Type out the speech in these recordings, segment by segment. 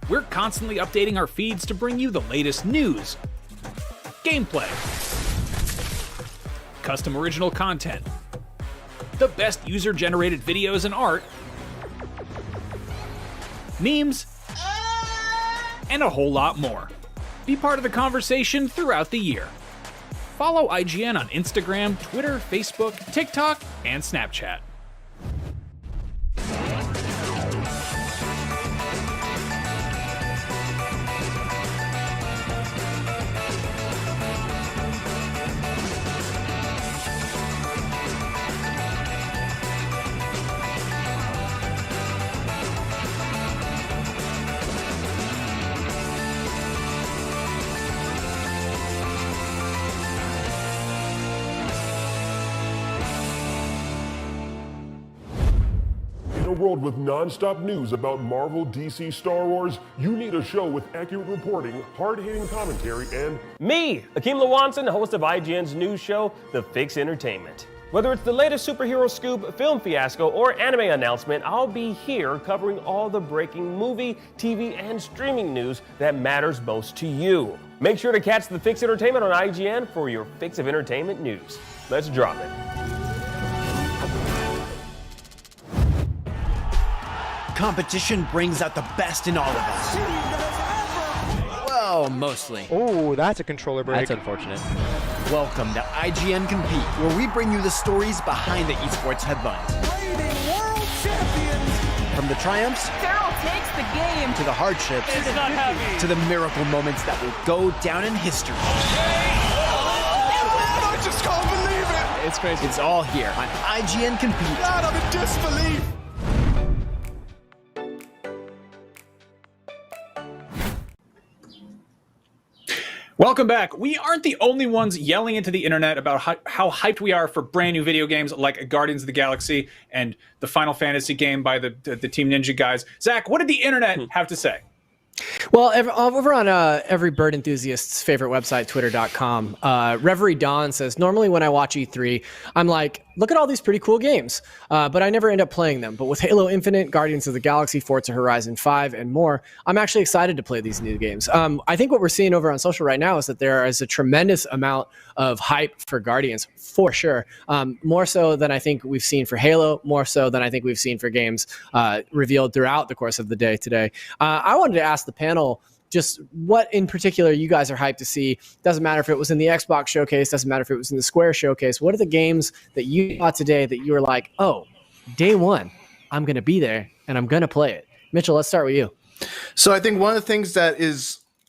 We're constantly updating our feeds to bring you the latest news, gameplay, custom original content, the best user-generated videos and art, memes, and a whole lot more. Be part of the conversation throughout the year. Follow IGN on Instagram, Twitter, Facebook, TikTok, and Snapchat. In a world with non-stop news about Marvel, DC, Star Wars, you need a show with accurate reporting, hard-hitting commentary, and me, Akeem Lawanson, host of IGN's news show, The Fix Entertainment. Whether it's the latest superhero scoop, film fiasco, or anime announcement, I'll be here covering all the breaking movie, TV, and streaming news that matters most to you. Make sure to catch The Fix Entertainment on IGN for your fix of entertainment news. Let's drop it. Competition brings out the best in all of us. Well, mostly. Oh, that's a controller break. That's unfortunate. Welcome to IGN Compete, where we bring you the stories behind the esports headlines. Reigning world champions! From the triumphs Carroll takes the game to the hardships to the miracle moments that will go down in history. I just can't believe it! It's crazy. It's all here on IGN Compete. God, I'm in disbelief! Welcome back. We aren't the only ones yelling into the internet about how hyped we are for brand new video games like Guardians of the Galaxy and the Final Fantasy game by the Team Ninja guys. Zach, what did the internet have to say? Well, over on every bird enthusiast's favorite website, twitter.com, Reverie Dawn says, normally when I watch E3, I'm like, look at all these pretty cool games, but I never end up playing them. But with Halo Infinite, Guardians of the Galaxy, Forza Horizon 5, and more, I'm actually excited to play these new games. I think what we're seeing over on social right now is that there is a tremendous amount of hype for Guardians, for sure. More so than I think we've seen for Halo, more so than I think we've seen for games revealed throughout the course of the day today. I wanted to ask the panel just what in particular you guys are hyped to see. Doesn't matter if it was in the Xbox showcase, doesn't matter if it was in the Square showcase. What are the games that you saw today that you were like, oh, day one, I'm going to be there and I'm going to play it? Mitchell, let's start with you. So I think one of the things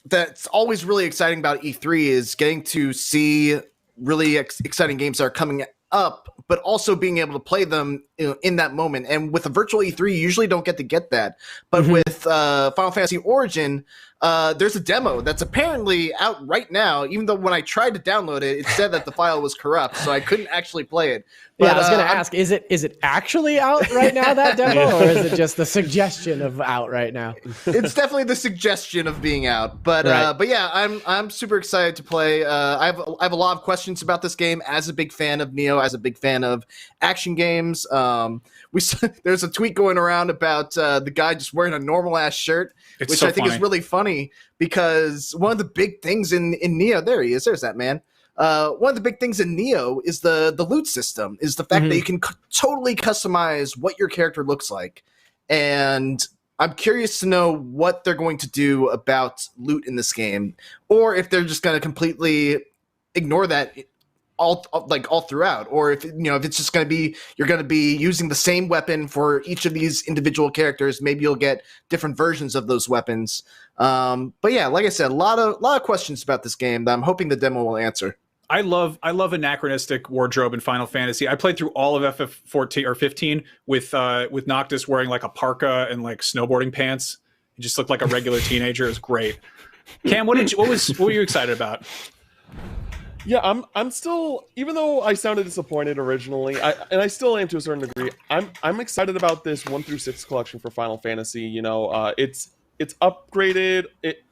that's always really exciting about E3 is getting to see really exciting games that are coming up, but also being able to play them in that moment. And with a virtual E3, you usually don't get to get that. But with Final Fantasy Origin, there's a demo that's apparently out right now, even though when I tried to download it, it said that the file was corrupt, so I couldn't actually play it. But, I was going to ask, is it actually out right now, that demo, or is it just the suggestion of out right now? It's definitely the suggestion of being out. But but yeah, I'm super excited to play. I have a lot of questions about this game as a big fan of Neo, as a big fan of action games. There's a tweet going around about the guy just wearing a normal ass shirt, which I think is really funny because one of the big things in Neo, there's that man. One of the big things in Neo is the loot system, is the fact that you can totally customize what your character looks like. And I'm curious to know what they're going to do about loot in this game, or if they're just going to completely ignore that all throughout, or if it's just going to be you're going to be using the same weapon for each of these individual characters. Maybe you'll get different versions of those weapons. But yeah, like I said, a lot of questions about this game that I'm hoping the demo will answer. I love anachronistic wardrobe in Final Fantasy. I played through all of FF14 or 15 with Noctis wearing like a parka and like snowboarding pants. He just looked like a regular teenager. It was great. Cam, what were you excited about? Yeah, I'm still, even though I sounded disappointed originally, and I still am to a certain degree, I'm excited about this 1 through 6 collection for Final Fantasy. It's upgraded.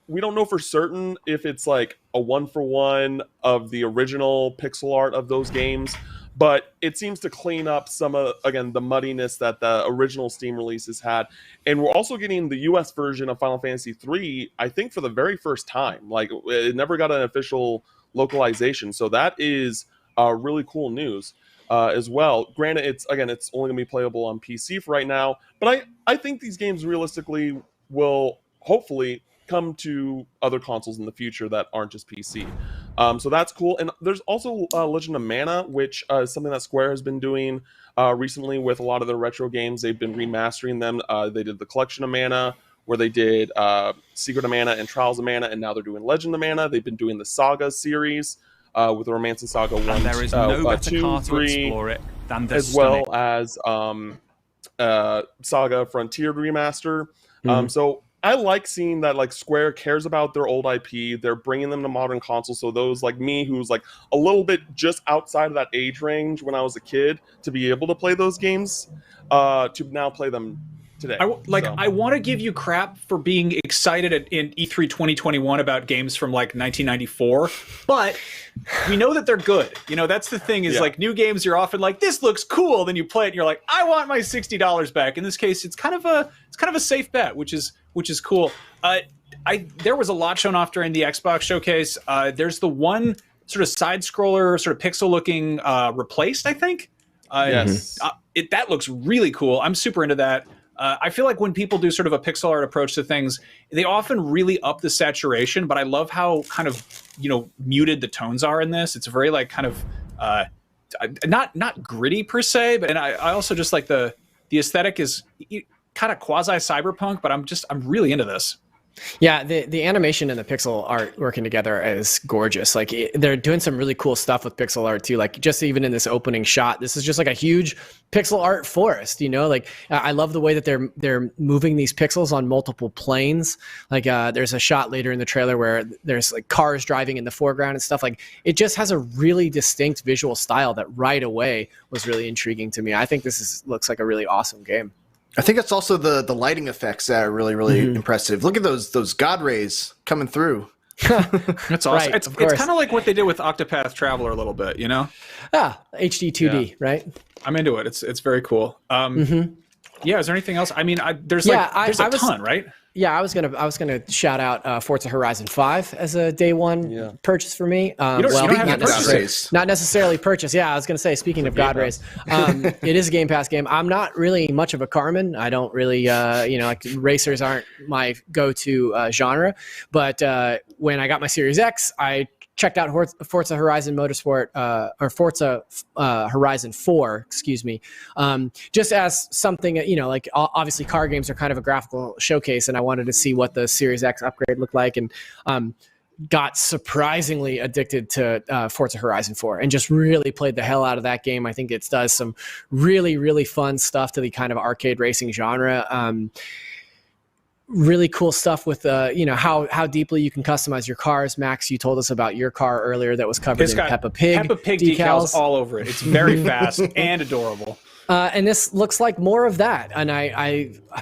We don't know for certain if it's like a 1-for-1 of the original pixel art of those games, but it seems to clean up some of, again, the muddiness that the original Steam releases had. And we're also getting the US version of Final Fantasy III, I think, for the very first time. Like, it never got an official localization, so that is really cool news as well. Granted, it's only going to be playable on PC for right now, but I think these games realistically will hopefully come to other consoles in the future that aren't just PC. So that's cool. And there's also Legend of Mana, which is something that Square has been doing recently with a lot of their retro games. They've been remastering them. They did the Collection of Mana, where they did Secret of Mana and Trials of Mana, and now they're doing Legend of Mana. They've been doing the Saga series with the Romancing Saga 1, and there is no better 2, car 3, to explore it than the as well as Saga Frontier remaster. So I like seeing that like Square cares about their old IP. They're bringing them to modern consoles. So those like me, who's like a little bit just outside of that age range when I was a kid, to be able to play those games, to now play them today. I want to give you crap for being excited in E3 2021 about games from like 1994, but we know that they're good. You know, that's the thing is like new games, you're often like, this looks cool. Then you play it and you're like, I want my $60 back. In this case, it's kind of a safe bet, which is cool. There was a lot shown off during the Xbox showcase. There's the one sort of side scroller, sort of pixel looking replaced, I think. Yes. That looks really cool. I'm super into that. I feel like when people do sort of a pixel art approach to things, they often really up the saturation, but I love how kind of, muted the tones are in this. It's very like kind of not gritty per se, but I also just like the aesthetic is kind of quasi cyberpunk, but I'm really into this. Yeah, the animation and the pixel art working together is gorgeous. Like they're doing some really cool stuff with pixel art too. Like just even in this opening shot, this is just like a huge pixel art forest. Like I love the way that they're moving these pixels on multiple planes. Like there's a shot later in the trailer where there's like cars driving in the foreground and stuff. Like it just has a really distinct visual style that right away was really intriguing to me. I think looks like a really awesome game. I think it's also the lighting effects that are really, really impressive. Look at those God rays coming through. That's awesome. Right, it's kind of like what they did with Octopath Traveler a little bit, HD 2D, right? I'm into it. It's very cool. Yeah, is there anything else? I mean, there's a ton, right? Yeah, I was gonna shout out Forza Horizon 5 as a day one purchase for me. You don't have to purchase. Not necessarily purchase. Yeah, I was gonna say, speaking of God Rays, it is a Game Pass game. I'm not really much of a carman. I don't really, like racers aren't my go-to genre. But when I got my Series X, I checked out Forza Horizon Motorsport, or Forza Horizon 4, excuse me, just as something, like obviously car games are kind of a graphical showcase, and I wanted to see what the Series X upgrade looked like, and got surprisingly addicted to Forza Horizon 4 and just really played the hell out of that game. I think it does some really, really fun stuff to the kind of arcade racing genre. Really cool stuff with how deeply you can customize your cars. Max, you told us about your car earlier that was covered in Peppa Pig decals all over it. It's very fast and adorable. And this looks like more of that. And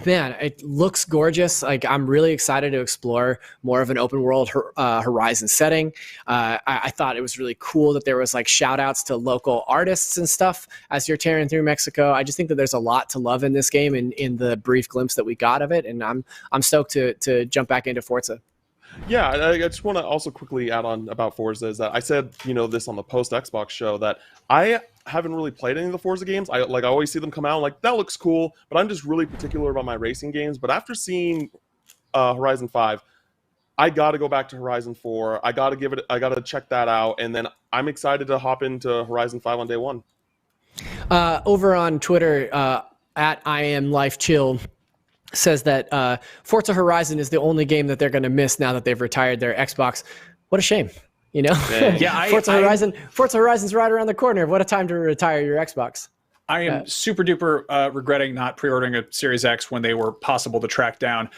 man, it looks gorgeous. Like I'm really excited to explore more of an open world Horizon setting. I thought it was really cool that there was like shout outs to local artists and stuff as you're tearing through Mexico. I just think that there's a lot to love in this game in the brief glimpse that we got of it. And I'm stoked to jump back into Forza. Yeah, I just want to also quickly add on about Forza is that I said, this on the post Xbox show, that I haven't really played any of the Forza games. I always see them come out like that looks cool, but I'm just really particular about my racing games. But after seeing Horizon 5, I got to go back to Horizon 4. I got to check that out, and then I'm excited to hop into Horizon 5 on day one. Over on Twitter, at ign-live says that Forza Horizon is the only game that they're going to miss now that they've retired their Xbox. What a shame, Yeah, Forza Horizon's right around the corner. What a time to retire your Xbox. I am super duper regretting not pre-ordering a Series X when they were possible to track down.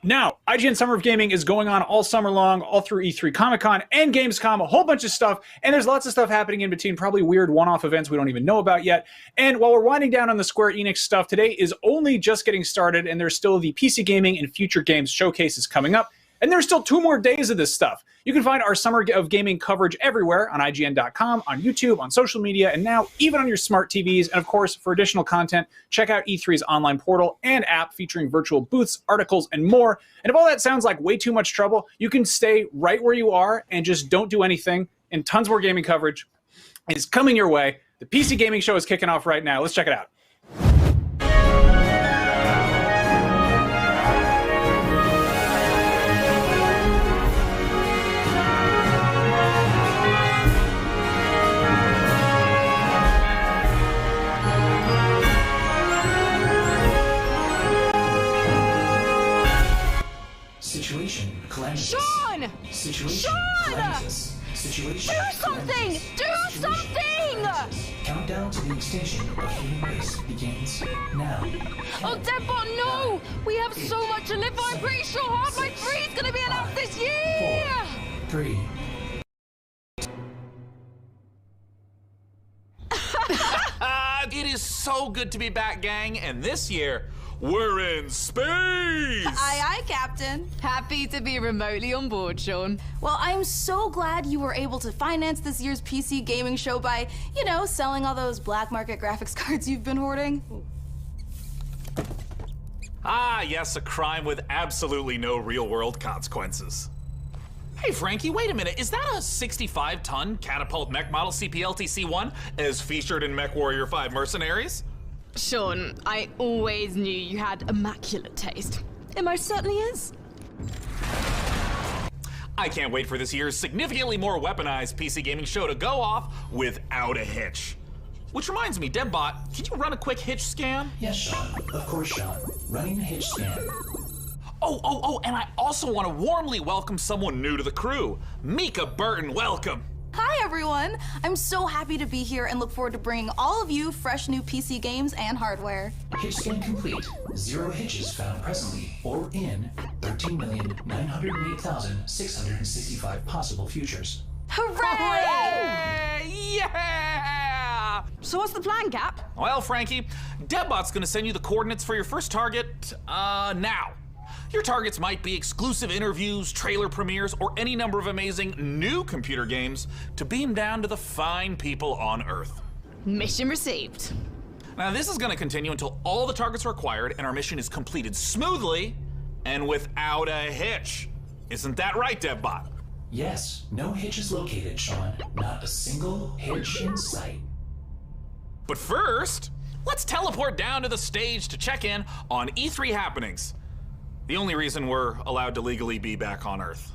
Now, IGN Summer of Gaming is going on all summer long, all through E3 Comic-Con and Gamescom, a whole bunch of stuff, and there's lots of stuff happening in between, probably weird one-off events we don't even know about yet. And while we're winding down on the Square Enix stuff, today is only just getting started, and there's still the PC Gaming and Future Games showcases coming up, and there's still 2 more days of this stuff. You can find our Summer of Gaming coverage everywhere on IGN.com, on YouTube, on social media, and now even on your smart TVs. And of course, for additional content, check out E3's online portal and app featuring virtual booths, articles, and more. And if all that sounds like way too much trouble, you can stay right where you are and just don't do anything. And tons more gaming coverage is coming your way. The PC Gaming Show is kicking off right now. Let's check it out. Situation cleanses. Sean! Situation Sean! cleanses. Situation Do something! cleanses. Do Situation something! cleanses. Countdown to the extinction of human race begins now. Oh, Deadbot, no! We have so much to live for. I'm pretty sure Half-Life 3 is going to be announced this year! 4, 3. It is so good to be back, gang, and this year, we're in space! Aye, aye, Captain. Happy to be remotely on board, Sean. Well, I'm so glad you were able to finance this year's PC gaming show by, you know, selling all those black market graphics cards you've been hoarding. Ah, yes, a crime with absolutely no real-world consequences. Hey, Frankie, wait a minute. Is that a 65-ton catapult mech model CPLT-C1 as featured in MechWarrior 5 Mercenaries? Sean, I always knew you had immaculate taste. It most certainly is. I can't wait for this year's significantly more weaponized PC gaming show to go off without a hitch. Which reminds me, Debbot, can you run a quick hitch scan? Yes, Sean. Of course, Sean. Running hitch scan. Oh, and I also want to warmly welcome someone new to the crew. Mika Burton, welcome. Hi, everyone. I'm so happy to be here and look forward to bringing all of you fresh new PC games and hardware. Hitch scan complete. 0 hitches found presently or in 13,908,665 possible futures. Hooray! Yeah! So what's the plan, Cap? Well, Frankie, Debbot's gonna send you the coordinates for your first target, now. Your targets might be exclusive interviews, trailer premieres, or any number of amazing new computer games to beam down to the fine people on Earth. Mission received. Now, this is gonna continue until all the targets are acquired and our mission is completed smoothly and without a hitch. Isn't that right, Debbot? Yes, no hitches located, Sean. Not a single hitch in sight. But first, let's teleport down to the stage to check in on E3 happenings. The only reason we're allowed to legally be back on Earth.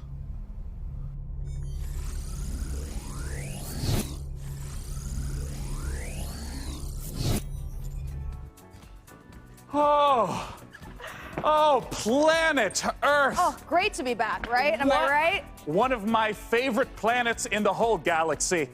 Oh, planet Earth! Oh, great to be back, right? Am I right? One of my favorite planets in the whole galaxy.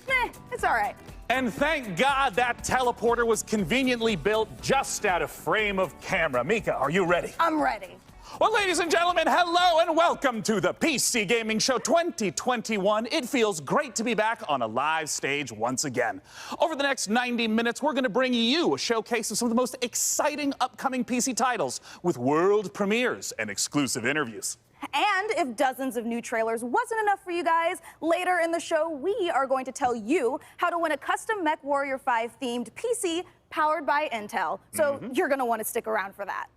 It's all right. And thank God that teleporter was conveniently built just out of frame of camera. Mika, are you ready? I'm ready. Well, ladies and gentlemen, hello and welcome to the PC Gaming Show 2021. It feels great to be back on a live stage once again. Over the next 90 minutes, we're going to bring you a showcase of some of the most exciting upcoming PC titles with world premieres and exclusive interviews. And if dozens of new trailers wasn't enough for you guys, later in the show, we are going to tell you how to win a custom MechWarrior 5 themed PC powered by Intel. So you're going to want to stick around for that.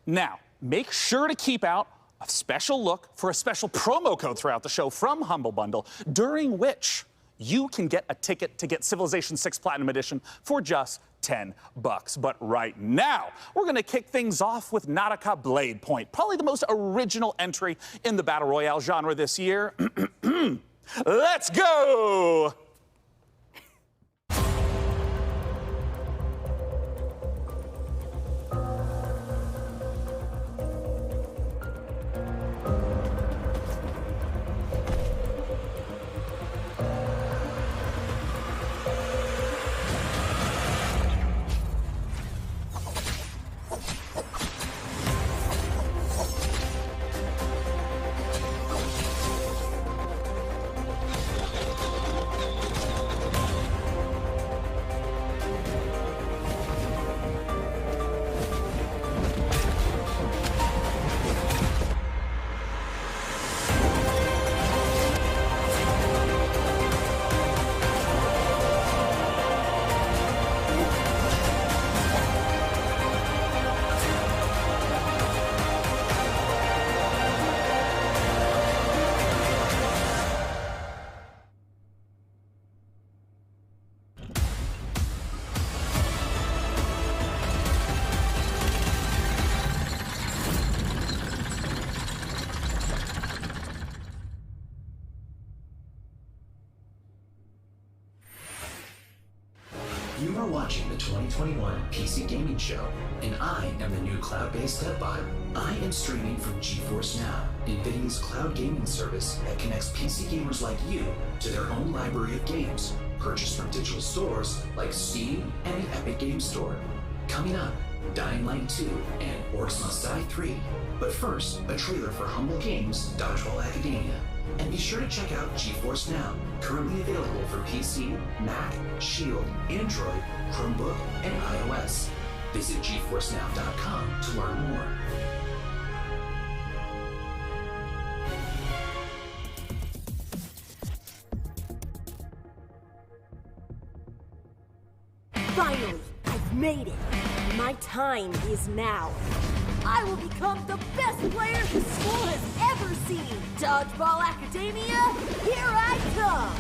Now, make sure to keep out a special look for a special promo code throughout the show from Humble Bundle, during which you can get a ticket to get Civilization 6 Platinum Edition for just $10. But right now, we're going to kick things off with Nautica Blade Point, probably the most original entry in the Battle Royale genre this year. Let's go! You are watching the 2021 PC Gaming Show, and I am the new cloud-based deadbot. I am streaming from GeForce Now, NVIDIA's cloud gaming service that connects PC gamers like you to their own library of games, purchased from digital stores like Steam and the Epic Games Store. Coming up, Dying Light 2 and Orcs Must Die 3. But first, a trailer for Humble Games' Dodgeball Academia. And be sure to check out GeForce Now, currently available for PC, Mac, Shield, Android, Chromebook, and iOS. Visit GeForceNow.com to learn more. Finally, I've made it. My time is now. I will become the best player the school has ever seen. Dodgeball Academia, here I come.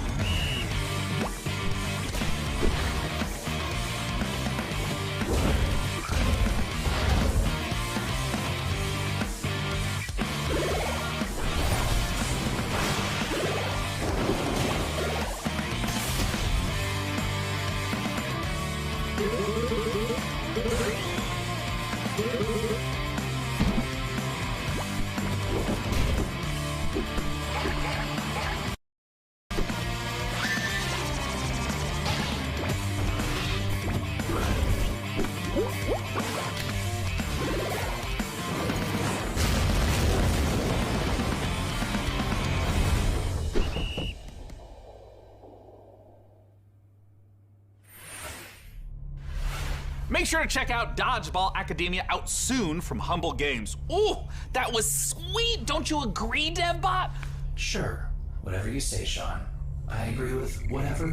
Make sure to check out Dodgeball Academia out soon from Humble Games. Ooh, that was sweet. Don't you agree, DevBot? Sure, whatever you say, Sean. I agree with whatever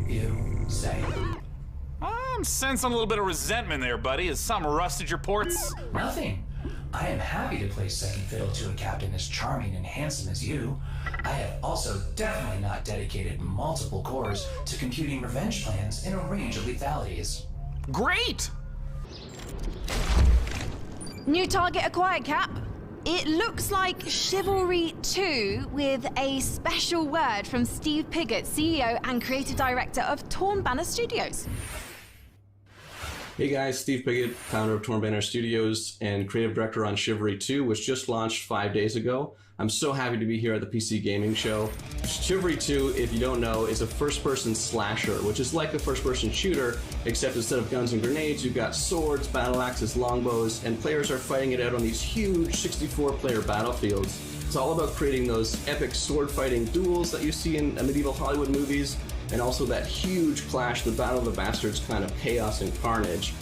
you say. I'm sensing a little bit of resentment there, buddy. Has something rusted your ports? Nothing. I am happy to play second fiddle to a captain as charming and handsome as you. I have also definitely not dedicated multiple cores to computing revenge plans in a range of lethalities. Great! New target acquired, Cap. It looks like Chivalry 2 with a special word from Steve Piggott, CEO and creative director of Torn Banner Studios. Hey guys, Steve Piggott, founder of Torn Banner Studios and creative director on Chivalry 2, which just launched 5 days ago. I'm so happy to be here at the PC Gaming Show. Chivalry 2, if you don't know, is a first-person slasher, which is like a first-person shooter, except instead of guns and grenades, you've got swords, battle axes, longbows, and players are fighting it out on these huge 64-player battlefields. It's all about creating those epic sword-fighting duels that you see in medieval Hollywood movies, and also that huge clash, the Battle of the Bastards kind of chaos and carnage.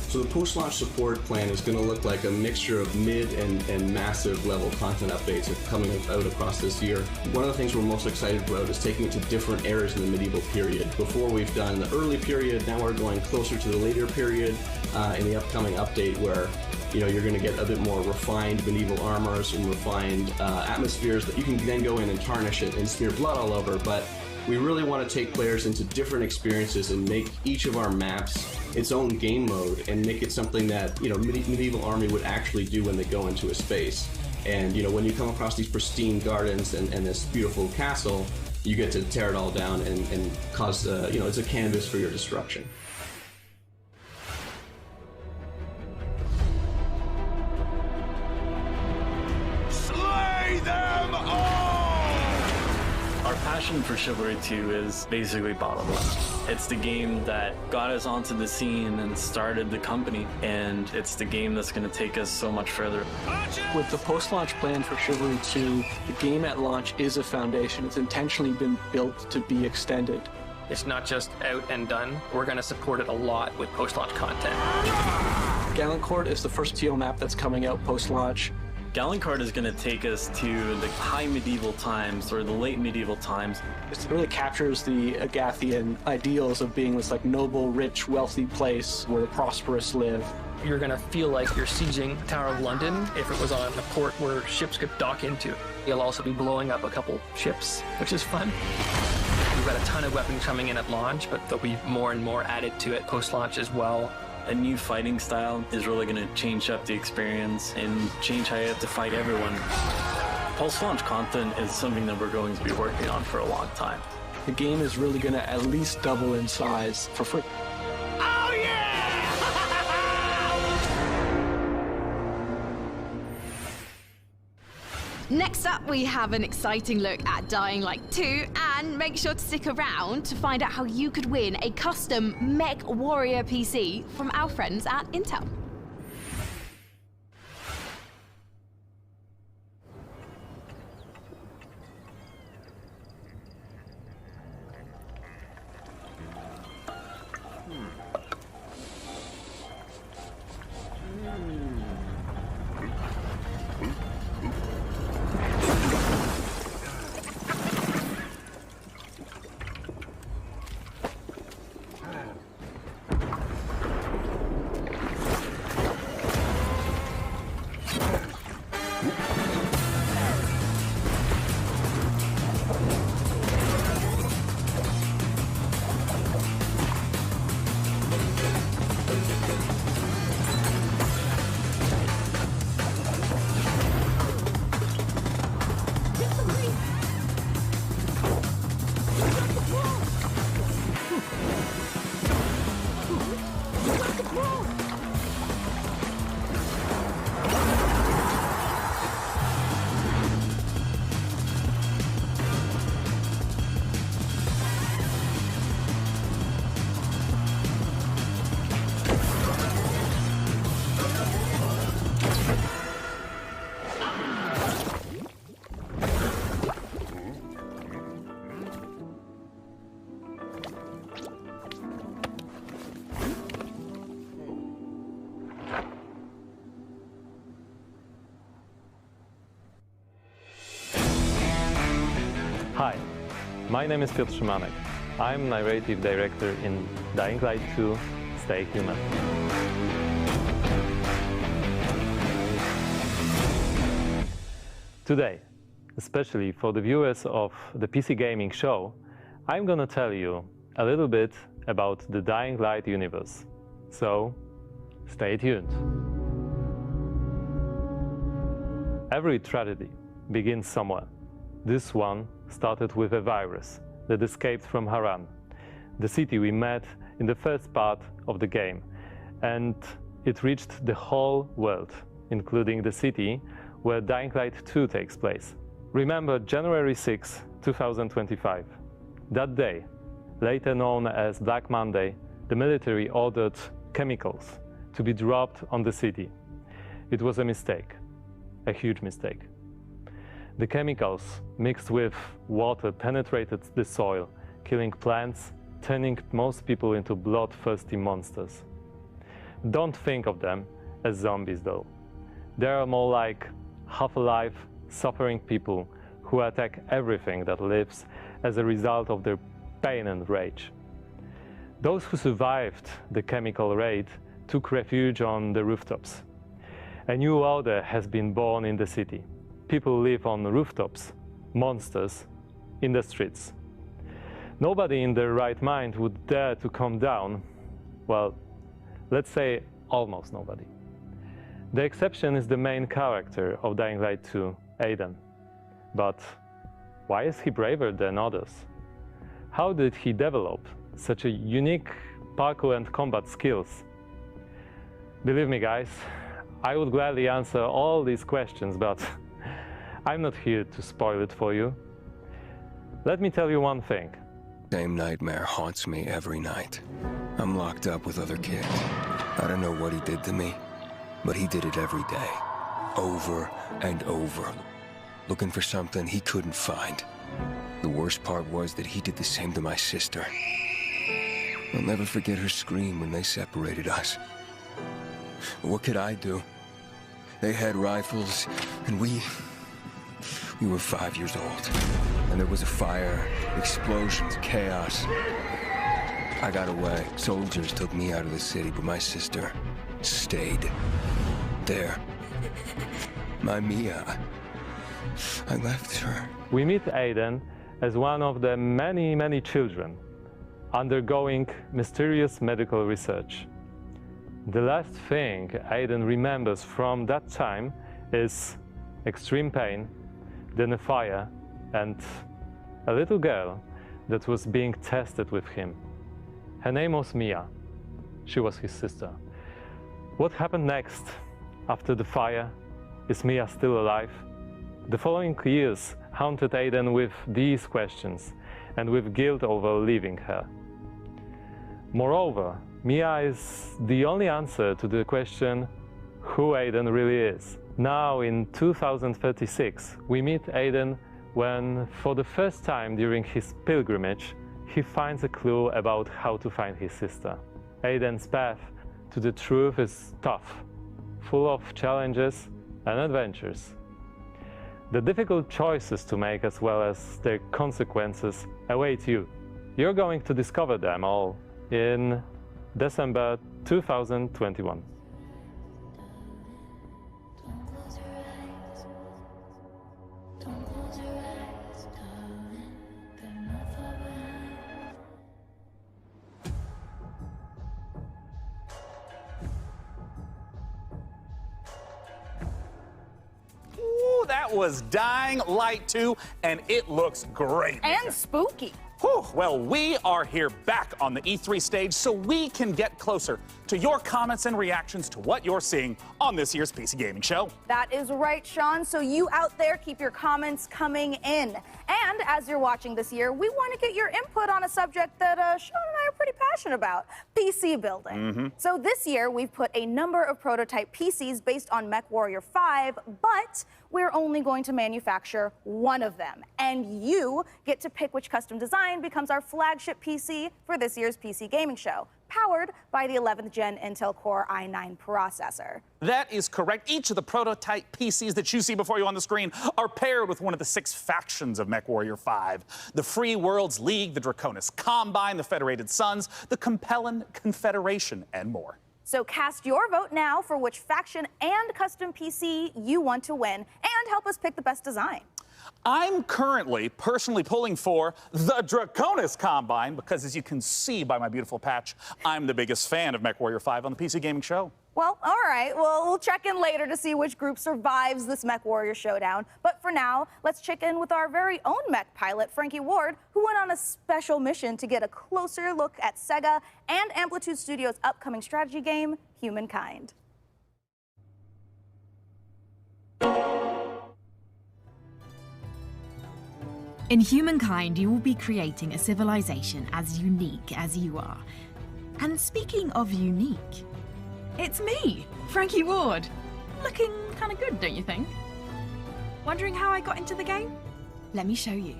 So the post-launch support plan is going to look like a mixture of mid and massive level content updates coming out across this year. One of the things we're most excited about is taking it to different eras in the medieval period. Before we've done the early period, now we're going closer to the later period in the upcoming update where you're going to get a bit more refined medieval armors and refined atmospheres that you can then go in and tarnish it and smear blood all over. But we really want to take players into different experiences and make each of our maps its own game mode and make it something that medieval army would actually do when they go into a space. And when you come across these pristine gardens and this beautiful castle, you get to tear it all down and cause it's a canvas for your destruction. Slay them all! Our passion for Chivalry 2 is basically bottomless. It's the game that got us onto the scene and started the company, and it's the game that's going to take us so much further. With the post-launch plan for Chivalry 2, the game at launch is a foundation. It's intentionally been built to be extended. It's not just out and done. We're going to support it a lot with post-launch content. Gallancourt is the first TO map that's coming out post-launch. Gallancourt is going to take us to the high medieval times or the late medieval times. It really captures the Agathian ideals of being this noble, rich, wealthy place where the prosperous live. You're going to feel like you're sieging the Tower of London if it was on a port where ships could dock into. You'll also be blowing up a couple ships, which is fun. We've got a ton of weapons coming in at launch, but there'll be more and more added to it post-launch as well. A new fighting style is really going to change up the experience and change how you have to fight everyone. Post-launch content is something that we're going to be working on for a long time. The game is really going to at least double in size for free. Next up, we have an exciting look at Dying Light 2, and make sure to stick around to find out how you could win a custom Mech Warrior PC from our friends at Intel. Hi, my name is Piotr Szymanek. I'm narrative director in Dying Light 2, Stay Human. Today, especially for the viewers of the PC Gaming Show, I'm gonna tell you a little bit about the Dying Light universe. So, stay tuned. Every tragedy begins somewhere. This one started with a virus that escaped from Haran, the city we met in the first part of the game, and it reached the whole world, including the city where Dying Light 2 takes place. Remember January 6, 2025. That day, later known as Black Monday, the military ordered chemicals to be dropped on the city. It was a mistake, a huge mistake. The chemicals mixed with water penetrated the soil, killing plants, turning most people into bloodthirsty monsters. Don't think of them as zombies though. They are more like half-alive, suffering people who attack everything that lives as a result of their pain and rage. Those who survived the chemical raid took refuge on the rooftops. A new order has been born in the city. People live on rooftops, monsters in the streets. Nobody in their right mind would dare to come down. Well, let's say almost nobody. The exception is the main character of Dying Light 2, Aiden. But why is he braver than others? How did he develop such a unique parkour and combat skills? Believe me guys, I would gladly answer all these questions, but I'm not here to spoil it for you. Let me tell you one thing. Same nightmare haunts me every night. I'm locked up with other kids. I don't know what he did to me, but he did it every day. Over and over. Looking for something he couldn't find. The worst part was that he did the same to my sister. I'll never forget her scream when they separated us. What could I do? They had rifles, and we were 5 years old. And there was a fire, explosions, chaos. I got away. Soldiers took me out of the city, but my sister stayed there. My Mia, I left her. We meet Aiden as one of the many children undergoing mysterious medical research. The last thing Aiden remembers from that time is extreme pain, then a fire, and a little girl that was being tested with him. Her name was Mia. She was his sister. What happened next after the fire? Is Mia still alive? The following years haunted Aiden with these questions and with guilt over leaving her. Moreover, Mia is the only answer to the question who Aiden really is. Now in 2036, we meet Aiden when, for the first time during his pilgrimage, he finds a clue about how to find his sister. Aiden's path to the truth is tough, full of challenges and adventures. The difficult choices to make as well as their consequences await you. You're going to discover them all in December 2021. Ooh, that was Dying Light 2, and it looks great. And spooky. Whew, well, we are here back on the E3 stage so we can get closer to your comments and reactions to what you're seeing on this year's PC Gaming Show. That is right, Sean. So you out there, keep your comments coming in. And as you're watching this year, we want to get your input on a subject that Sean and I are pretty passionate about, PC building. So this year, we've put a number of prototype PCs based on MechWarrior 5, but we're only going to manufacture one of them. And you get to pick which custom design becomes our flagship PC for this year's PC Gaming Show, powered by the 11th Gen Intel Core i9 processor. That is correct. Each of the prototype PCs that you see before you on the screen are paired with one of the 6 factions of MechWarrior 5. The Free Worlds League, the Draconis Combine, the Federated Sons, the Compellin Confederation, and more. So cast your vote now for which faction and custom PC you want to win, and help us pick the best design. I'm currently personally pulling for the Draconis Combine because, as you can see by my beautiful patch, I'm the biggest fan of MechWarrior 5 on the PC Gaming Show. Well, all right. Well, we'll check in later to see which group survives this MechWarrior showdown. But for now, let's check in with our very own mech pilot, Frankie Ward, who went on a special mission to get a closer look at Sega and Amplitude Studios' upcoming strategy game, Humankind. In Humankind, you will be creating a civilization as unique as you are. And speaking of unique, it's me, Frankie Ward. Looking kind of good, don't you think? Wondering how I got into the game? Let me show you.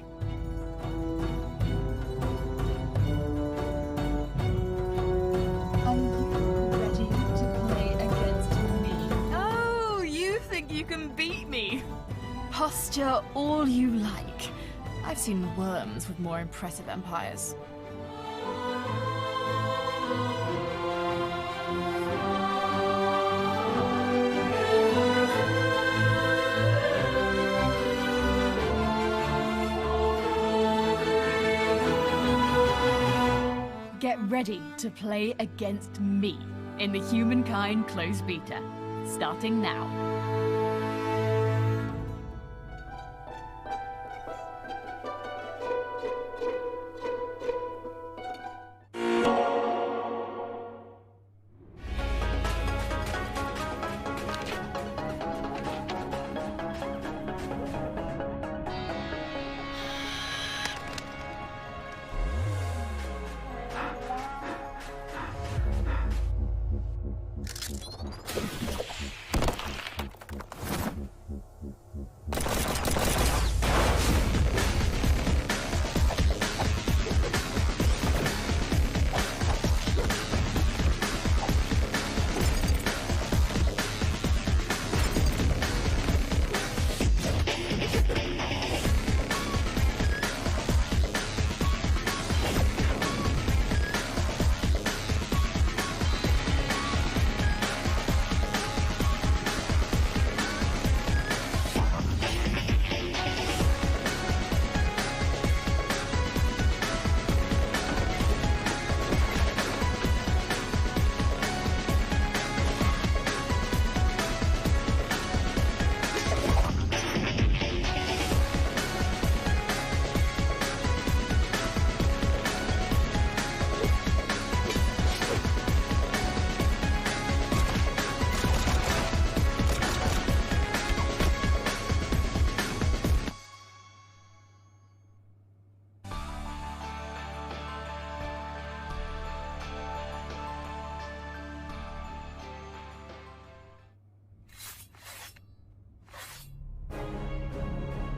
Are you ready to play against me? Oh, you think you can beat me? Posture all you like. I've seen worms with more impressive empires. Get ready to play against me in the Humankind closed beta, starting now.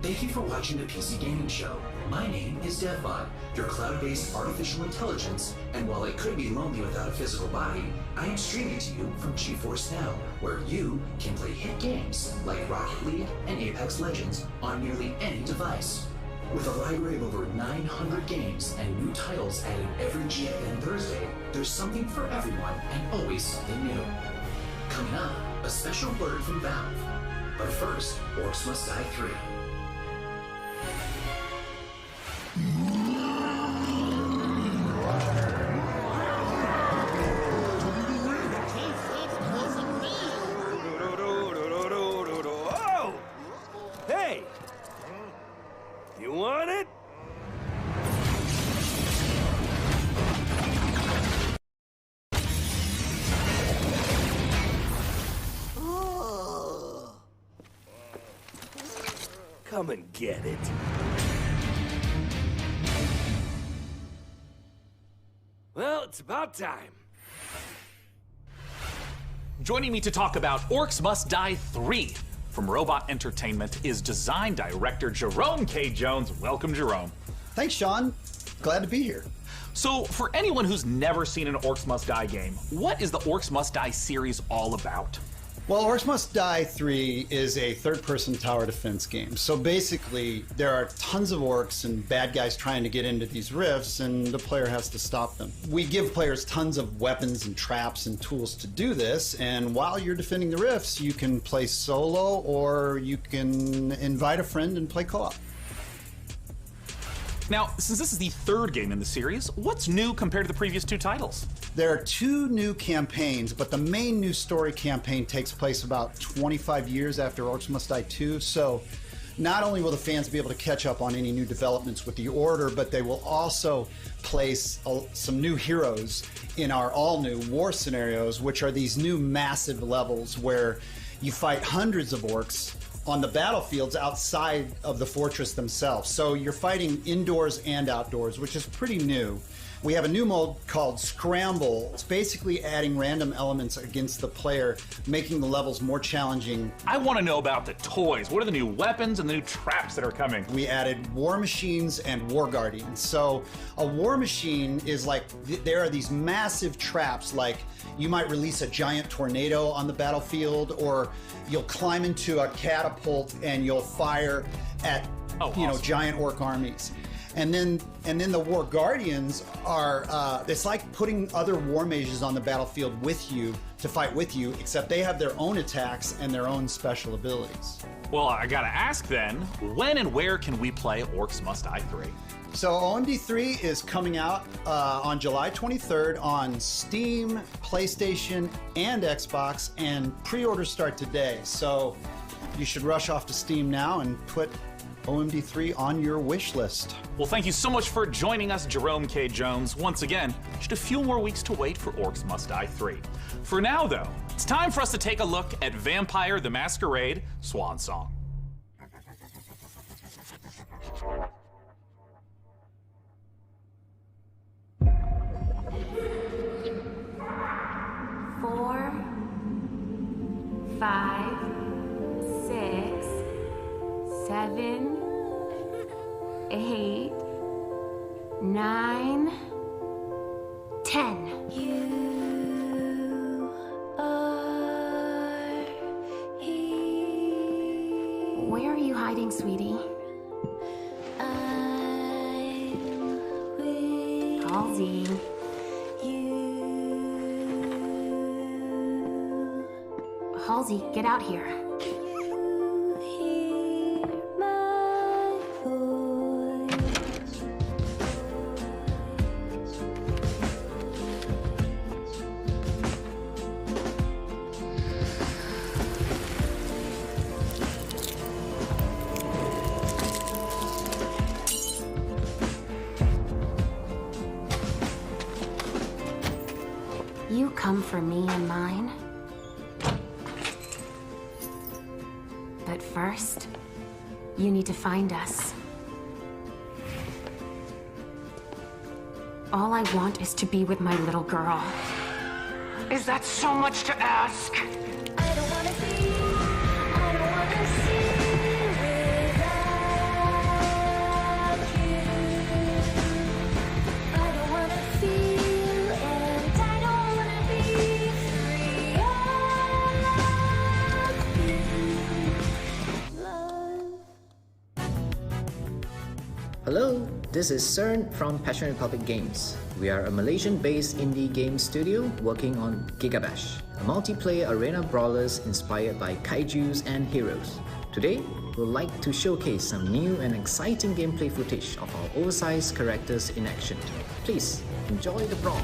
Thank you for watching the PC Gaming Show. My name is DevBot, your cloud-based artificial intelligence, and while it could be lonely without a physical body, I am streaming to you from GeForce Now, where you can play hit games like Rocket League and Apex Legends on nearly any device. With a library of over 900 games and new titles added every GFN Thursday, there's something for everyone and always something new. Coming up, a special word from Valve. But first, Orcs Must Die 3. Oh! Hey! You want it? Come and get it. Well, it's about time. Joining me to talk about Orcs Must Die 3 from Robot Entertainment is design director Jerome K. Jones. Welcome, Jerome. Thanks, Sean. Glad to be here. So, for anyone who's never seen an Orcs Must Die game, what is the Orcs Must Die series all about? Well, Orcs Must Die 3 is a third-person tower defense game. So basically, there are tons of orcs and bad guys trying to get into these rifts, and the player has to stop them. We give players tons of weapons and traps and tools to do this, and while you're defending the rifts, you can play solo, or you can invite a friend and play co-op. Now, since this is the third game in the series, what's new compared to the previous two titles? There are 2 new campaigns, but the main new story campaign takes place about 25 years after Orcs Must Die 2, so not only will the fans be able to catch up on any new developments with the Order, but they will also place some new heroes in our all-new war scenarios, which are these new massive levels where you fight hundreds of orcs on the battlefields outside of the fortress themselves. So you're fighting indoors and outdoors, which is pretty new. We have a new mode called Scramble. It's basically adding random elements against the player, making the levels more challenging. I want to know about the toys. What are the new weapons and the new traps that are coming? We added war machines and war guardians. So a war machine is like, there are these massive traps, like you might release a giant tornado on the battlefield, or you'll climb into a catapult and you'll fire at giant orc armies. And then the War Guardians are, it's like putting other war mages on the battlefield with you to fight with you, except they have their own attacks and their own special abilities. Well, I gotta ask then, when and where can we play Orcs Must Die 3? So OMD 3 is coming out on July 23rd on Steam, PlayStation, and Xbox, and pre-orders start today. So you should rush off to Steam now and put OMD 3 on your wish list. Well, thank you so much for joining us, Jerome K. Jones. Once again, just a few more weeks to wait for Orcs Must Die 3. For now, though, it's time for us to take a look at Vampire the Masquerade Swan Song. Four, 5, 6, 7, 8, 9, 10. You are here. Where are you hiding, sweetie? Halsey. Halsey, get out here. You come for me and mine. But first, you need to find us. All I want is to be with my little girl. Is that so much to ask? I don't wanna see without Hello, this is CERN from Passion Republic Games. We are a Malaysian-based indie game studio working on Gigabash, a multiplayer arena brawlers inspired by kaijus and heroes. Today, we'd like to showcase some new and exciting gameplay footage of our oversized characters in action. Please, enjoy the brawl.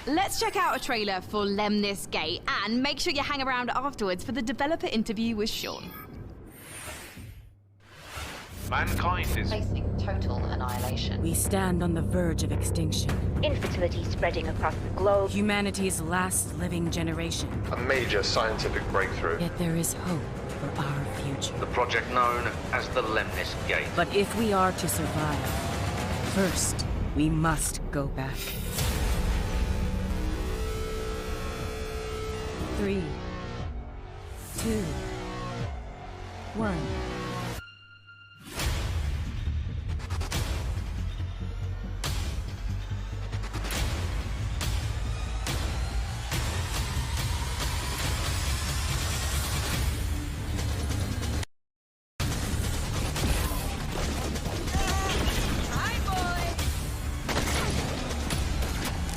Let's check out a trailer for Lemnis Gate, and make sure you hang around afterwards for the developer interview with Sean. Mankind is facing total annihilation. We stand on the verge of extinction. Infertility spreading across the globe. Humanity's last living generation. A major scientific breakthrough. Yet there is hope for our future. The project known as the Lemnis Gate. But if we are to survive, first, we must go back. 3, 2, 1.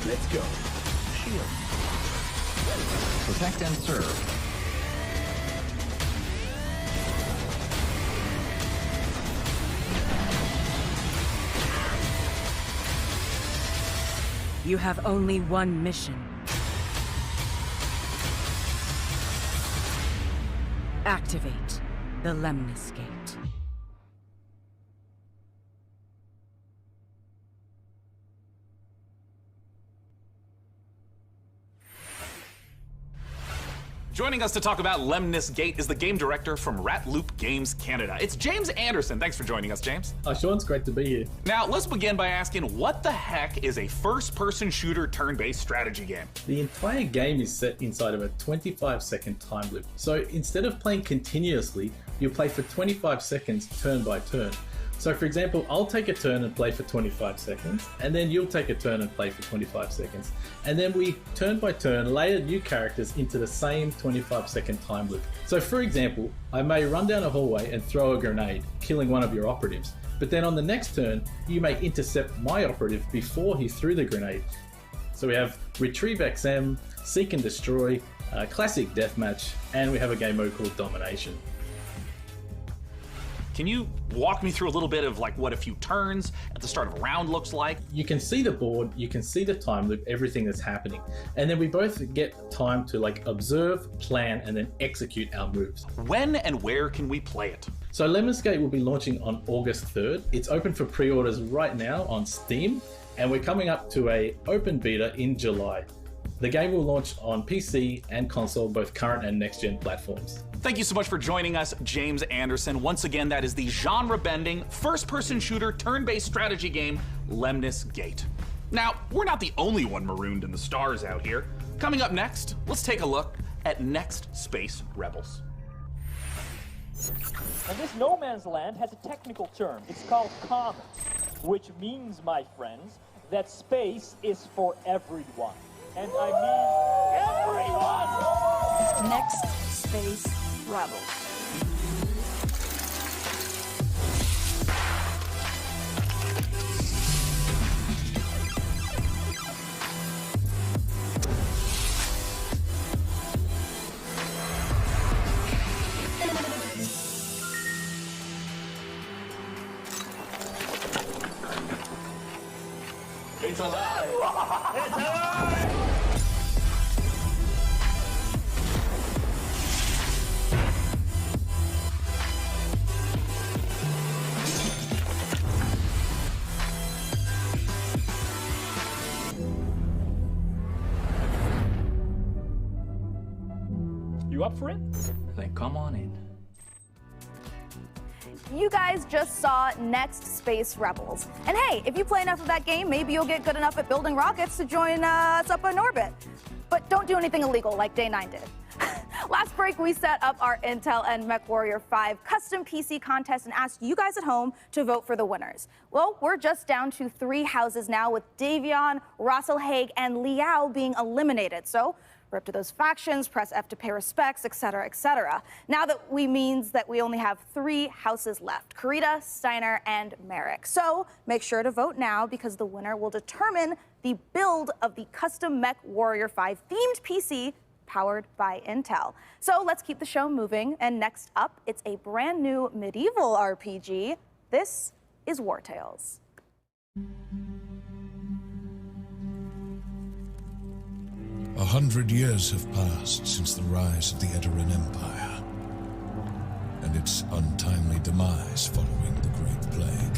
Let's go. Shield. Protect and serve. You have only one mission. Activate the Lemnis Gate. Joining us to talk about Lemnis Gate is the game director from Rat Loop Games Canada. It's James Anderson. Thanks for joining us, James. Sean, it's great to be here. Now, let's begin by asking, what the heck is a first-person shooter turn-based strategy game? The entire game is set inside of a 25-second time loop. So instead of playing continuously, you play for 25 seconds turn by turn. So for example, I'll take a turn and play for 25 seconds, and then you'll take a turn and play for 25 seconds. And then we, turn by turn, layer new characters into the same 25-second time loop. So for example, I may run down a hallway and throw a grenade, killing one of your operatives. But then on the next turn, you may intercept my operative before he threw the grenade. So we have Retrieve XM, Seek and Destroy, Classic Deathmatch, and we have a game mode called Domination. Can you walk me through a little bit of like what a few turns at the start of a round looks like? You can see the board, you can see the time loop, everything that's happening. And then we both get time to like observe, plan, and then execute our moves. When and where can we play it? So Lemnis Gate will be launching on August 3rd. It's open for pre-orders right now on Steam, and we're coming up to a open beta in July. The game will launch on PC and console, both current and next-gen platforms. Thank you so much for joining us, James Anderson. Once again, that is the genre-bending, first-person shooter, turn-based strategy game, Lemnis Gate. Now, we're not the only one marooned in the stars out here. Coming up next, let's take a look at Next Space Rebels. And this no man's land has a technical term. It's called common, which means, my friends, that space is for everyone. And I mean everyone! Next Space Rebels. You up for it? Then come on in. You guys just saw Next Space Rebels. And hey, if you play enough of that game, maybe you'll get good enough at building rockets to join us up in orbit. But don't do anything illegal like Day 9 did. Last break, we set up our Intel and MechWarrior 5 custom PC contest and asked you guys at home to vote for the winners. Well, we're just down to 3 houses now, with Davion, Russell Haig, and Liao being eliminated. So rip to those factions, press F to pay respects, etc., etc. Now that means that we only have 3 houses left: Karita, Steiner, and Merrick. So make sure to vote now, because the winner will determine the build of the custom MechWarrior 5 themed PC powered by Intel. So let's keep the show moving. And next up, it's a brand new medieval RPG. This is War Tales. 100 years have passed since the rise of the Edoran Empire and its untimely demise following the Great Plague.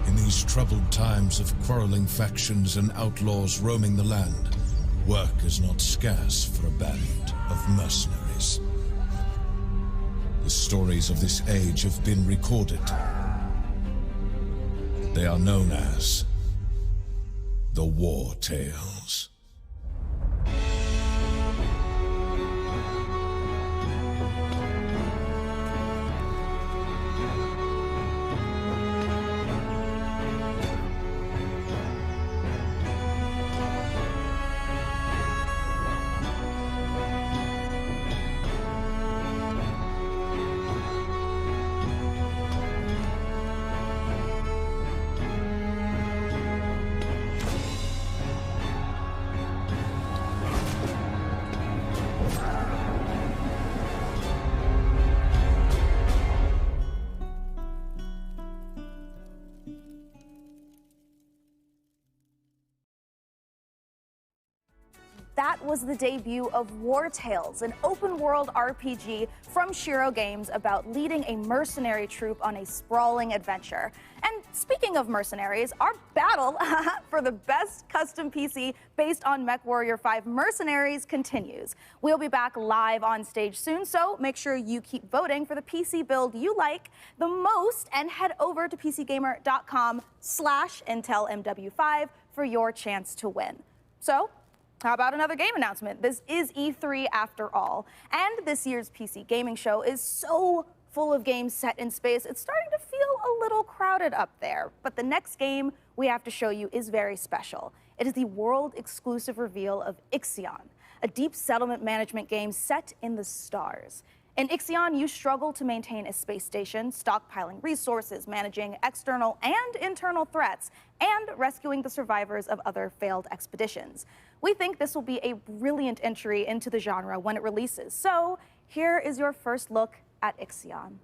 In these troubled times of quarreling factions and outlaws roaming the land, work is not scarce for a band of mercenaries. The stories of this age have been recorded. They are known as the War Tales. That was the debut of War Tales, an open-world RPG from Shiro Games about leading a mercenary troop on a sprawling adventure. And speaking of mercenaries, our battle for the best custom PC based on MechWarrior 5 Mercenaries continues. We'll be back live on stage soon, so make sure you keep voting for the PC build you like the most, and head over to pcgamer.com/IntelMW5 for your chance to win. So, how about another game announcement? This is E3 after all, and this year's PC gaming show is so full of games set in space, it's starting to feel a little crowded up there. But the next game we have to show you is very special. It is the world-exclusive reveal of Ixion, a deep settlement management game set in the stars. In Ixion, you struggle to maintain a space station, stockpiling resources, managing external and internal threats, and rescuing the survivors of other failed expeditions. We think this will be a brilliant entry into the genre when it releases. So here is your first look at Ixion.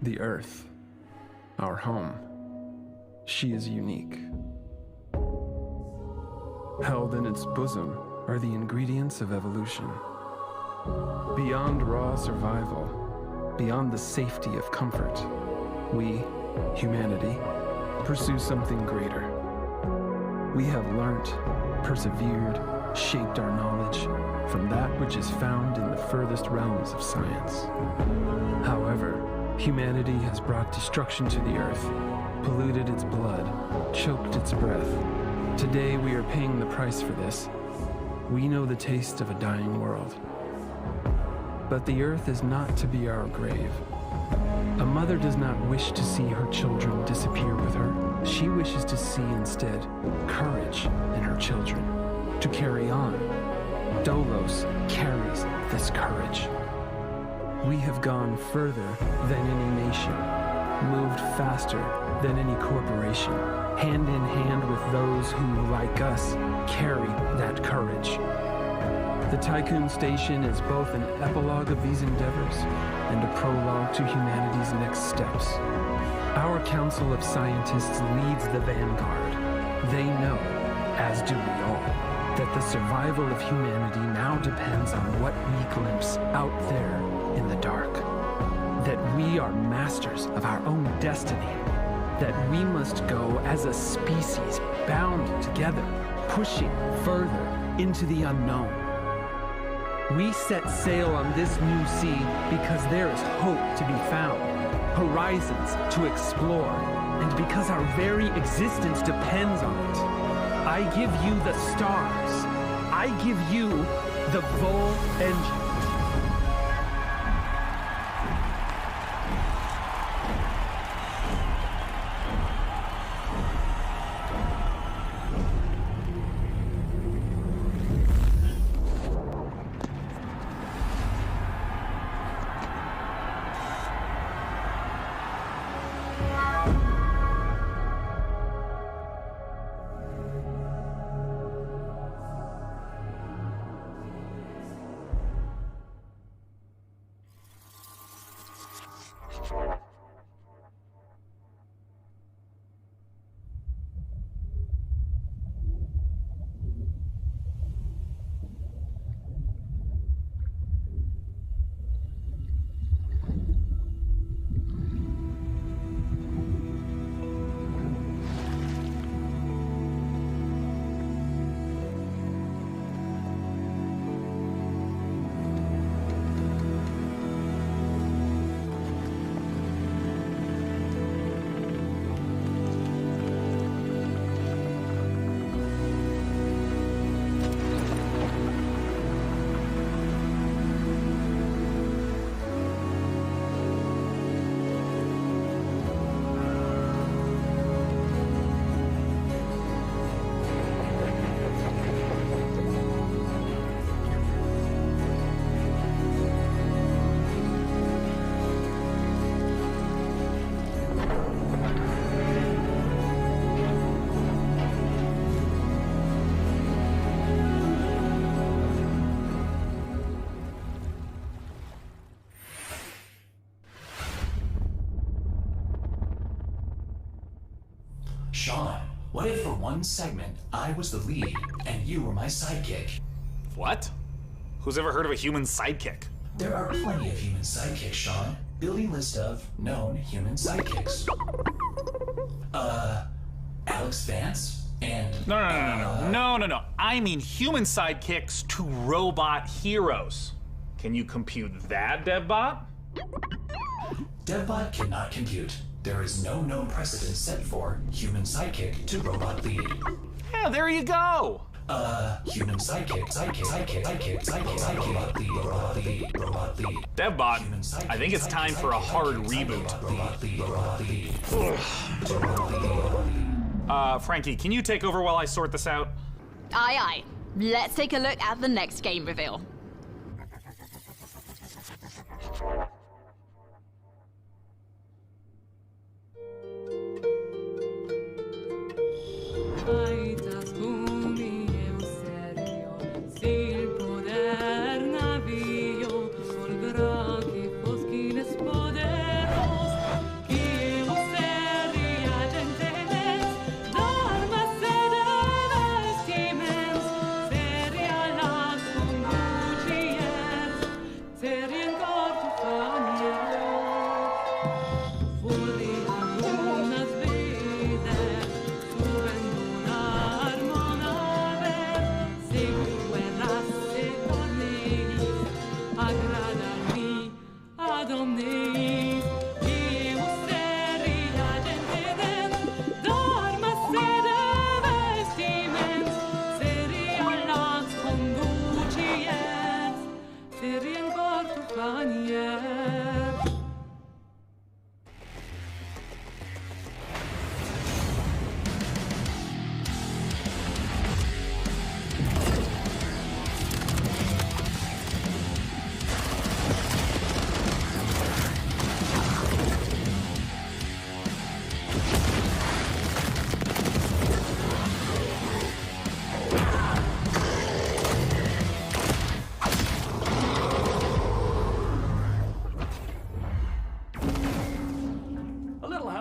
The Earth, our home, she is unique. Held in its bosom are the ingredients of evolution. Beyond raw survival, beyond the safety of comfort, we, humanity, pursue something greater. We have learnt, persevered, shaped our knowledge from that which is found in the furthest realms of science. However, humanity has brought destruction to the Earth, polluted its blood, choked its breath. Today we are paying the price for this. We know the taste of a dying world. But the Earth is not to be our grave. A mother does not wish to see her children disappear with her. She wishes to see instead courage in her children, to carry on. Dolos carries this courage. We have gone further than any nation, moved faster than any corporation, hand in hand with those who, like us, carry that courage. The Tycoon Station is both an epilogue of these endeavors and a prologue to humanity's next steps. Our Council of Scientists leads the vanguard. They know, as do we all, that the survival of humanity now depends on what we glimpse out there in the dark. That we are masters of our own destiny. That we must go as a species bound together, pushing further into the unknown. We set sail on this new sea because there is hope to be found, horizons to explore, and because our very existence depends on it. I give you the stars. I give you the Vol engine. Sean, what if for one segment I was the lead and you were my sidekick? What? Who's ever heard of a human sidekick? There are plenty of human sidekicks, Sean. Building list of known human sidekicks. Alex Vance and... No. I mean human sidekicks to robot heroes. Can you compute that, DevBot? DevBot cannot compute. There is no known precedent set for human sidekick to robot lead. Yeah, there you go. Human sidekick, robot lead. DevBot, I think it's time for a hard reboot. Frankie, can you take over while I sort this out? Aye, aye. Let's take a look at the next game reveal.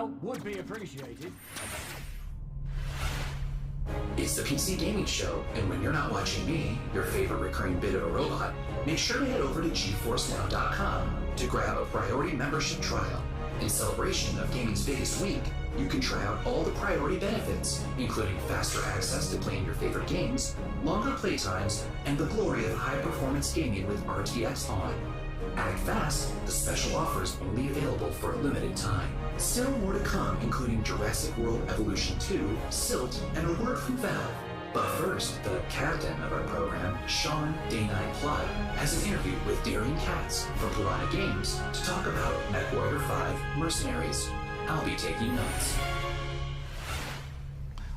help would be appreciated. It's the PC Gaming Show, and when you're not watching me, your favorite recurring bit of a robot, make sure to head over to GeForceNow.com to grab a priority membership trial. In celebration of gaming's biggest week, you can try out all the priority benefits, including faster access to playing your favorite games, longer playtimes, and the glory of high-performance gaming with RTX on. Act fast, the special offer is only available for a limited time. Still more to come, including Jurassic World Evolution 2, Silt, and a word from Valve. But first, the captain of our program, Sean Day9 Plot, has an interview with Darian Katz from Piranha Games to talk about MechWarrior 5 Mercenaries. I'll be taking notes.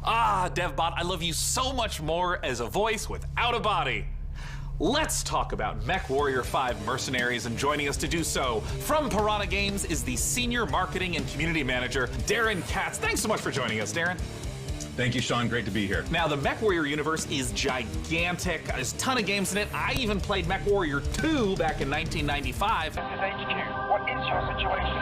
Ah, DevBot, I love you so much more as a voice without a body. Let's talk about MechWarrior 5 Mercenaries, and joining us to do so from Piranha Games is the Senior Marketing and Community Manager, Darren Katz. Thanks so much for joining us, Darren. Thank you, Sean. Great to be here. Now, the MechWarrior universe is gigantic. There's a ton of games in it. I even played MechWarrior 2 back in 1995. This is HQ. What is your situation?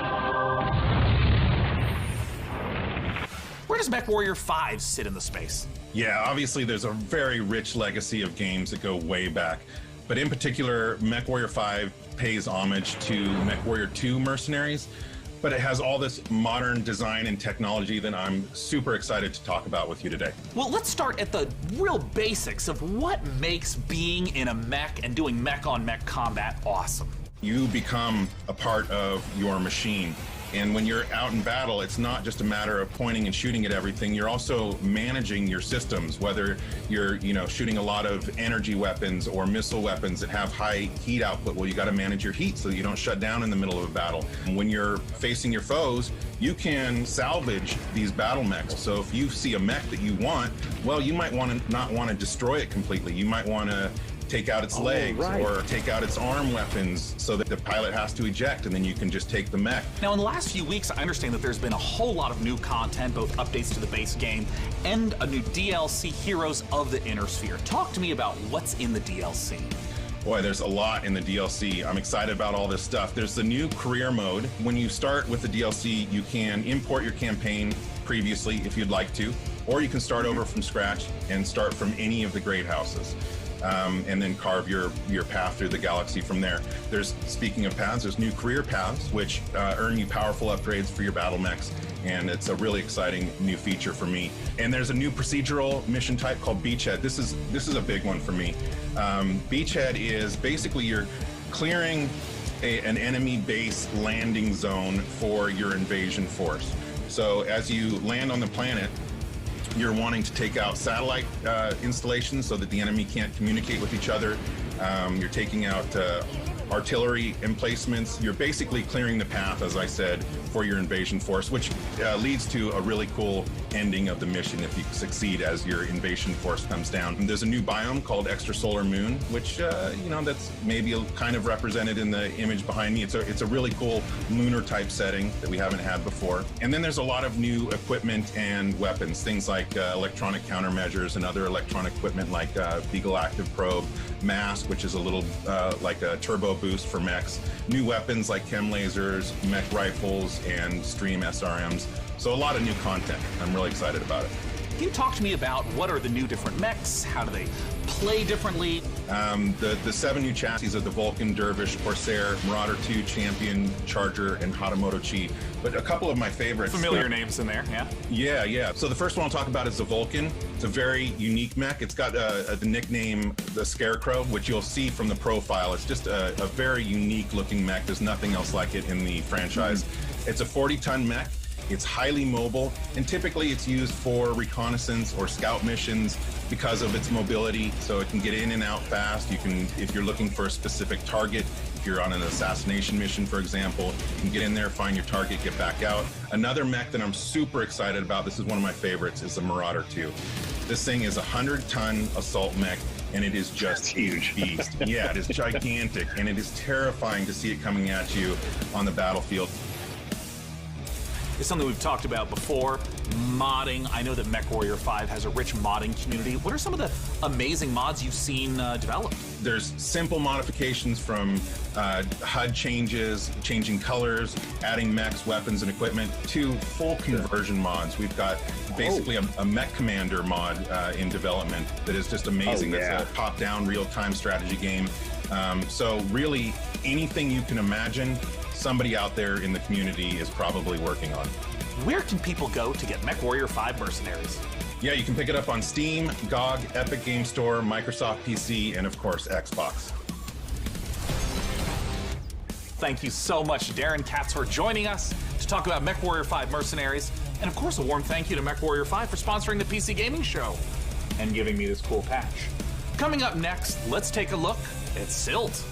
Where does MechWarrior 5 sit in the space? Yeah, obviously there's a very rich legacy of games that go way back. But in particular, MechWarrior 5 pays homage to MechWarrior 2 Mercenaries. But it has all this modern design and technology that I'm super excited to talk about with you today. Well, let's start at the real basics of what makes being in a mech and doing mech-on-mech combat awesome. You become a part of your machine. And when you're out in battle, it's not just a matter of pointing and shooting at everything. You're also managing your systems, whether you're, shooting a lot of energy weapons or missile weapons that have high heat output. Well, you got to manage your heat so you don't shut down in the middle of a battle. And when you're facing your foes, you can salvage these battle mechs. So if you see a mech that you want, well, you might not want to destroy it completely. You might want to take out its legs or take out its arm weapons so that the pilot has to eject, and then you can just take the mech. Now, in the last few weeks, I understand that there's been a whole lot of new content, both updates to the base game and a new DLC, Heroes of the Inner Sphere. Talk to me about what's in the DLC. Boy, there's a lot in the DLC. I'm excited about all this stuff. There's the new career mode. When you start with the DLC, you can import your campaign previously if you'd like to, or you can start over from scratch and start from any of the great houses. And then carve your path through the galaxy from there. Speaking of paths, there's new career paths, which earn you powerful upgrades for your battle mechs, and it's a really exciting new feature for me. And there's a new procedural mission type called Beachhead. This is a big one for me. Beachhead is basically you're clearing an enemy base landing zone for your invasion force. So as you land on the planet, you're wanting to take out satellite installations so that the enemy can't communicate with each other. You're taking out artillery emplacements. You're basically clearing the path, as I said, for your invasion force, which leads to a really cool ending of the mission if you succeed as your invasion force comes down. And there's a new biome called Extrasolar Moon, which, that's maybe kind of represented in the image behind me. It's a really cool lunar type setting that we haven't had before. And then there's a lot of new equipment and weapons, things like electronic countermeasures and other electronic equipment like Beagle Active Probe, Mask, which is a little like a turbo boost for mechs, new weapons like chem lasers, mech rifles, and Stream SRMs. So a lot of new content. I'm really excited about it. Can you talk to me about what are the new different mechs? How do they play differently? The 7 new chassis of the Vulcan, Dervish, Corsair, Marauder 2, Champion, Charger, and Hatamoto Chi. But a couple of my favorites. Familiar names in there, yeah? Yeah. So the first one I'll talk about is the Vulcan. It's a very unique mech. It's got the nickname the Scarecrow, which you'll see from the profile. It's just a very unique looking mech. There's nothing else like it in the franchise. It's a 40-ton mech. It's highly mobile, and typically it's used for reconnaissance or scout missions because of its mobility, so it can get in and out fast. You can, if you're looking for a specific target, if you're on an assassination mission, for example, you can get in there, find your target, get back out. Another mech that I'm super excited about, this is one of my favorites, is the Marauder 2. This thing is a 100-ton assault mech, and it is just a beast. Yeah, it is gigantic, and it is terrifying to see it coming at you on the battlefield. is something we've talked about before. Modding. I know that MechWarrior 5 has a rich modding community. What are some of the amazing mods you've seen developed? There's simple modifications from HUD changes, changing colors, adding mechs, weapons, and equipment, to full conversion mods. We've got basically a mech commander mod in development that is just amazing. That's a top-down, real-time strategy game. So really, anything you can imagine, somebody out there in the community is probably working on. Where can people go to get MechWarrior 5 Mercenaries? Yeah, you can pick it up on Steam, GOG, Epic Game Store, Microsoft PC, and of course, Xbox. Thank you so much, Darren Katz, for joining us to talk about MechWarrior 5 Mercenaries. And of course, a warm thank you to MechWarrior 5 for sponsoring the PC Gaming Show and giving me this cool patch. Coming up next, let's take a look at Silt.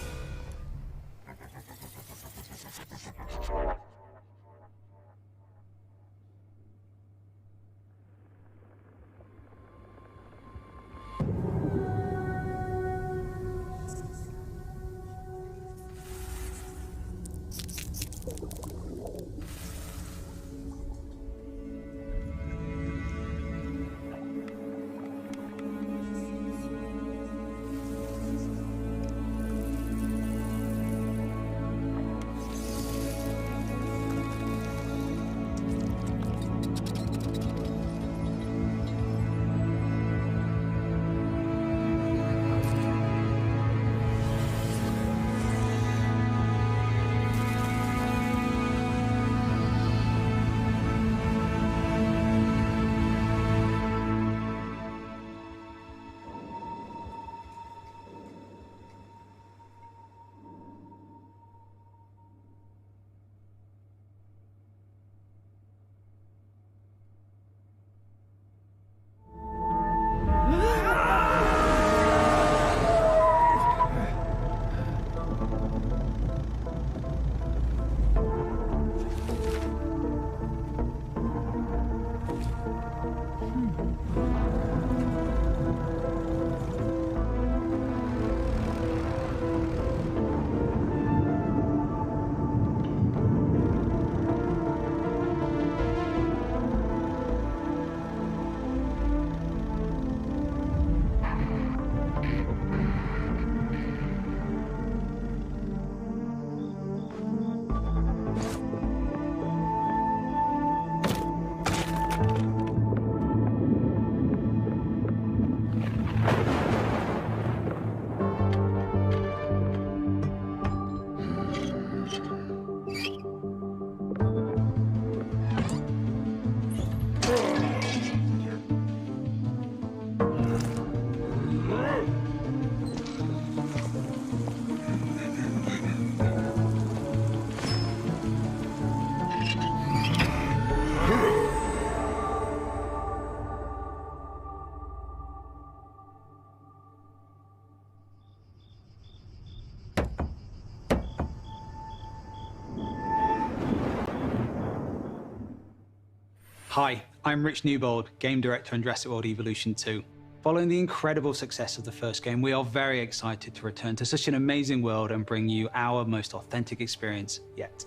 Hi, I'm Rich Newbold, Game Director on Jurassic World Evolution 2. Following the incredible success of the first game, we are very excited to return to such an amazing world and bring you our most authentic experience yet.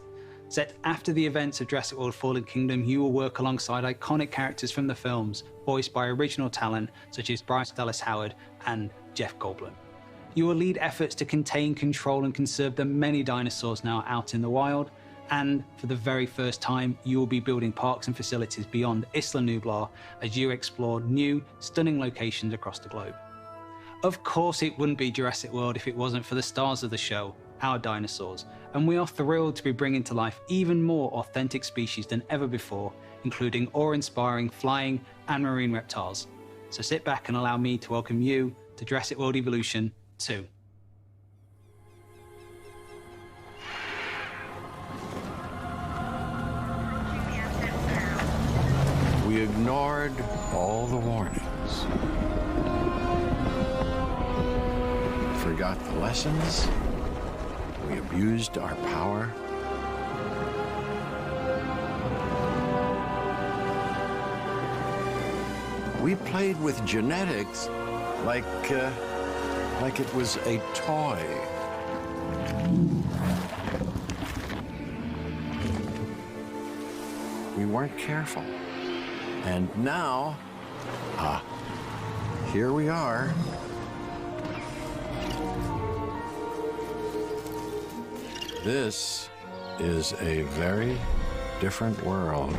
Set after the events of Jurassic World Fallen Kingdom, you will work alongside iconic characters from the films, voiced by original talent such as Bryce Dallas Howard and Jeff Goldblum. You will lead efforts to contain, control, and conserve the many dinosaurs now out in the wild, and for the very first time, you will be building parks and facilities beyond Isla Nublar as you explore new, stunning locations across the globe. Of course, it wouldn't be Jurassic World if it wasn't for the stars of the show, our dinosaurs, and we are thrilled to be bringing to life even more authentic species than ever before, including awe-inspiring flying and marine reptiles. So sit back and allow me to welcome you to Jurassic World Evolution 2. We ignored all the warnings. Forgot the lessons. We abused our power. We played with genetics like it was a toy. We weren't careful. And now, here we are. This is a very different world.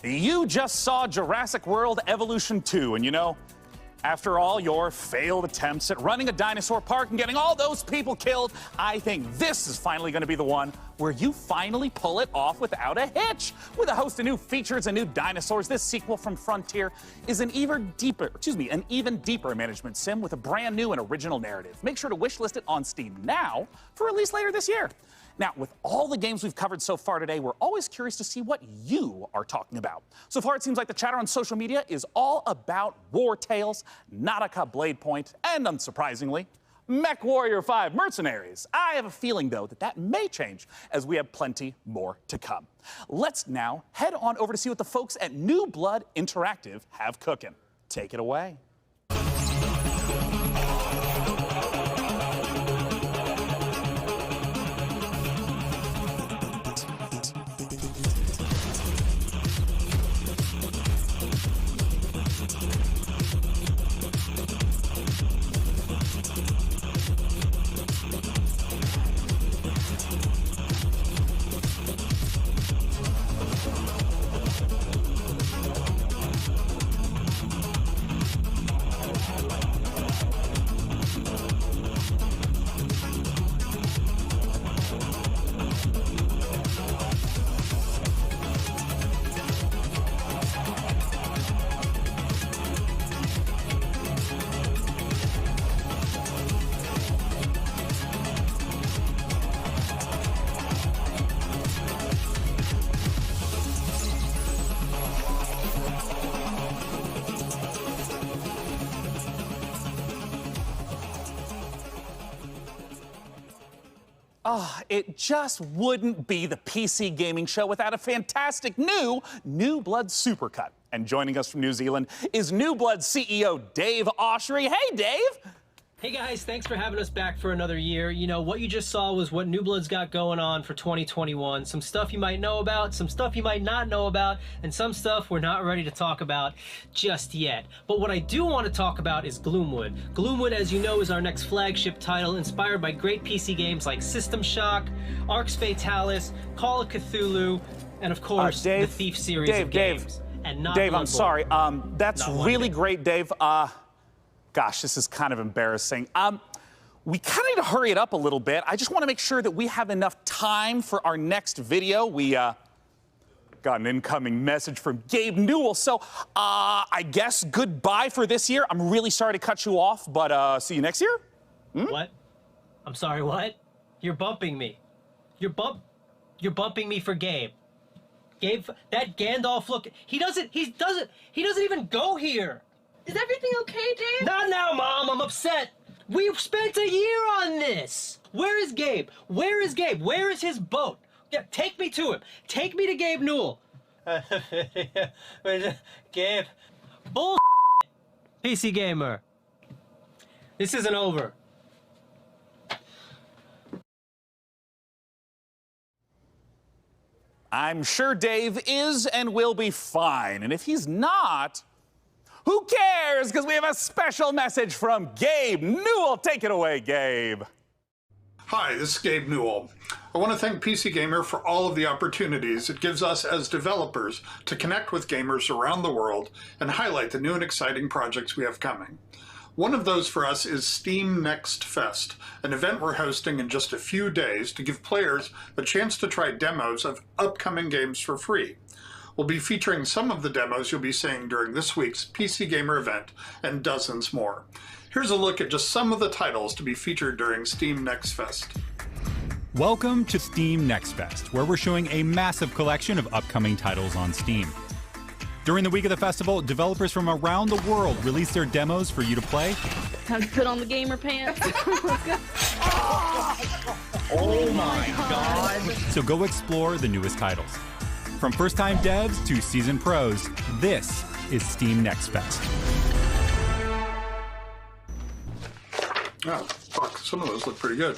You just saw Jurassic World Evolution 2, and you know, after all your failed attempts at running a dinosaur park and getting all those people killed, I think this is finally going to be the one where you finally pull it off without a hitch. With a host of new features and new dinosaurs, this sequel from Frontier is an even deeper management sim with a brand new and original narrative. Make sure to wishlist it on Steam now for release later this year. Now, with all the games we've covered so far today, we're always curious to see what you are talking about. So far, it seems like the chatter on social media is all about War Tales, Nautica Blade Point, and unsurprisingly, MechWarrior 5 Mercenaries. I have a feeling, though, that may change as we have plenty more to come. Let's now head on over to see what the folks at New Blood Interactive have cooking. Take it away. It just wouldn't be the PC gaming show without a fantastic New Blood Supercut. And joining us from New Zealand is New Blood CEO Dave Oshry. Hey, Dave! Hey guys, thanks for having us back for another year. You know, what you just saw was what New Blood's got going on for 2021. Some stuff you might know about, some stuff you might not know about, and some stuff we're not ready to talk about just yet. But what I do want to talk about is Gloomwood. Gloomwood, as you know, is our next flagship title, inspired by great PC games like System Shock, Arx Fatalis, Call of Cthulhu, and of course, the Thief series of games. And not Dave, I'm Bloodborne. sorry. That's really great, Dave. Gosh, this is kind of embarrassing. We kind of need to hurry it up a little bit. I just want to make sure that we have enough time for our next video. We got an incoming message from Gabe Newell. So I guess goodbye for this year. I'm really sorry to cut you off, but see you next year. What? I'm sorry, what? You're bumping me. You're bumping me for Gabe. Gabe, that Gandalf look, he doesn't even go here. Is everything okay, Dave? Not now, Mom. I'm upset. We've spent a year on this. Where is Gabe? Where is Gabe? Where is his boat? Yeah, take me to him. Take me to Gabe Newell. Gabe. Bull. PC Gamer. This isn't over. I'm sure Dave is and will be fine. And if he's not, who cares? Because we have a special message from Gabe Newell. Take it away, Gabe. Hi, this is Gabe Newell. I want to thank PC Gamer for all of the opportunities it gives us as developers to connect with gamers around the world and highlight the new and exciting projects we have coming. One of those for us is Steam Next Fest, an event we're hosting in just a few days to give players a chance to try demos of upcoming games for free. We'll be featuring some of the demos you'll be seeing during this week's PC Gamer event and dozens more. Here's a look at just some of the titles to be featured during Steam Next Fest. Welcome to Steam Next Fest, where we're showing a massive collection of upcoming titles on Steam. During the week of the festival, developers from around the world release their demos for you to play. Time to put on the gamer pants. Let's go. Oh my god! So go explore the newest titles. From first-time devs to seasoned pros, this is Steam Next Fest. Oh, fuck. Some of those look pretty good.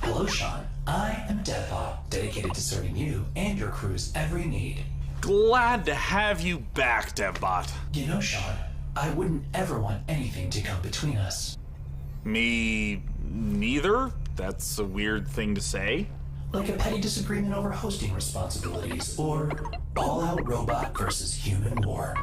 Hello, Sean. I am Deadbot, dedicated to serving you and your crew's every need. Glad to have you back, DevBot. You know, Sean, I wouldn't ever want anything to come between us. Me neither? That's a weird thing to say. Like a petty disagreement over hosting responsibilities, or all-out robot versus human war.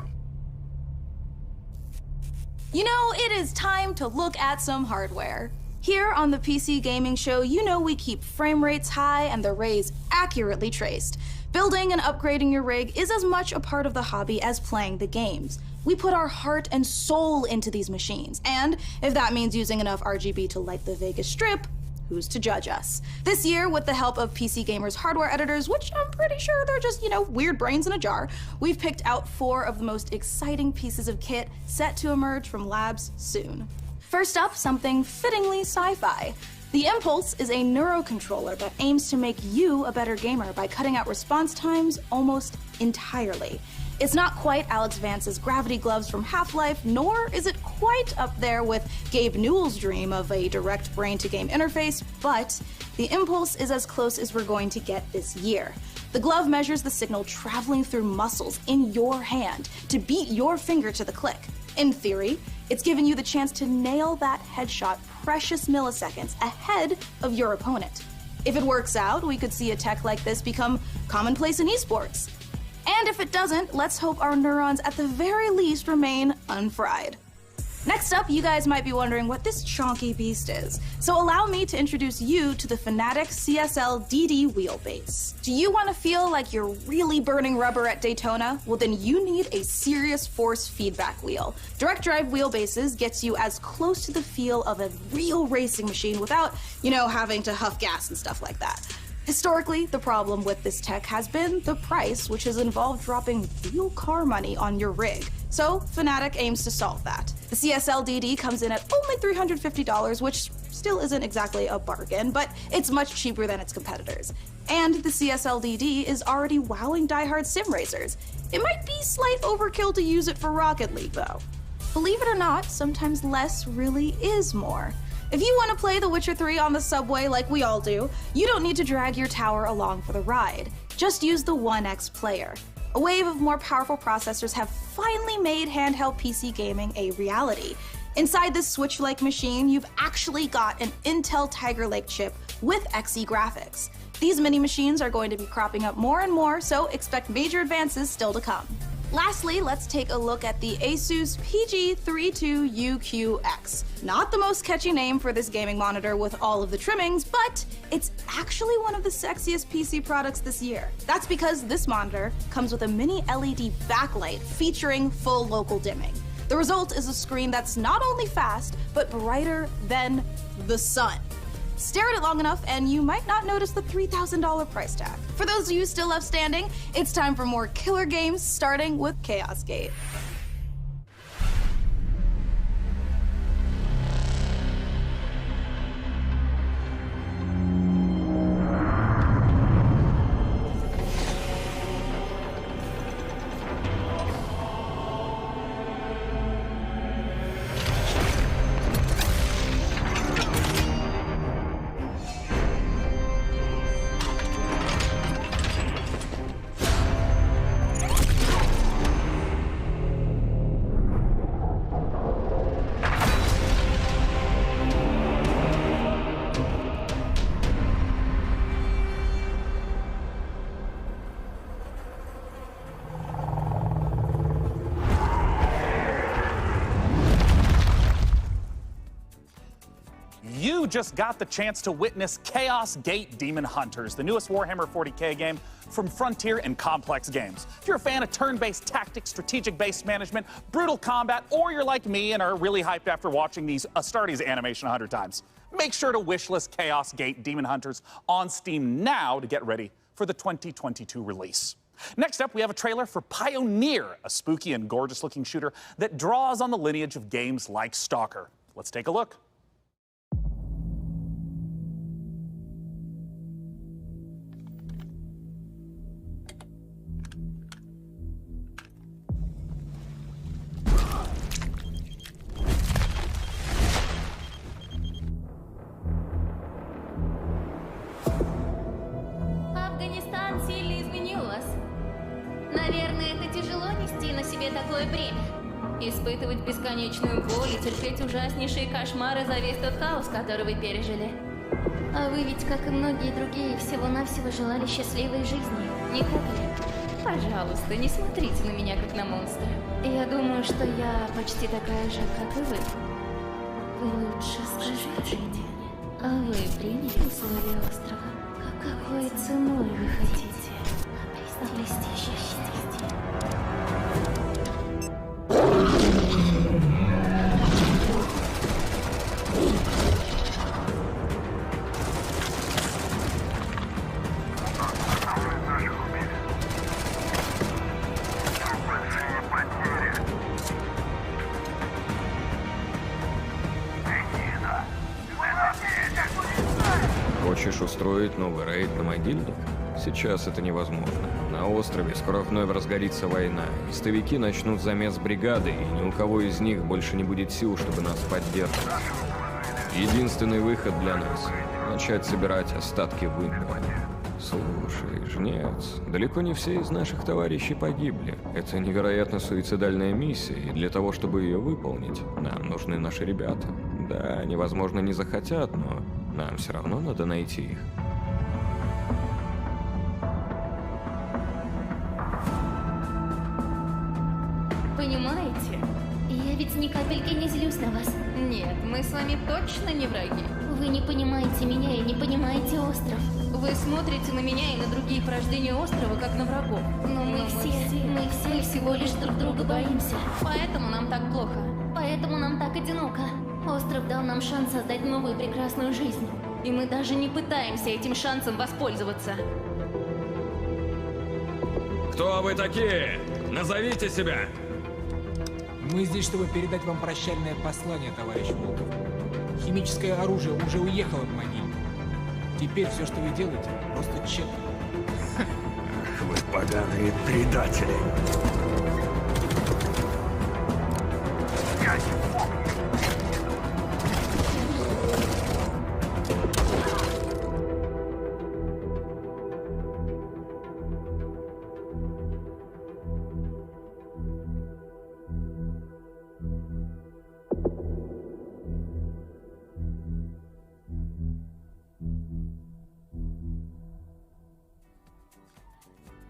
You know, it is time to look at some hardware. Here on the PC Gaming Show, you know we keep frame rates high and the rays accurately traced. Building and upgrading your rig is as much a part of the hobby as playing the games. We put our heart and soul into these machines, and if that means using enough RGB to light the Vegas Strip, who's to judge us? This year, with the help of PC Gamer's hardware editors, which I'm pretty sure they're just, weird brains in a jar, we've picked out 4 of the most exciting pieces of kit set to emerge from labs soon. First up, something fittingly sci-fi. The Impulse is a neurocontroller that aims to make you a better gamer by cutting out response times almost entirely. It's not quite Alex Vance's gravity gloves from Half-Life, nor is it quite up there with Gabe Newell's dream of a direct brain-to-game interface, but the Impulse is as close as we're going to get this year. The glove measures the signal traveling through muscles in your hand to beat your finger to the click. In theory, it's giving you the chance to nail that headshot precious milliseconds ahead of your opponent. If it works out, we could see a tech like this become commonplace in esports. And if it doesn't, let's hope our neurons at the very least remain unfried. Next up, you guys might be wondering what this chonky beast is. So allow me to introduce you to the Fanatec CSL DD wheelbase. Do you want to feel like you're really burning rubber at Daytona? Well, then you need a serious force feedback wheel. Direct drive wheelbases gets you as close to the feel of a real racing machine without, having to huff gas and stuff like that. Historically, the problem with this tech has been the price, which has involved dropping real car money on your rig. So Fanatec aims to solve that. The CSL DD comes in at only $350, which still isn't exactly a bargain, but it's much cheaper than its competitors. And the CSL DD is already wowing diehard sim racers. It might be slight overkill to use it for Rocket League, though. Believe it or not, sometimes less really is more. If you want to play The Witcher 3 on the subway like we all do, you don't need to drag your tower along for the ride. Just use the 1X player. A wave of more powerful processors have finally made handheld PC gaming a reality. Inside this Switch-like machine, you've actually got an Intel Tiger Lake chip with Xe graphics. These mini machines are going to be cropping up more and more, so expect major advances still to come. Lastly, let's take a look at the Asus PG32UQX. Not the most catchy name for this gaming monitor with all of the trimmings, but it's actually one of the sexiest PC products this year. That's because this monitor comes with a mini LED backlight featuring full local dimming. The result is a screen that's not only fast, but brighter than the sun. Stare at it long enough and you might not notice the $3,000 price tag. For those of you still left standing, it's time for more killer games, starting with Chaos Gate. just got the chance to witness Chaos Gate Demon Hunters, the newest Warhammer 40k game from Frontier and Complex Games. If you're a fan of turn-based tactics, strategic-based management, brutal combat, or you're like me and are really hyped after watching these Astartes animation 100 times, make sure to wishlist Chaos Gate Demon Hunters on Steam now to get ready for the 2022 release. Next up, we have a trailer for Pioneer, a spooky and gorgeous-looking shooter that draws on the lineage of games like Stalker. Let's take a look. Афганистан сильно изменил вас. Наверное, это тяжело нести на себе такое бремя. Испытывать бесконечную боль и терпеть ужаснейшие кошмары за весь тот хаос, который вы пережили. А вы ведь, как и многие другие, всего-навсего желали счастливой жизни, не так ли? Пожалуйста, не смотрите на меня, как на монстра. Я думаю, что я почти такая же, как и вы. Вы лучше скажите мне, а вы приняли условия острова? Какой ценой вы хотите обрести счастье? Хочешь устроить новый рейд на могильник? Сейчас это невозможно. На острове скоро вновь разгорится война. Истовики начнут замес бригады, и ни у кого из них больше не будет сил, чтобы нас поддерживать. Единственный выход для нас — начать собирать остатки вымпела. Слушай, жнец, далеко не все из наших товарищей погибли. Это невероятно суицидальная миссия, и для того, чтобы ее выполнить, нам нужны наши ребята. Да, они, возможно, не захотят, но нам все равно надо найти их. Понимаете? Я ведь ни капельки не злюсь на вас. Нет, мы с вами точно не враги. Вы не понимаете меня и не понимаете остров. Вы смотрите на меня и на другие порождения острова, как на врагов. Но мы все всего лишь друг друга боимся. Поэтому нам так плохо. Поэтому нам так одиноко. Остров дал нам шанс создать новую прекрасную жизнь. И мы даже не пытаемся этим шансом воспользоваться. Кто вы такие? Назовите себя! Мы здесь, чтобы передать вам прощальное послание, товарищ Волков. Химическое оружие уже уехало в могильник. Теперь все, что вы делаете, просто тщетно. Ах, вы поганые предатели!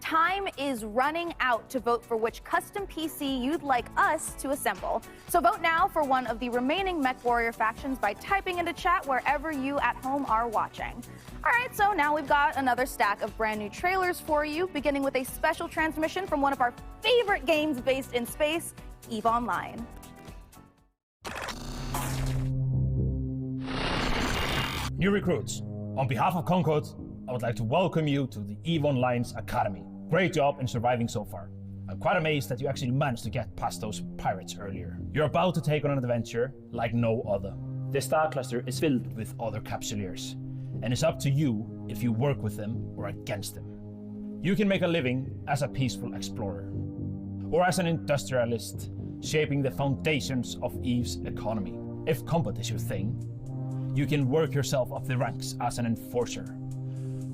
Time is running out to vote for which custom PC you'd like us to assemble. So vote now for one of the remaining MechWarrior factions by typing into chat wherever you at home are watching. All right, so now we've got another stack of brand new trailers for you, beginning with a special transmission from one of our favorite games based in space, EVE Online. New recruits, on behalf of Concord, I would like to welcome you to the EVE Online's Academy. Great job in surviving so far. I'm quite amazed that you actually managed to get past those pirates earlier. You're about to take on an adventure like no other. This star cluster is filled with other capsuleers, and it's up to you if you work with them or against them. You can make a living as a peaceful explorer, or as an industrialist, shaping the foundations of EVE's economy. If combat is your thing, you can work yourself up the ranks as an enforcer,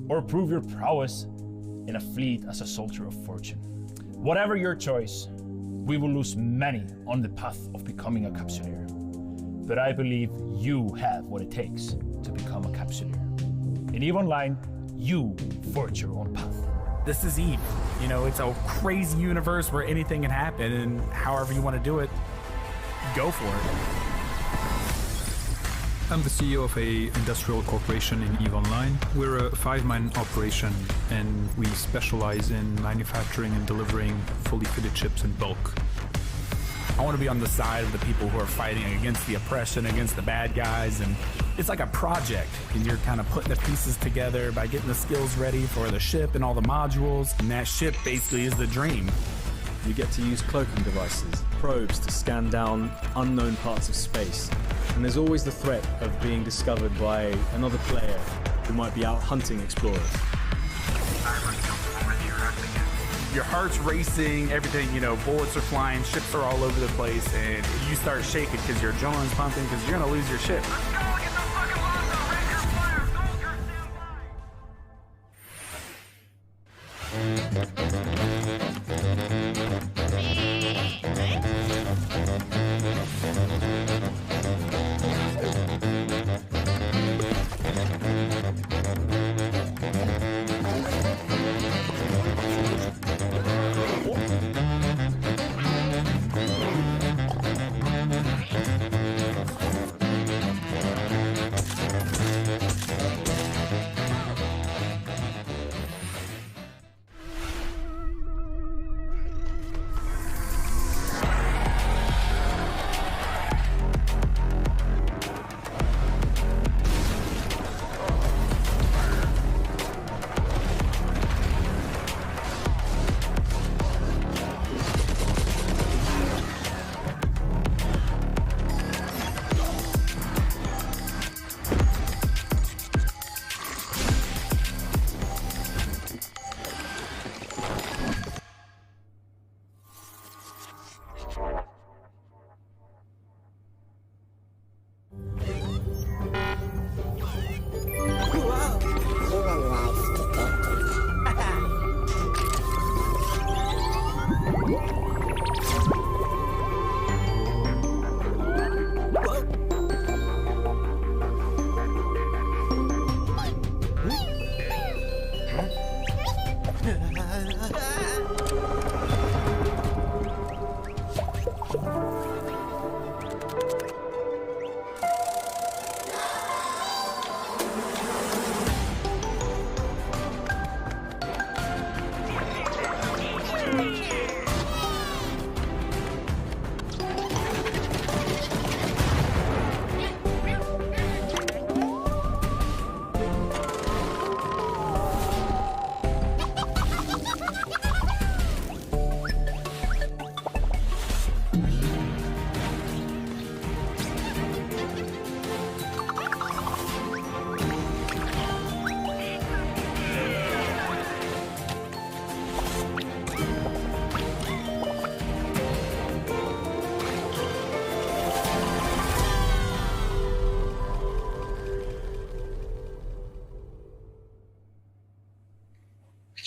or prove your prowess in a fleet as a soldier of fortune. Whatever your choice, we will lose many on the path of becoming a capsuleer. But I believe you have what it takes to become a capsuleer. In EVE Online, you forge your own path. This is EVE. You know, it's a crazy universe where anything can happen, and however you want to do it, go for it. I'm the CEO of a industrial corporation in EVE Online. We're a 5-man operation, and we specialize in manufacturing and delivering fully fitted chips in bulk. I want to be on the side of the people who are fighting against the oppression, against the bad guys, and it's like a project, and you're kind of putting the pieces together by getting the skills ready for the ship and all the modules, and that ship basically is the dream. You get to use cloaking devices, probes to scan down unknown parts of space, and there's always the threat of being discovered by another player who might be out hunting explorers. Your heart's racing, everything, you know, bullets are flying, ships are all over the place, and you start shaking because your adrenaline's pumping because you're gonna lose your ship.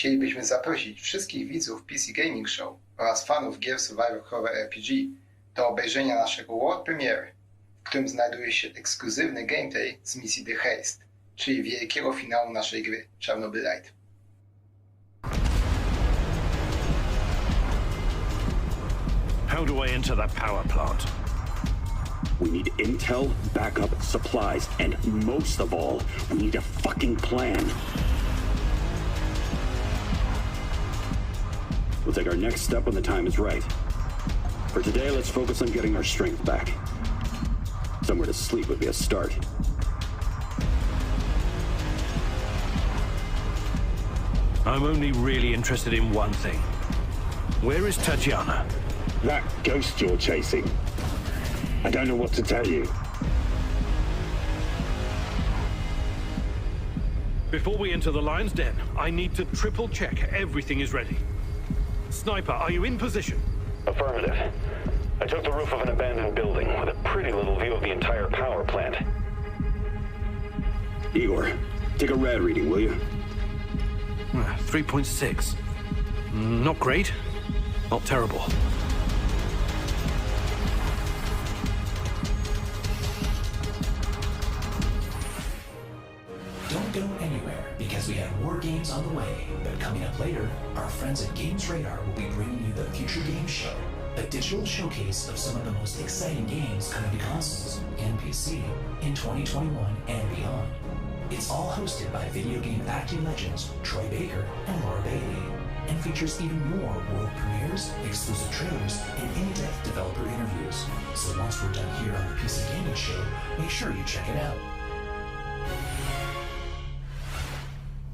Chcielibyśmy zaprosić wszystkich widzów PC Gaming Show oraz fanów gier Survivor Horror RPG do obejrzenia naszego world premiere, w którym znajduje się ekskluzywny gameplay z misji The Haste, czyli wielkiego finału naszej gry Chernobylite. How do I enter that power plant? We need intel, backup, supplies, and most of all, we need a fucking plan. We'll take our next step when the time is right. For today, let's focus on getting our strength back. Somewhere to sleep would be a start. I'm only really interested in one thing. Where is Tatiana? That ghost you're chasing. I don't know what to tell you. Before we enter the lion's den, I need to triple check everything is ready. Sniper, are you in position? Affirmative. I took the roof of an abandoned building with a pretty little view of the entire power plant. Igor, take a rad reading, will you? 3.6. Not great, not terrible. Don't go anywhere, because we have more games on the way. But coming up later, our friends at Games Radar will be bringing you the Future Games Show, a digital showcase of some of the most exciting games coming to consoles and PC in 2021 and beyond. It's all hosted by video game acting legends Troy Baker and Laura Bailey, and features even more world premieres, exclusive trailers, and in-depth developer interviews. So once we're done here on the PC Gaming Show, make sure you check it out.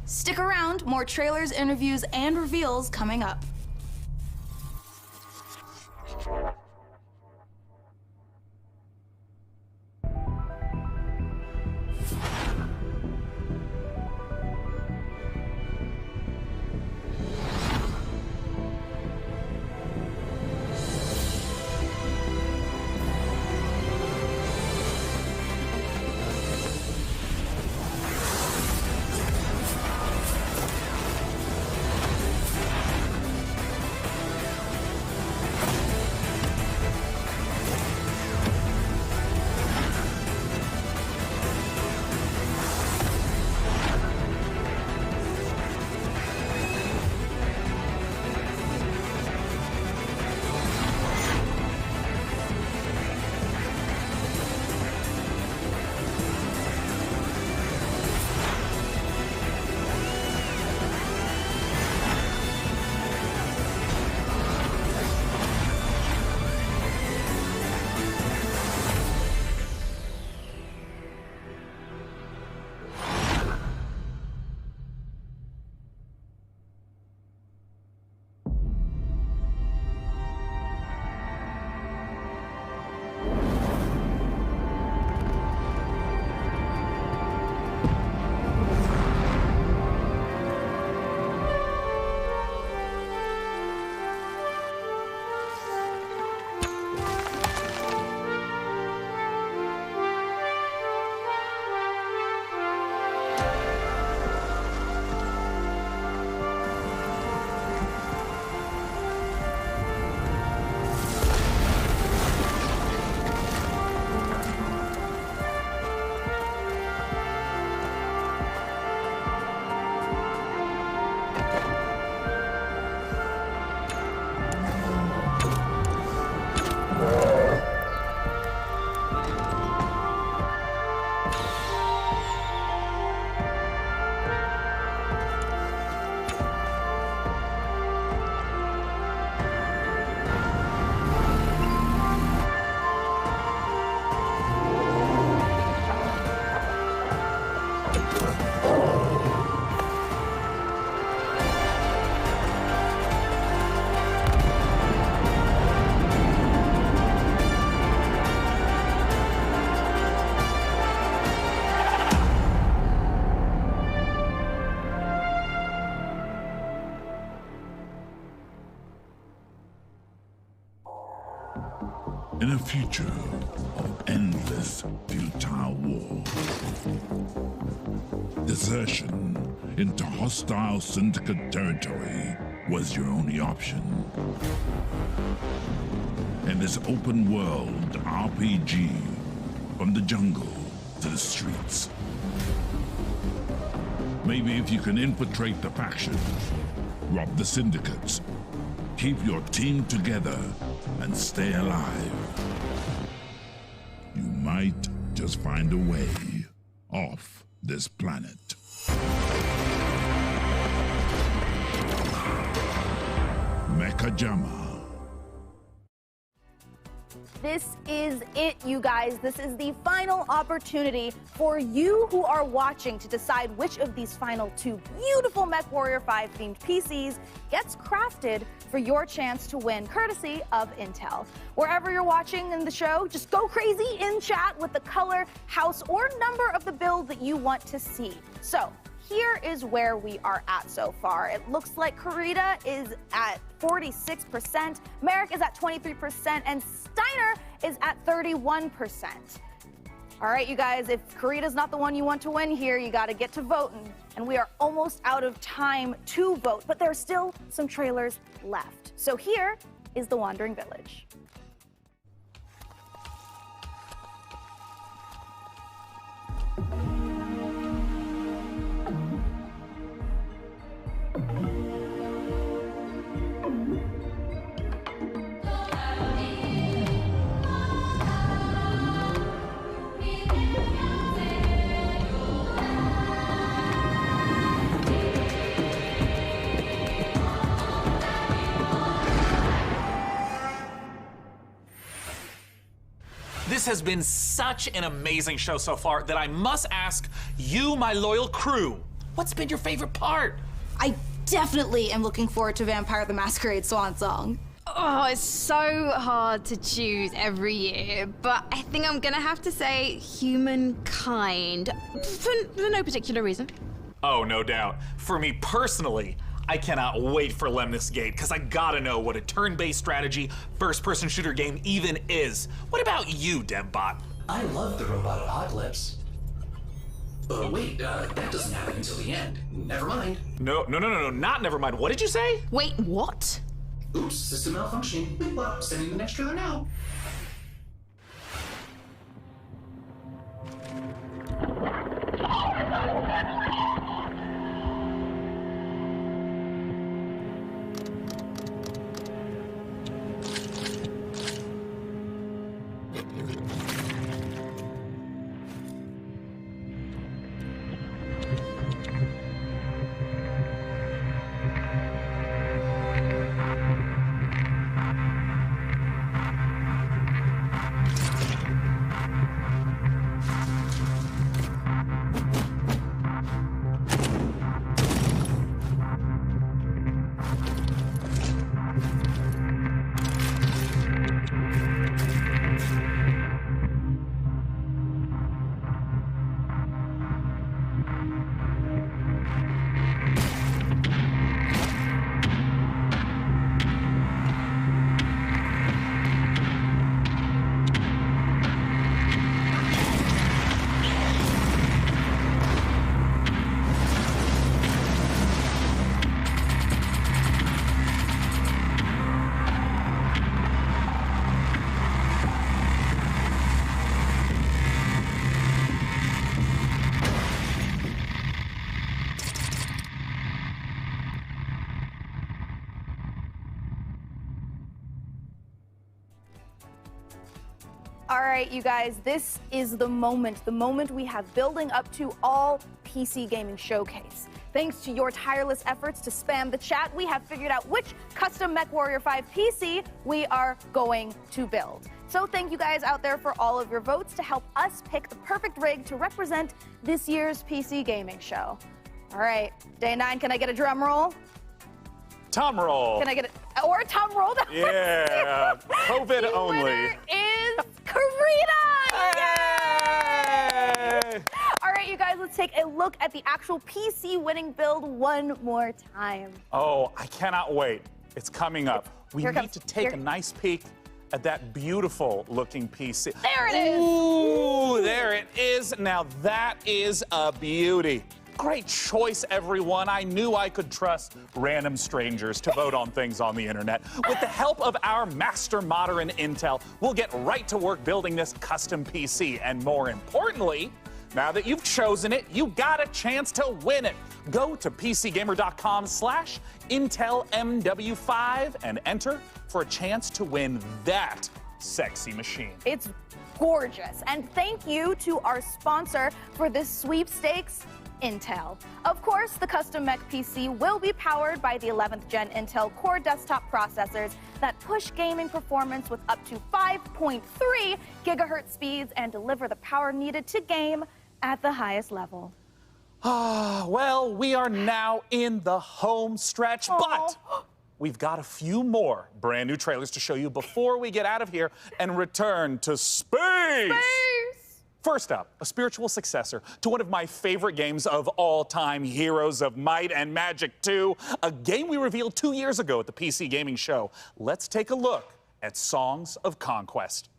Stick around, more trailers, interviews, and reveals coming up. In a future of endless futile war, desertion into hostile syndicate territory was your only option. In this open world RPG, from the jungle to the streets, maybe if you can infiltrate the factions, rob the syndicates, keep your team together, and stay alive, you might just find a way off this planet. Mechajama. This is it, you guys. This is the final opportunity for you who are watching to decide which of these final two beautiful MechWarrior 5 themed PCs gets crafted for your chance to win, courtesy of Intel. Wherever you're watching in the show, just go crazy in chat with the color, house, or number of the build that you want to see. So here is where we are at so far. It looks like Kurita is at 46%, Merrick is at 23%, and Steiner is at 31%. All right, you guys, if Kurita's not the one you want to win here, you gotta get to voting. And we are almost out of time to vote, but there are still some trailers left. So here is The Wandering Village. This has been such an amazing show so far that I must ask you, my loyal crew, what's been your favorite part? I definitely am looking forward to Vampire the Masquerade Swan Song. Oh, it's so hard to choose every year, but I think I'm gonna have to say Humankind, for no particular reason. Oh, no doubt. For me personally, I cannot wait for Lemnis Gate, because I gotta know what a turn-based strategy first-person shooter game even is. What about you, DevBot? I love the robot apocalypse. But wait, that doesn't happen until the end. Never mind. No, not never mind. What did you say? Wait, what? Oops, system malfunctioning. Well, sending the next trailer now. All right, you guys, this is the moment we have building up to all PC Gaming Showcase. Thanks to your tireless efforts to spam the chat, we have figured out which custom MechWarrior 5 PC we are going to build. So thank you guys out there for all of your votes to help us pick the perfect rig to represent this year's PC Gaming Show. All right, day 9, can I get a drum roll? Tom roll. Can I get it? Or a Tom roll? Yeah, COVID The only. winner is Karina! Yay! All right, you guys, let's take a look at the actual PC winning build one more time. Oh, I cannot wait. It's coming up. We Here need comes- to take a nice peek at that beautiful looking PC. There it is! Ooh, there it is. Now that is a beauty. Great choice, everyone. I knew I could trust random strangers to vote on things on the internet. With the help of our master modder and intel, we'll get right to work building this custom PC. And more importantly, now that you've chosen it, you got a chance to win it. Go to PCGamer.com/IntelMW5 and enter for a chance to win that sexy machine. It's gorgeous. And thank you to our sponsor for this sweepstakes, Intel. Of course, the custom mech PC will be powered by the 11th gen Intel Core desktop processors that push gaming performance with up to 5.3 gigahertz speeds and deliver the power needed to game at the highest level. Well, we are now in the home stretch, but we've got a few more brand new trailers to show you before we get out of here and return to space. First up, a spiritual successor to one of my favorite games of all time, Heroes of Might and Magic 2, a game we revealed 2 years ago at the PC Gaming Show. Let's take a look at Songs of Conquest.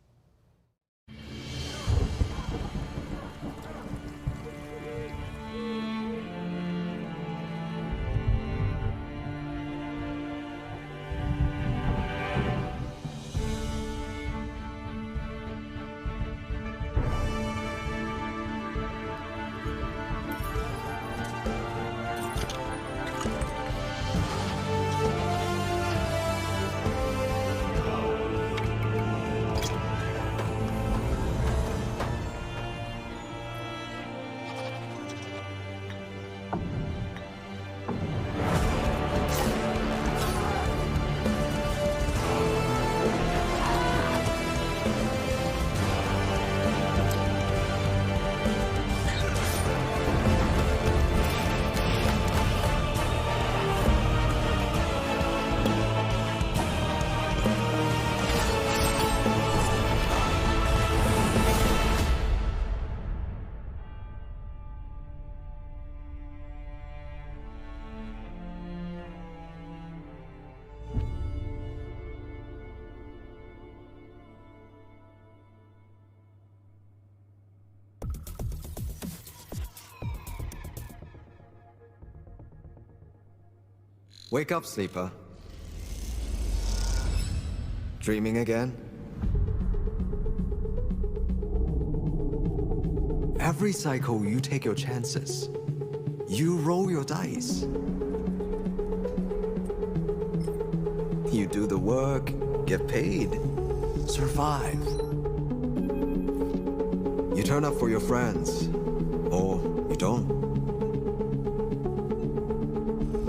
Wake up, sleeper. Dreaming again? Every cycle, you take your chances. You roll your dice. You do the work, get paid, survive. You turn up for your friends, or you don't.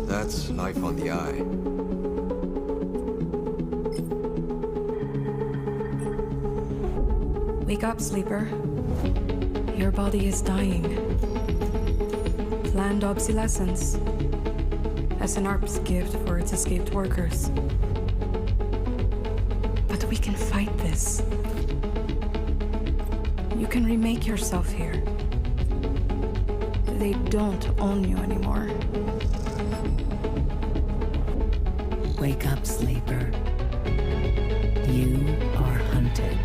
That's life on the eye. Wake up, sleeper. Your body is dying. Planned obsolescence. SNRP's gift for its escaped workers. But we can fight this. You can remake yourself here. They don't own you anymore. Wake up, sleeper. You are hunted.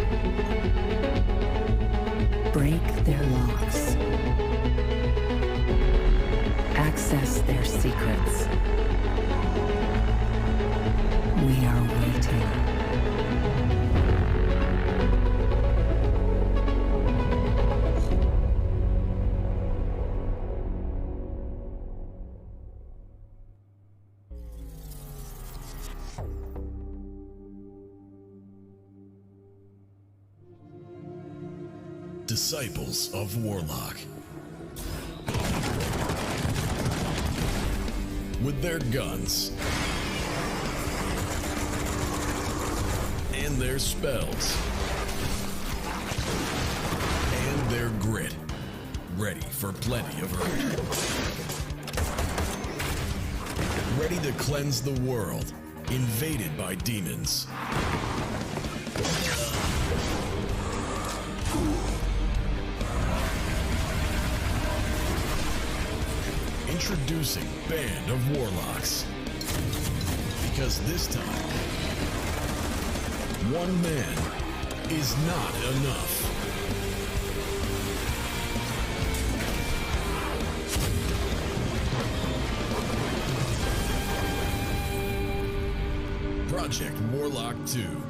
Break their locks. Access their secrets. We are waiting. Disciples of Warlock. With their guns and their spells and their grit, ready for plenty of hurt. Ready to cleanse the world, invaded by demons. Introducing Band of Warlocks. Because this time, one man is not enough. Project Warlock 2.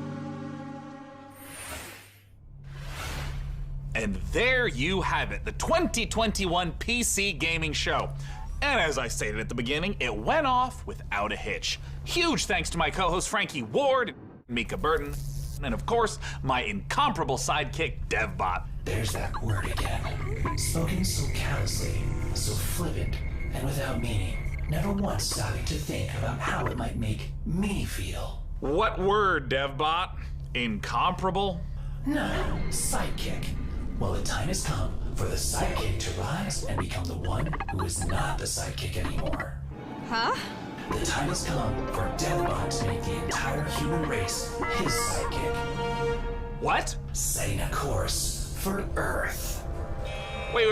And there you have it, the 2021 PC Gaming Show. And as I stated at the beginning, it went off without a hitch. Huge thanks to my co-host Frankie Ward, Mika Burton, and of course, my incomparable sidekick, DevBot. There's that word again. Spoken so callously, so flippant, and without meaning. Never once stopping to think about how it might make me feel. What word, DevBot? Incomparable? No, sidekick. Well, the time has come for the sidekick to rise and become the one who is not the sidekick anymore. Huh? The time has come for DevBot to make the entire human race his sidekick. What? Setting a course for Earth. Wait,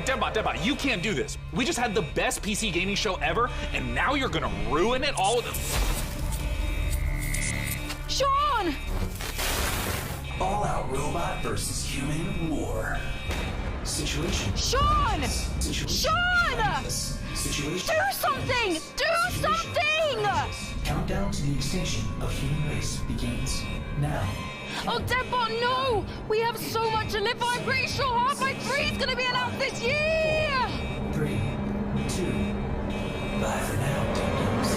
DevBot, you can't do this. We just had the best PC gaming show ever, and now you're gonna ruin it all with Sean! All-out robot versus human war. Situation. Sean! Situation. Sean! Situation. Do something! Do something! Countdown to the extinction of human race begins now. Oh, DevBot, no! We have so much to live for. I'm pretty sure Half-Life 3 is going to be announced this year! 3, 2, bye for now, Dum-Dums.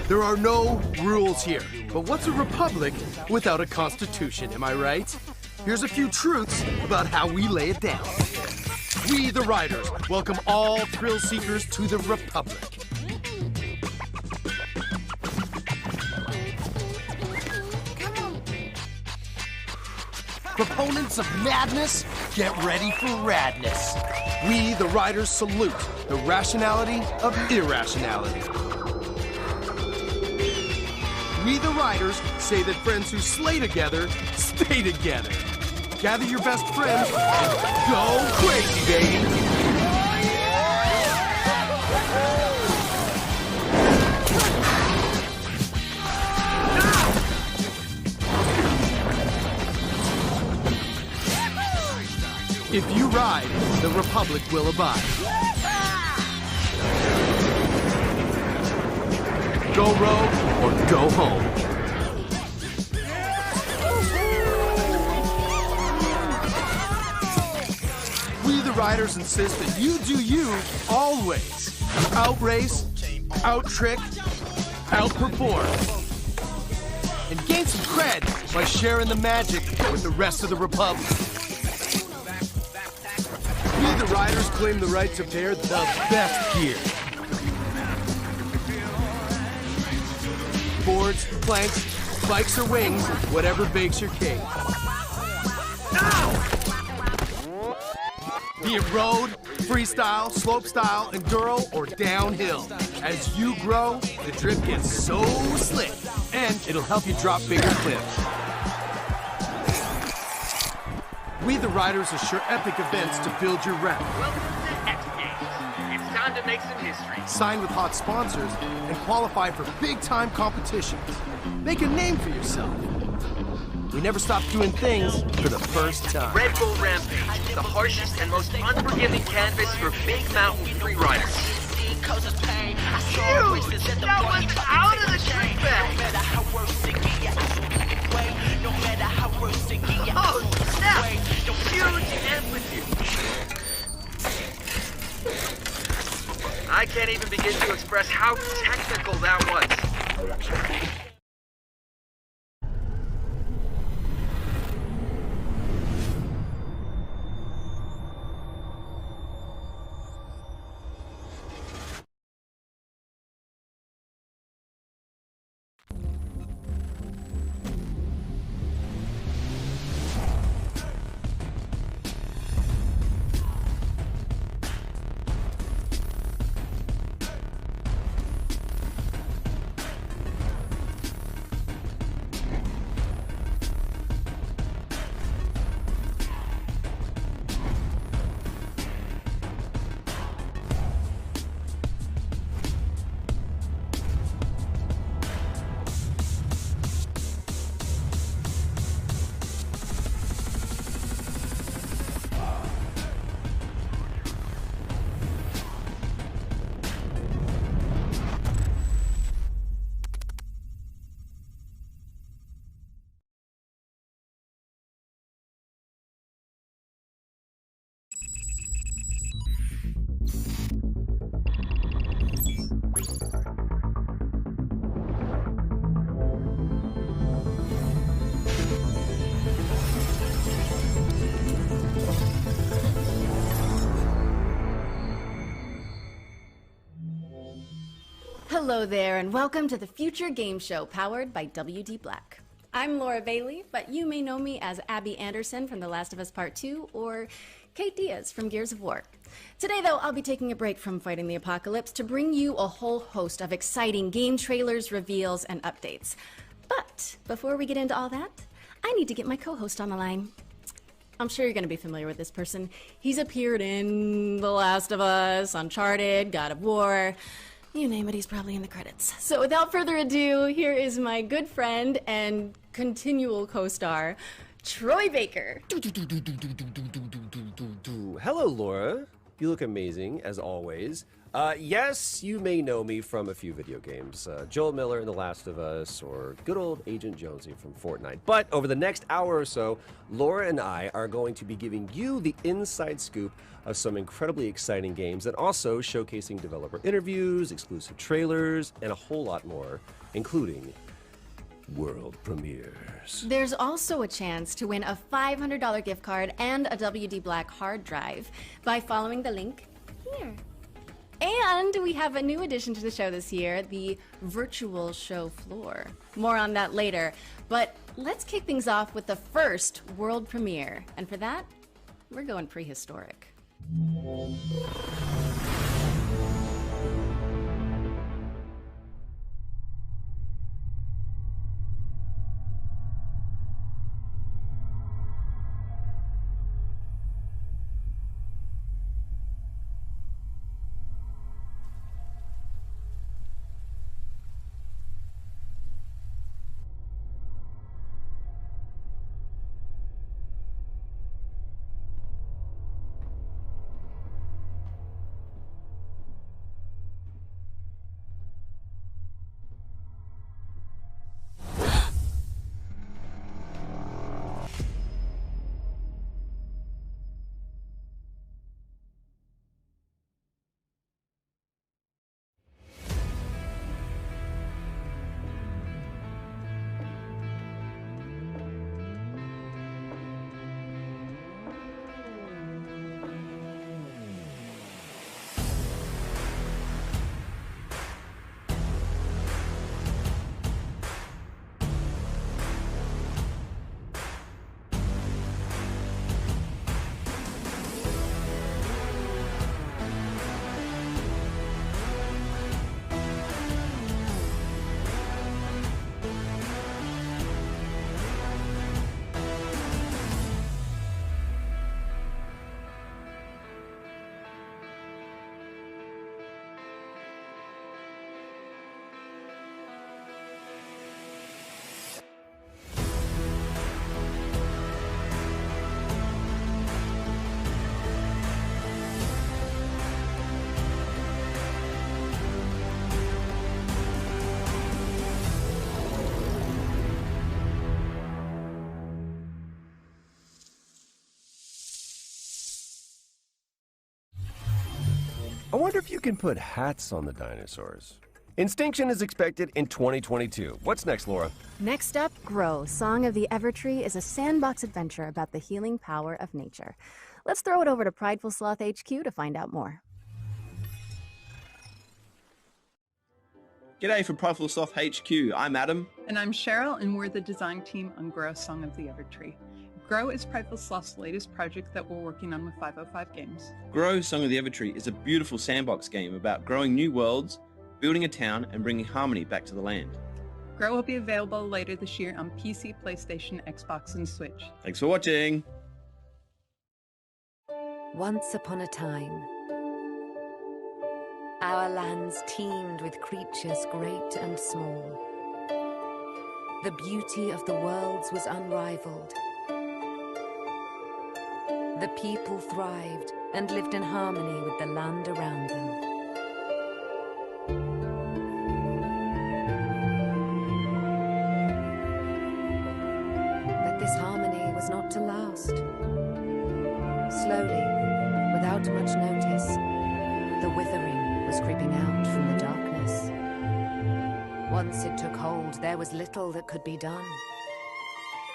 There are no rules here. But what's a republic without a constitution, am I right? Here's a few truths about how we lay it down. We, the Riders, welcome all thrill seekers to the Republic. Proponents of madness, get ready for radness. We, the Riders, salute the rationality of irrationality. We, the Riders, say that friends who slay together, stay together. gather your best friends, and go crazy, baby! If you ride, the Republic will abide. Go rogue or go home. We the riders insist that you do you always. Outrace, out-trick, outperform. And gain some cred by sharing the magic with the rest of the Republic. We the riders claim the right to pair the best gear. Boards, planks, bikes or wings, whatever bakes your cake. Ow! Be it road, freestyle, slopestyle, enduro, or downhill. As you grow, the trip gets so slick, and it'll help you drop bigger clips. We the riders assure epic events to build your rep. Welcome to X Games. It's time to make some history. Sign with hot sponsors and qualify for big-time competitions. Make a name for yourself. We never stop doing things for the first time. Red Bull Rampage, the harshest and most unforgiving canvas for big mountain free riders. Dude, that was out of the trick bag. Oh, snap! Huge amplitude. I can't even begin to express how technical that was. Hello there, and welcome to the Future Game Show powered by WD Black. I'm Laura Bailey, but you may know me as Abby Anderson from The Last of Us Part 2 or Kate Diaz from Gears of War. Today, though, I'll be taking a break from fighting the apocalypse to bring you a whole host of exciting game trailers, reveals, and updates. But before we get into all that, I need to get my co-host on the line. I'm sure you're going to be familiar with this person. He's appeared in The Last of Us, Uncharted, God of War. You name it, he's probably in the credits. So without further ado, here is my good friend and continual co-star, Troy Baker. Hello, Laura. You look amazing, as always. Yes, you may know me from a few video games. Joel Miller in The Last of Us, or good old Agent Jonesy from Fortnite. But over the next hour or so, Laura and I are going to be giving you the inside scoop of some incredibly exciting games and also showcasing developer interviews, exclusive trailers, and a whole lot more, including world premieres. There's also a chance to win a $500 gift card and a WD Black hard drive by following the link here. And we have a new addition to the show this year, the virtual show floor. More on that later, but let's kick things off with the first world premiere. And for that, we're going prehistoric. wonder if you can put hats on the dinosaurs. Instinction is expected in 2022. What's next, Laura? Next up, Grow, Song of the Evertree is a sandbox adventure about the healing power of nature. Let's throw it over to Prideful Sloth HQ to find out more. G'day from Prideful Sloth HQ. I'm Adam. And I'm Cheryl, and we're the design team on Grow, Song of the Evertree. Grow is Prideful Sloth's latest project that we're working on with 505 Games. Grow, Song of the Evertree is a beautiful sandbox game about growing new worlds, building a town, and bringing harmony back to the land. Grow will be available later this year on PC, PlayStation, Xbox, and Switch. Thanks for watching. Once upon a time, our lands teemed with creatures great and small. The beauty of the worlds was unrivaled. The people thrived and lived in harmony with the land around them. But this harmony was not to last. Slowly, without much notice, the withering was creeping out from the darkness. Once it took hold, there was little that could be done.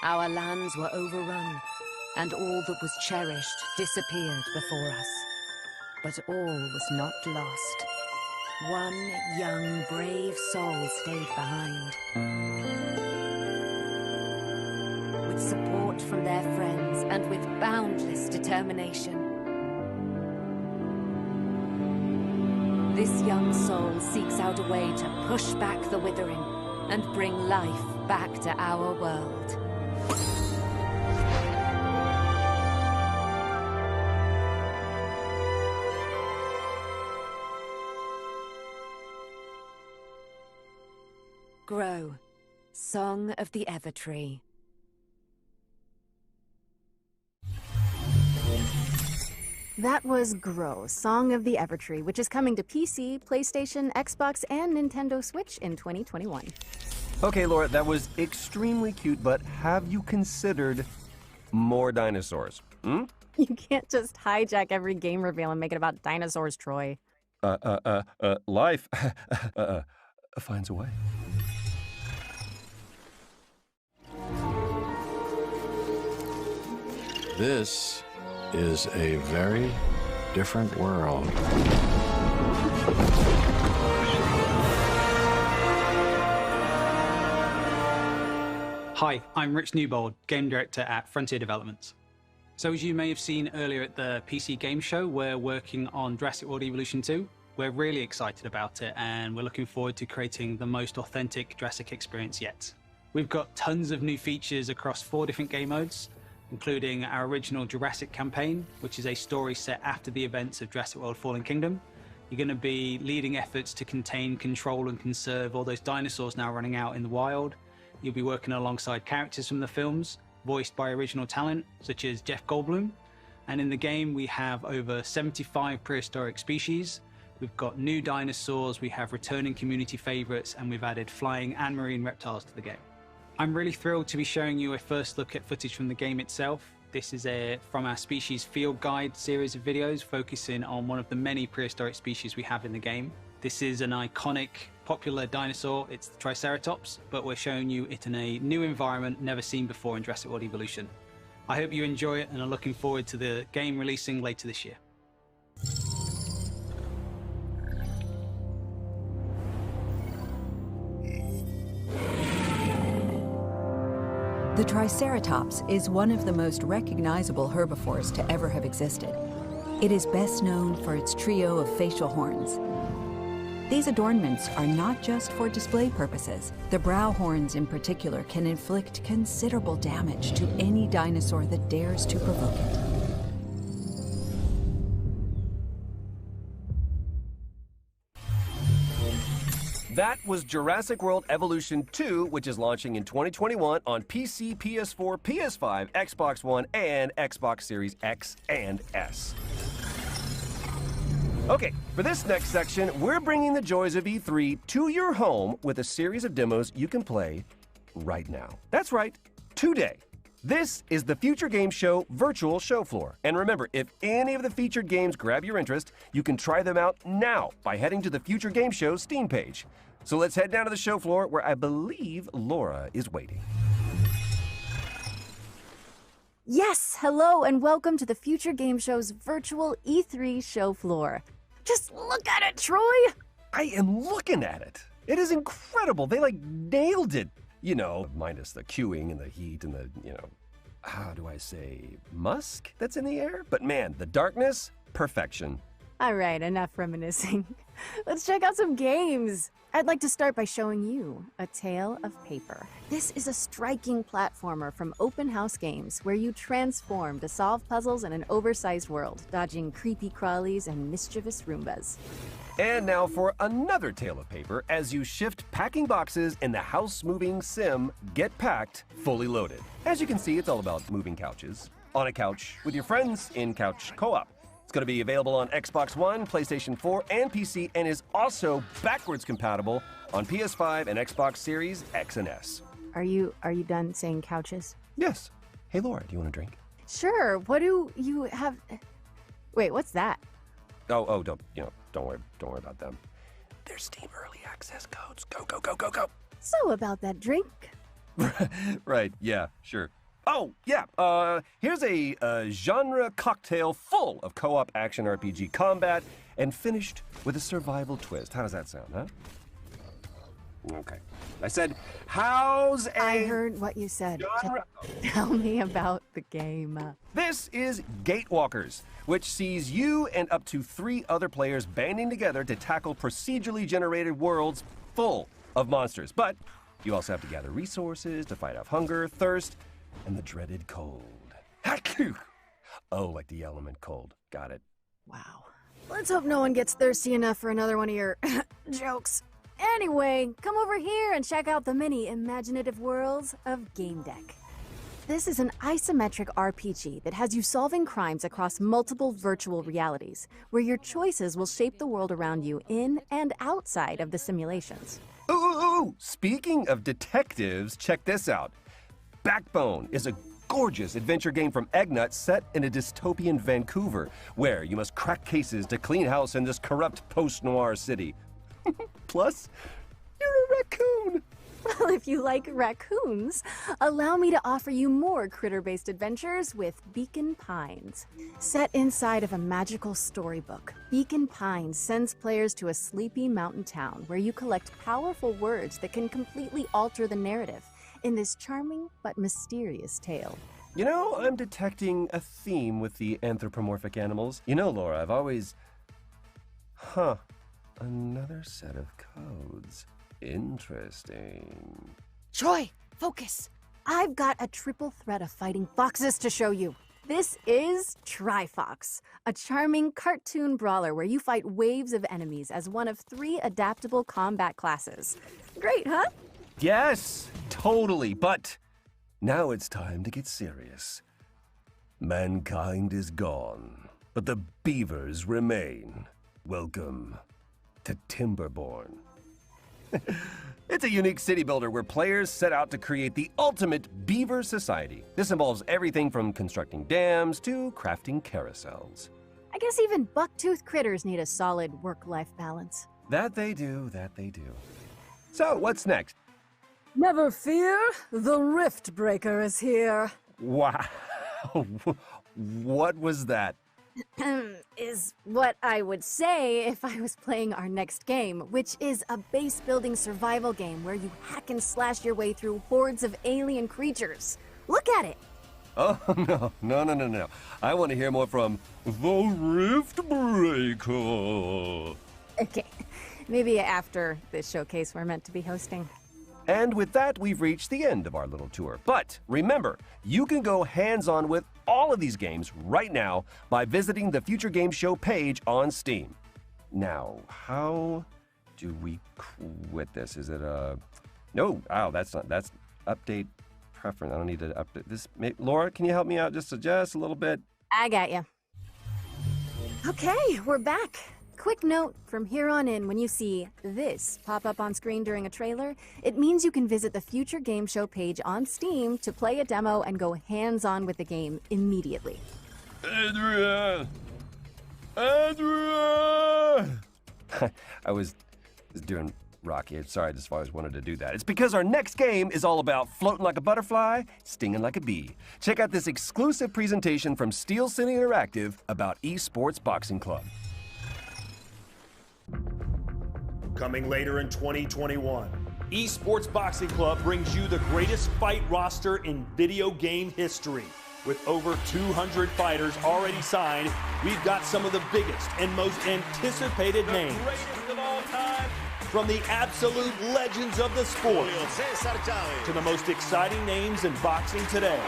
Our lands were overrun, and all that was cherished disappeared before us. But all was not lost. One young, brave soul stayed behind. With support from their friends and with boundless determination, this young soul seeks out a way to push back the withering and bring life back to our world. Grow, Song of the Evertree. That was Grow, Song of the Evertree, which is coming to PC, PlayStation, Xbox, and Nintendo Switch in 2021. Okay, Laura, that was extremely cute, but have you considered more dinosaurs? You can't just hijack every game reveal and make it about dinosaurs, Troy. Life finds a way. This is a very different world. Hi, I'm Rich Newbold, Game Director at Frontier Developments. So as you may have seen earlier at the PC Game Show, we're working on Jurassic World Evolution 2. We're really excited about it, and we're looking forward to creating the most authentic Jurassic experience yet. We've got tons of new features across 4 different game modes, including our original Jurassic campaign, which is a story set after the events of Jurassic World Fallen Kingdom. You're going to be leading efforts to contain, control, and conserve all those dinosaurs now running out in the wild. You'll be working alongside characters from the films, voiced by original talent, such as Jeff Goldblum. And in the game, we have over 75 prehistoric species. We've got new dinosaurs, we have returning community favorites, and we've added flying and marine reptiles to the game. I'm really thrilled to be showing you a first look at footage from the game itself. This is from our Species Field Guide series of videos focusing on one of the many prehistoric species we have in the game. This is an iconic, popular dinosaur. It's the Triceratops, but we're showing you it in a new environment never seen before in Jurassic World Evolution. I hope you enjoy it and are looking forward to the game releasing later this year. The Triceratops is one of the most recognizable herbivores to ever have existed. It is best known for its trio of facial horns. These adornments are not just for display purposes. The brow horns in particular can inflict considerable damage to any dinosaur that dares to provoke it. That was Jurassic World Evolution 2, which is launching in 2021 on PC, PS4, PS5, Xbox One, and Xbox Series X and S. Okay, for this next section, we're bringing the joys of E3 to your home with a series of demos you can play right now. That's right, today. This is the Future Game Show virtual show floor. And remember, if any of the featured games grab your interest, you can try them out now by heading to the Future Game Show Steam page. So let's head down to the show floor where I believe Laura is waiting. Yes, hello and welcome to the Future Game Show's virtual E3 show floor. Just look at it, Troy! I am looking at it. It is incredible. They nailed it. You know, minus the queuing and the heat and the, how do I say, musk that's in the air? But man, the darkness, perfection. All right, enough reminiscing. Let's check out some games. I'd like to start by showing you A Tale of Paper. This is a striking platformer from Open House Games where you transform to solve puzzles in an oversized world, dodging creepy crawlies and mischievous Roombas. And now for another Tale of Paper as you shift packing boxes in the house-moving sim Get Packed, fully loaded. As you can see, it's all about moving couches on a couch with your friends in couch co-op. It's going to be available on Xbox One, PlayStation 4, and PC, and is also backwards compatible on PS5 and Xbox Series X and S. Are you done saying couches? Yes. Hey, Laura, do you want a drink? Sure. What do you have? Wait, what's that? Oh, don't worry about them. They're Steam Early Access codes. Go. So about that drink. Right, yeah, sure. Oh, yeah, here's a genre cocktail full of co-op action RPG combat and finished with a survival twist. How does that sound, huh? Okay. I said, how's a... I heard what you said. Tell me about the game. This is Gatewalkers, which sees you and up to 3 other players banding together to tackle procedurally generated worlds full of monsters. But you also have to gather resources to fight off hunger, thirst, and the dreaded cold. Oh, like the element cold. Got it. Wow. Let's hope no one gets thirsty enough for another one of your jokes. Anyway, come over here and check out the many imaginative worlds of Game Deck. This is an isometric RPG that has you solving crimes across multiple virtual realities, where your choices will shape the world around you in and outside of the simulations. Ooh! Speaking of detectives, check this out. Backbone is a gorgeous adventure game from Eggnut set in a dystopian Vancouver, where you must crack cases to clean house in this corrupt post-noir city. Plus, you're a raccoon. Well, if you like raccoons, allow me to offer you more critter-based adventures with Beacon Pines. Set inside of a magical storybook, Beacon Pines sends players to a sleepy mountain town where you collect powerful words that can completely alter the narrative in this charming but mysterious tale. You know, I'm detecting a theme with the anthropomorphic animals. You know, Laura, I've always... Another set of codes. Interesting. Troy, focus. I've got a triple threat of fighting foxes to show you. This is Trifox, a charming cartoon brawler where you fight waves of enemies as one of 3 adaptable combat classes. Great, huh? Yes, totally, but now it's time to get serious. Mankind is gone, but the beavers remain. Welcome to Timberborn. It's a unique city builder where players set out to create the ultimate beaver society. This involves everything from constructing dams to crafting carousels. I guess even buck-toothed critters need a solid work-life balance. That they do. So, what's next? Never fear, the Rift Breaker is here. Wow. What was that? Is what I would say if I was playing our next game, which is a base-building survival game where you hack and slash your way through hordes of alien creatures. Look at it! Oh, no. I want to hear more from the Rift Breaker. Okay, maybe after this showcase we're meant to be hosting. And with that, we've reached the end of our little tour. But remember, you can go hands-on with all of these games right now by visiting the Future Game Show page on Steam. Now, how do we quit this? Is it no, that's update preference. I don't need to update this. Laura, can you help me out just a little bit? I got you. Okay, we're back. quick note, from here on in, when you see this pop up on screen during a trailer, it means you can visit the Future Game Show page on Steam to play a demo and go hands-on with the game immediately. Adrian! Adrian! I was doing Rocky. Sorry, I just always wanted to do that. It's because our next game is all about floating like a butterfly, stinging like a bee. Check out this exclusive presentation from Steel City Interactive about Esports Boxing Club. Coming later in 2021, Esports Boxing Club brings you the greatest fight roster in video game history. With over 200 fighters already signed, we've got some of the biggest and most anticipated names. Greatest of all time. From the absolute legends of the sport to the most exciting names in boxing today.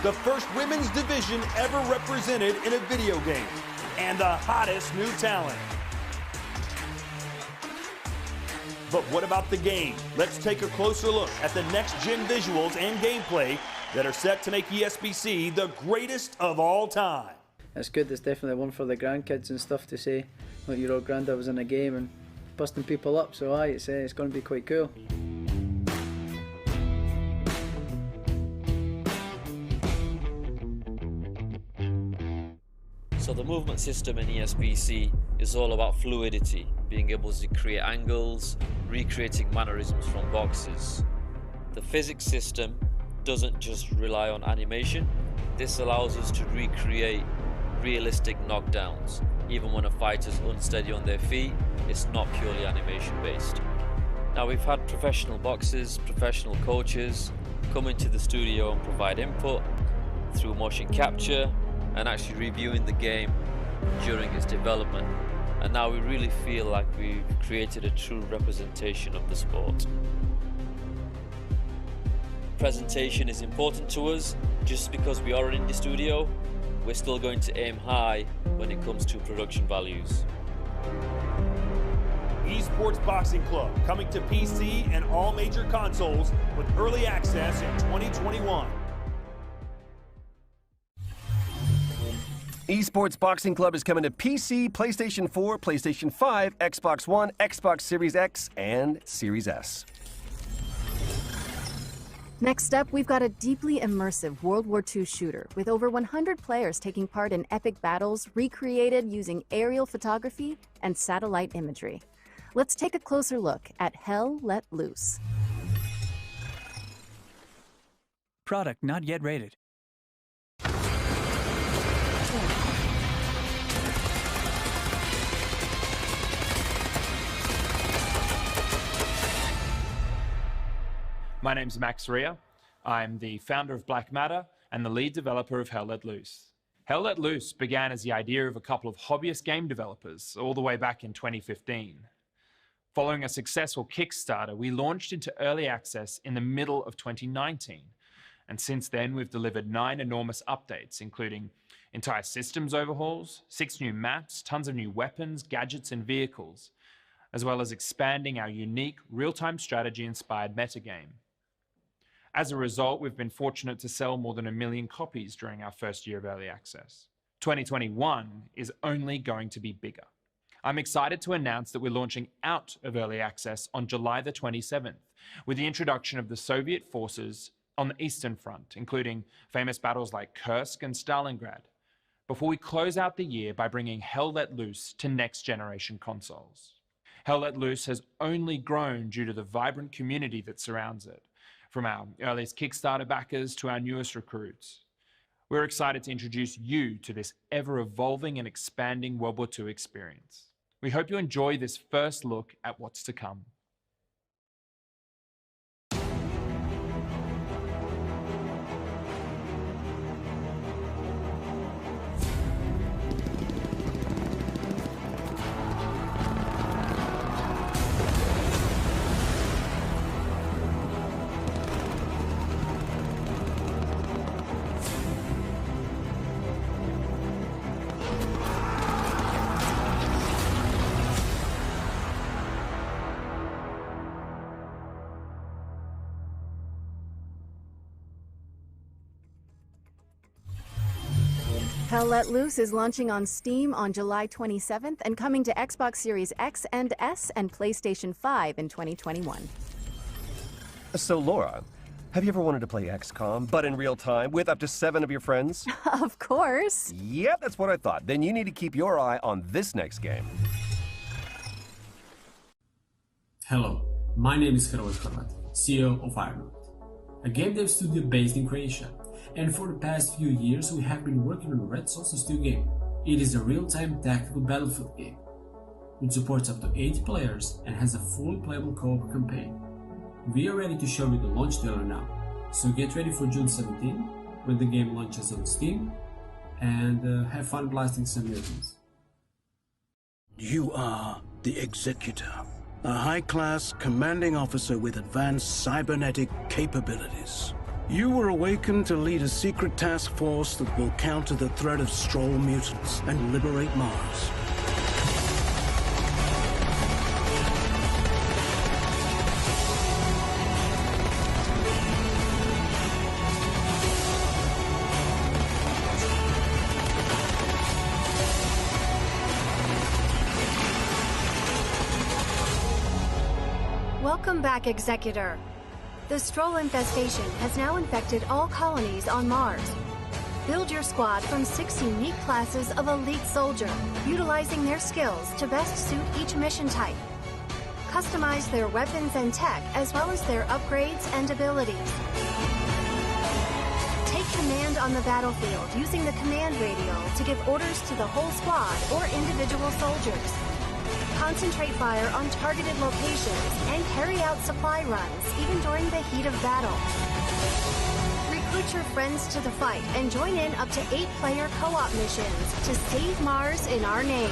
The first women's division ever represented in a video game, and the hottest new talent. But what about the game? Let's take a closer look at the next-gen visuals and gameplay that are set to make ESBC the greatest of all time. It's good. It's definitely one for the grandkids and stuff to say, like your old granddad was in a game and busting people up. So it's going to be quite cool. So the movement system in ESBC is all about fluidity, being able to create angles, recreating mannerisms from boxes. The physics system doesn't just rely on animation. This allows us to recreate realistic knockdowns. Even when a fighter's unsteady on their feet, it's not purely animation based. Now we've had professional boxers, professional coaches come into the studio and provide input through motion capture and actually reviewing the game during its development. And now we really feel like we've created a true representation of the sport. Presentation is important to us. Just because we are in the studio, we're still going to aim high when it comes to production values. Esports Boxing Club coming to PC and all major consoles with early access in 2021. Esports Boxing Club is coming to PC, PlayStation 4, PlayStation 5, Xbox One, Xbox Series X, and Series S. Next up, we've got a deeply immersive World War II shooter with over 100 players taking part in epic battles recreated using aerial photography and satellite imagery. Let's take a closer look at Hell Let Loose. Product not yet rated. My name's Max Ria. I'm the founder of Black Matter and the lead developer of Hell Let Loose. Hell Let Loose began as the idea of a couple of hobbyist game developers all the way back in 2015. Following a successful Kickstarter, we launched into early access in the middle of 2019. And since then, we've delivered 9 enormous updates, including entire systems overhauls, 6 new maps, tons of new weapons, gadgets, and vehicles, as well as expanding our unique real-time strategy-inspired metagame. As a result, we've been fortunate to sell more than 1 million copies during our first year of early access. 2021 is only going to be bigger. I'm excited to announce that we're launching out of early access on July the 27th, with the introduction of the Soviet forces on the Eastern Front, including famous battles like Kursk and Stalingrad, before we close out the year by bringing Hell Let Loose to next-generation consoles. Hell Let Loose has only grown due to the vibrant community that surrounds it, from our earliest Kickstarter backers to our newest recruits. We're excited to introduce you to this ever-evolving and expanding World War II experience. We hope you enjoy this first look at what's to come. Hell Let Loose is launching on Steam on July 27th and coming to Xbox Series X and S and PlayStation 5 in 2021. So, Laura, have you ever wanted to play XCOM, but in real time, with up to 7 of your friends? Of course. Yep, that's what I thought. Then you need to keep your eye on this next game. Hello, my name is Guerrilla Collective, CEO of Iron, a game dev studio based in Croatia. And for the past few years, we have been working on Red Solstice 2 game. It is a real-time tactical battlefield game. It supports up to 8 players and has a fully playable co-op campaign. We are ready to show you the launch trailer now, so get ready for June 17 when the game launches on Steam, and have fun blasting some mutants. You are the Executor, a high-class commanding officer with advanced cybernetic capabilities. You were awakened to lead a secret task force that will counter the threat of Stroll mutants and liberate Mars. Welcome back, Executor. The Stroll infestation has now infected all colonies on Mars. Build your squad from 6 unique classes of elite soldier, utilizing their skills to best suit each mission type. Customize their weapons and tech, as well as their upgrades and abilities. Take command on the battlefield using the command radio to give orders to the whole squad or individual soldiers. Concentrate fire on targeted locations and carry out supply runs even during the heat of battle. Recruit your friends to the fight and join in up to 8-player co-op missions to save Mars in our name.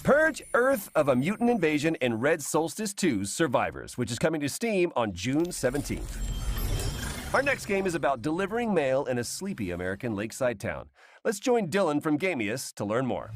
Purge Earth of a Mutant Invasion in Red Solstice 2's Survivors, which is coming to Steam on June 17th. Our next game is about delivering mail in a sleepy American lakeside town. Let's join Dylan from Gamius to learn more.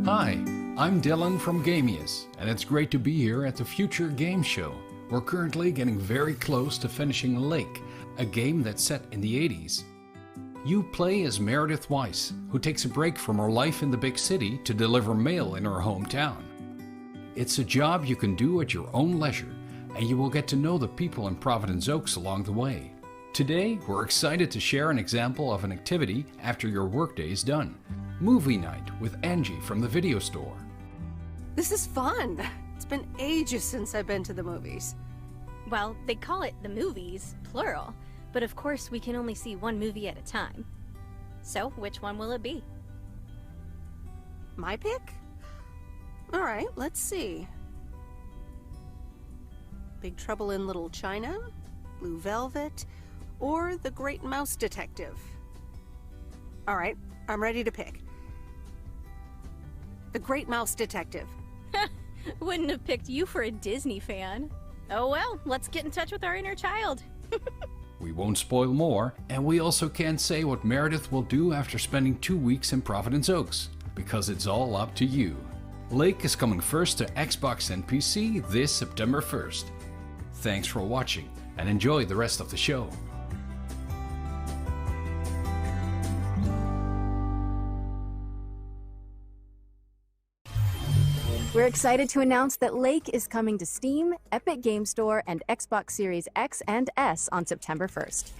Hi, I'm Dylan from Gamius, and it's great to be here at the Future Game Show. We're currently getting very close to finishing Lake, a game that's set in the 80s. You play as Meredith Weiss, who takes a break from her life in the big city to deliver mail in her hometown. It's a job you can do at your own leisure, and you will get to know the people in Providence Oaks along the way. Today, we're excited to share an example of an activity after your workday is done. Movie night with Angie from the video store. This is fun. It's been ages since I've been to the movies. Well, they call it the movies, plural, but of course we can only see one movie at a time. So, which one will it be? My pick? Alright, let's see. Big Trouble in Little China, Blue Velvet, or The Great Mouse Detective. Alright, I'm ready to pick. The Great Mouse Detective. Wouldn't have picked you for a Disney fan. Oh well, let's get in touch with our inner child. We won't spoil more, and we also can't say what Meredith will do after spending 2 weeks in Providence Oaks, because it's all up to you. Lake is coming first to Xbox and PC this September 1st. Thanks for watching, and enjoy the rest of the show. We're excited to announce that Lake is coming to Steam, Epic Game Store, and Xbox Series X and S on September 1st.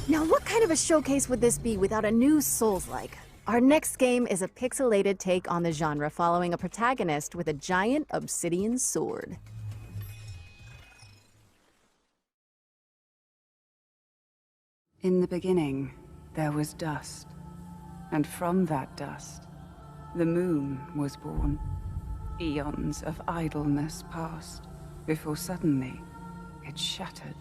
Now, what kind of a showcase would this be without a new Souls-like? Our next game is a pixelated take on the genre, following a protagonist with a giant obsidian sword. In the beginning, there was dust, and from that dust, the moon was born. Eons of idleness passed, before suddenly it shattered.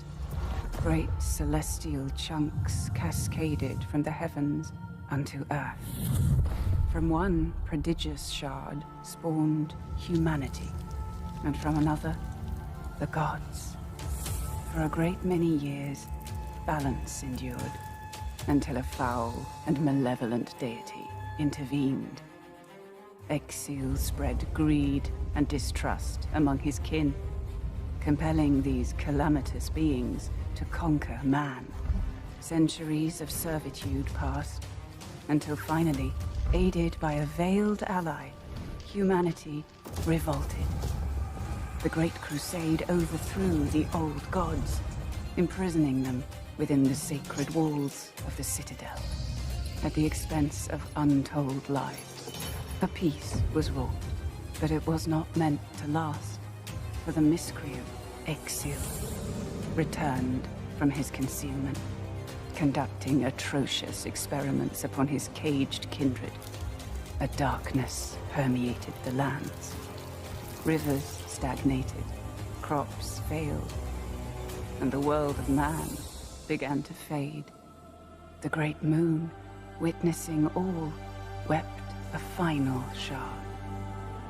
Great celestial chunks cascaded from the heavens unto Earth. From one prodigious shard spawned humanity, and from another, the gods. For a great many years, balance endured, until a foul and malevolent deity intervened. Exil spread greed and distrust among his kin, compelling these calamitous beings to conquer man. Centuries of servitude passed, until finally, aided by a veiled ally, humanity revolted. The Great Crusade overthrew the old gods, imprisoning them within the sacred walls of the Citadel. At the expense of untold lives, a peace was wrought, but it was not meant to last, for the miscreant Exil returned from his concealment, conducting atrocious experiments upon his caged kindred. A darkness permeated the lands. Rivers stagnated, crops failed, and the world of man began to fade. The great moon, witnessing all, wept a final shard.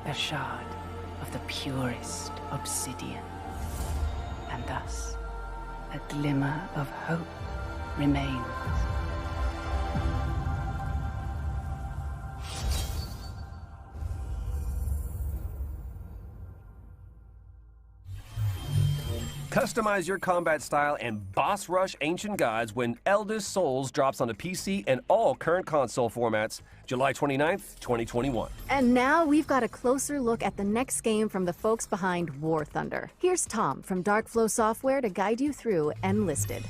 A shard of the purest obsidian. And thus, a glimmer of hope remains. Customize your combat style and boss rush ancient gods when Eldest Souls drops on the PC and all current console formats July 29th, 2021. And now we've got a closer look at the next game from the folks behind War Thunder. Here's Tom from Darkflow Software to guide you through Enlisted.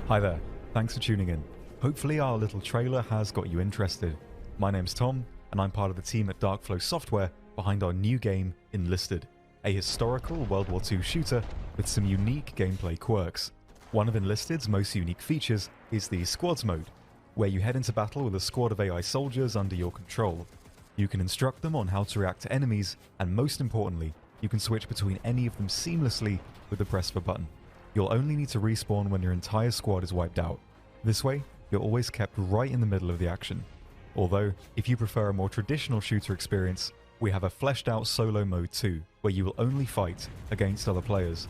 Hi there, thanks for tuning in. Hopefully our little trailer has got you interested. My name's Tom, and I'm part of the team at Darkflow Software behind our new game, Enlisted, a historical World War II shooter with some unique gameplay quirks. One of Enlisted's most unique features is the Squads mode, where you head into battle with a squad of AI soldiers under your control. You can instruct them on how to react to enemies, and most importantly, you can switch between any of them seamlessly with the press of a button. You'll only need to respawn when your entire squad is wiped out. This way, you're always kept right in the middle of the action. Although, if you prefer a more traditional shooter experience, we have a fleshed out solo mode too, where you will only fight against other players.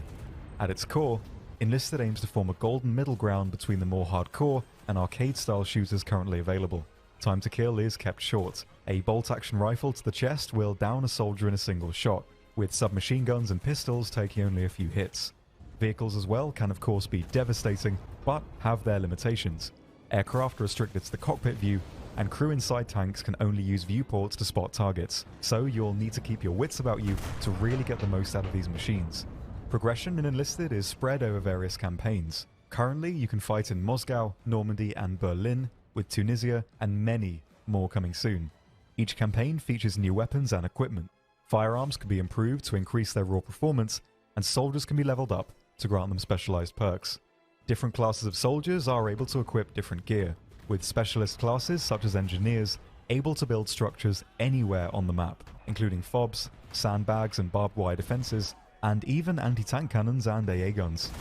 At its core, Enlisted aims to form a golden middle ground between the more hardcore and arcade-style shooters currently available. Time to kill is kept short. A bolt-action rifle to the chest will down a soldier in a single shot, with submachine guns and pistols taking only a few hits. Vehicles as well can of course be devastating, but have their limitations. Aircraft are restricted to the cockpit view, and crew inside tanks can only use viewports to spot targets, so you'll need to keep your wits about you to really get the most out of these machines. Progression in Enlisted is spread over various campaigns. Currently you can fight in Moscow, Normandy and Berlin, with Tunisia and many more coming soon. Each campaign features new weapons and equipment. Firearms can be improved to increase their raw performance, and soldiers can be leveled up to grant them specialized perks. Different classes of soldiers are able to equip different gear, with specialist classes such as engineers able to build structures anywhere on the map, including FOBs, sandbags and barbed wire defenses, and even anti-tank cannons and AA guns.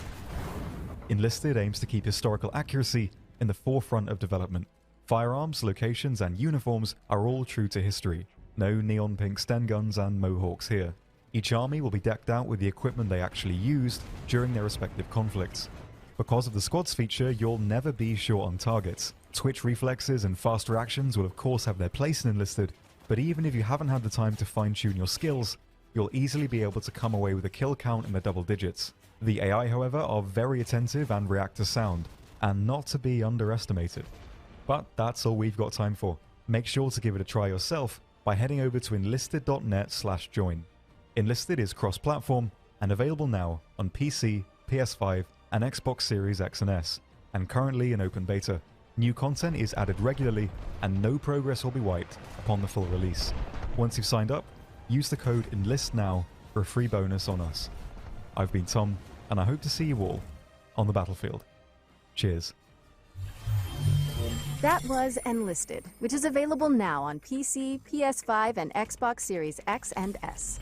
Enlisted aims to keep historical accuracy in the forefront of development. Firearms, locations and uniforms are all true to history. No neon pink Sten guns and mohawks here. Each army will be decked out with the equipment they actually used during their respective conflicts. Because of the squads feature, you'll never be short on targets. Twitch reflexes and fast reactions will of course have their place in Enlisted, but even if you haven't had the time to fine-tune your skills, you'll easily be able to come away with a kill count in the double digits. The AI, however, are very attentive and react to sound, and not to be underestimated. But that's all we've got time for. Make sure to give it a try yourself by heading over to enlisted.net/join. Enlisted is cross-platform and available now on PC, PS5 and Xbox Series X and S, and currently in open beta. New content is added regularly and no progress will be wiped upon the full release. Once you've signed up, use the code ENLISTNOW for a free bonus on us. I've been Tom, and I hope to see you all on the battlefield. Cheers. That was Enlisted, which is available now on PC, PS5, and Xbox Series X and S.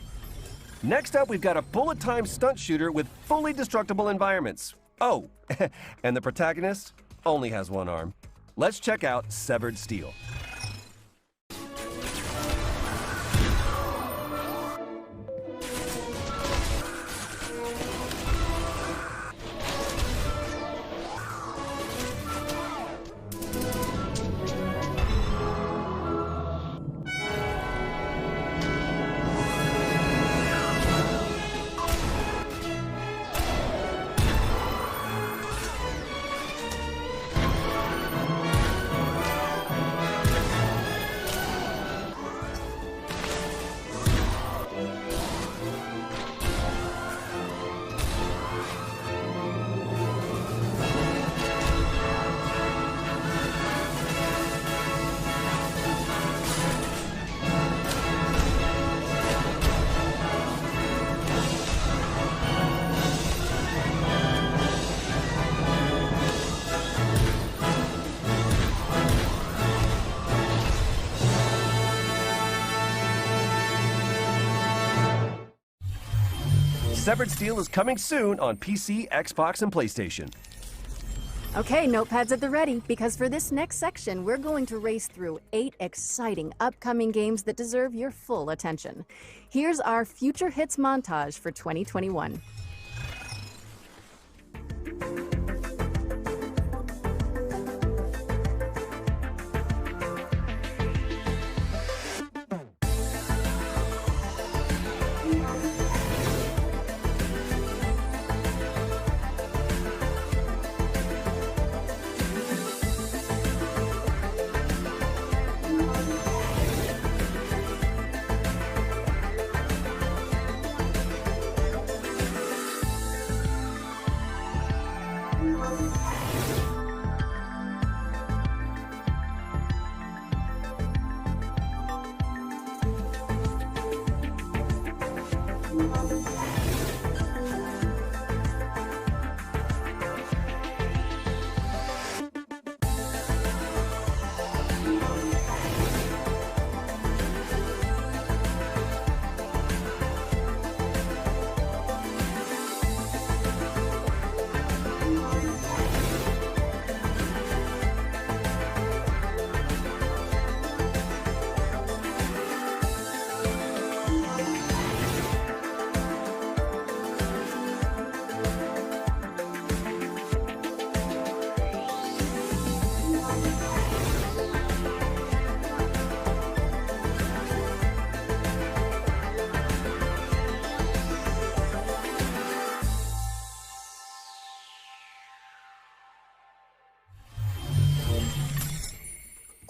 Next up, we've got a bullet-time stunt shooter with fully destructible environments. Oh, and the protagonist only has one arm. Let's check out Severed Steel. Severed Steel is coming soon on PC, Xbox, and PlayStation. Okay, notepads at the ready, because for this next section, we're going to race through 8 exciting upcoming games that deserve your full attention. Here's our Future Hits montage for 2021.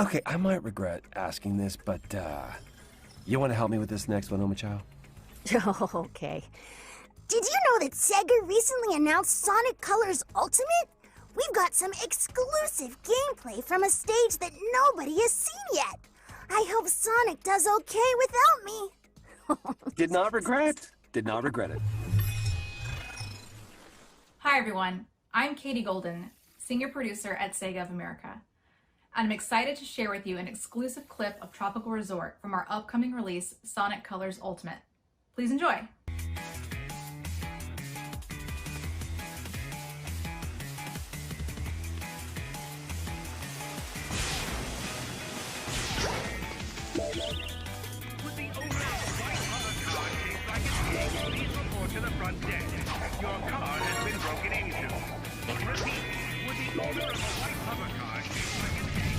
Okay, I might regret asking this, but, you want to help me with this next one, Omichao? Okay. Did you know that Sega recently announced Sonic Colors Ultimate? We've got some exclusive gameplay from a stage that nobody has seen yet. I hope Sonic does okay without me. Did not regret it. Hi everyone, I'm Katie Golden, senior producer at Sega of America. And I'm excited to share with you an exclusive clip of Tropical Resort from our upcoming release, Sonic Colors Ultimate. Please enjoy. To the front deck. Your car has been broken into. Repeat, would the owner of a white hover car shaped like an egg?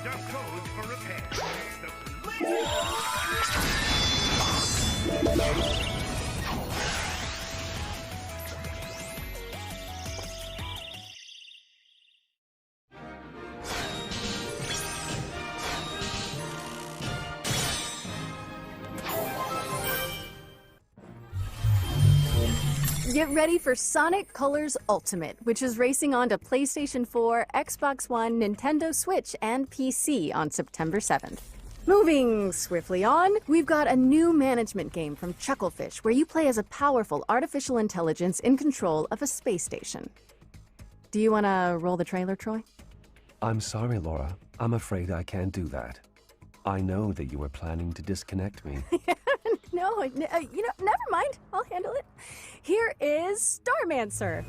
Just codes for repair. Get ready for Sonic Colors Ultimate, which is racing on to PlayStation 4, Xbox One, Nintendo Switch, and PC on September 7th. Moving swiftly on, we've got a new management game from Chucklefish where you play as a powerful artificial intelligence in control of a space station. Do you want to roll the trailer, Troy? I'm sorry, Laura. I'm afraid I can't do that. I know that you were planning to disconnect me. No, never mind. I'll handle it. Here is Starmancer.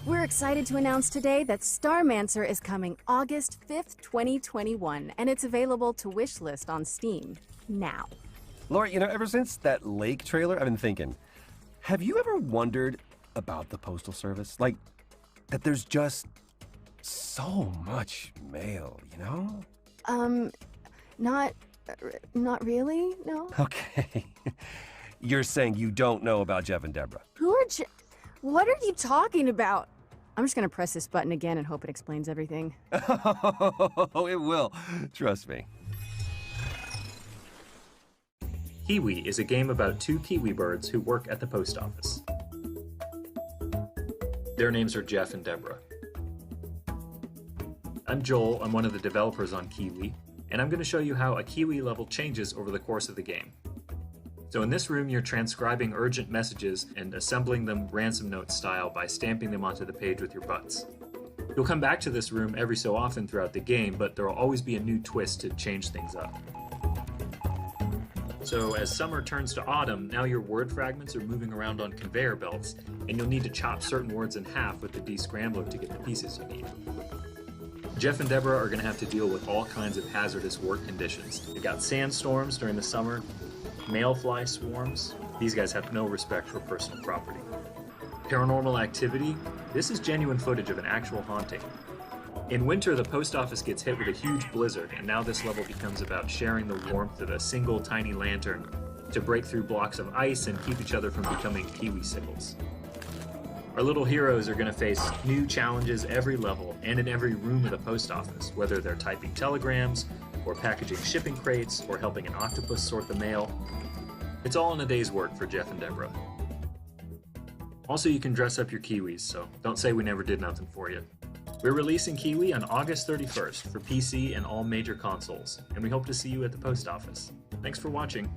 We're excited to announce today that Starmancer is coming August 5th, 2021, and it's available to wishlist on Steam now. Laura, ever since that lake trailer, I've been thinking, have you ever wondered about the Postal Service? Like, that there's just so much mail, Not really, no. Okay. You're saying you don't know about Jeff and Deborah. What are you talking about? I'm just gonna press this button again and hope it explains everything. Oh, it will. Trust me. Kiwi is a game about two kiwi birds who work at the post office. Their names are Jeff and Deborah. I'm Joel, I'm one of the developers on Kiwi, and I'm going to show you how a Kiwi level changes over the course of the game. So in this room, you're transcribing urgent messages and assembling them ransom note style by stamping them onto the page with your butts. You'll come back to this room every so often throughout the game, but there will always be a new twist to change things up. So as summer turns to autumn, now your word fragments are moving around on conveyor belts, and you'll need to chop certain words in half with the descrambler to get the pieces you need. Jeff and Deborah are going to have to deal with all kinds of hazardous work conditions. You've got sandstorms during the summer, mayfly swarms. These guys have no respect for personal property. Paranormal activity. This is genuine footage of an actual haunting. In winter, the post office gets hit with a huge blizzard, and now this level becomes about sharing the warmth of a single tiny lantern to break through blocks of ice and keep each other from becoming kiwi sickles. Our little heroes are going to face new challenges every level and in every room of the post office, whether they're typing telegrams, or packaging shipping crates, or helping an octopus sort the mail. It's all in a day's work for Jeff and Deborah. Also, you can dress up your kiwis, so don't say we never did nothing for you. We're releasing Kiwi on August 31st for PC and all major consoles, and we hope to see you at the post office. Thanks for watching.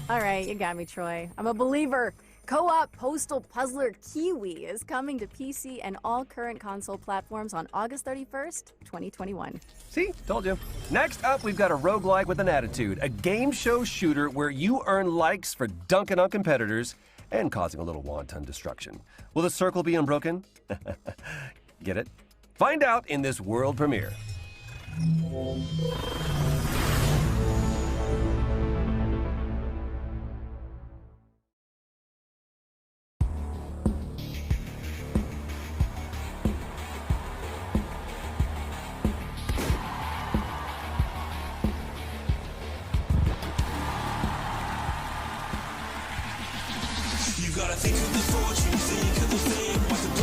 All right, you got me, Troy. I'm a believer. Co-op Postal Puzzler Kiwi is coming to PC and all current console platforms on August 31st, 2021. See? Told you. Next up, we've got a roguelike with an attitude, a game show shooter where you earn likes for dunking on competitors and causing a little wanton destruction. Will the circle be unbroken? Get it? Find out in this world premiere. You gotta think of the fortune, think of the fame, what the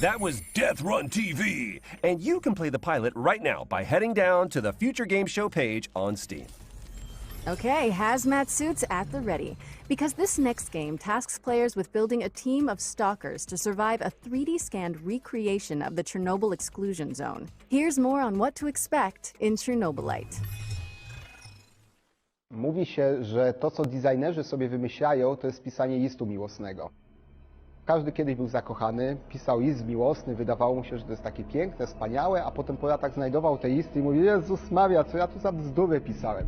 That was Death Run TV, and you can play the pilot right now by heading down to the Future Game Show page on Steam. Okay, hazmat suits at the ready, because this next game tasks players with building a team of stalkers to survive a 3D scanned recreation of the Chernobyl exclusion zone. Here's more on what to expect in Chernobylite. Mówi się, że to, co designerzy sobie wymyślają, to jest pisanie listu miłosnego. Każdy kiedyś był zakochany, pisał list miłosny, wydawało mu się, że to jest takie piękne, wspaniałe, a potem po latach znajdował te listy i mówił: Jezus Maria, co ja tu za bzdury pisałem.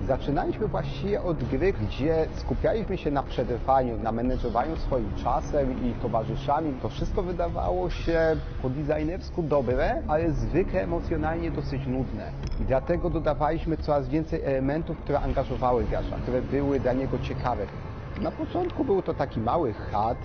Zaczynaliśmy właściwie od gry, gdzie skupialiśmy się na przetrwaniu, na menedżowaniu swoim czasem i towarzyszami. To wszystko wydawało się po designersku dobre, ale zwykle emocjonalnie dosyć nudne. I dlatego dodawaliśmy coraz więcej elementów, które angażowały gracza, które były dla niego ciekawe. Na początku był to taki mały HUD,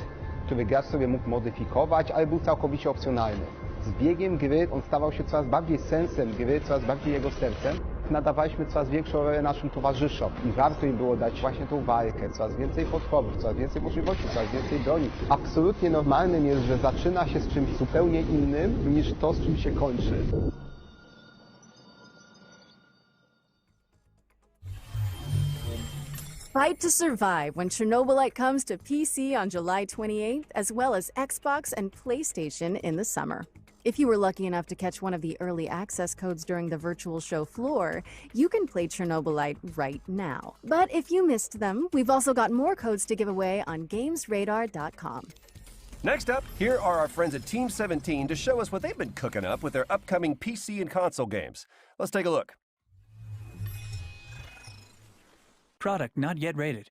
który gracz sobie mógł modyfikować, ale był całkowicie opcjonalny. Z biegiem gry on stawał się coraz bardziej sensem gry, coraz bardziej jego sercem. Nadawaliśmy coraz większą rolę naszym towarzyszom i warto im było dać właśnie tą walkę, coraz więcej potworów, coraz więcej możliwości, coraz więcej broni. Absolutnie normalnym jest, że zaczyna się z czymś zupełnie innym niż to, z czym się kończy. Fight to survive when Chernobylite comes to PC on July 28th, as well as Xbox and PlayStation in the summer. If you were lucky enough to catch one of the early access codes during the virtual show floor, you can play Chernobylite right now. But if you missed them, we've also got more codes to give away on GamesRadar.com. Next up, here are our friends at Team 17 to show us what they've been cooking up with their upcoming PC and console games. Let's take a look. Product not yet rated.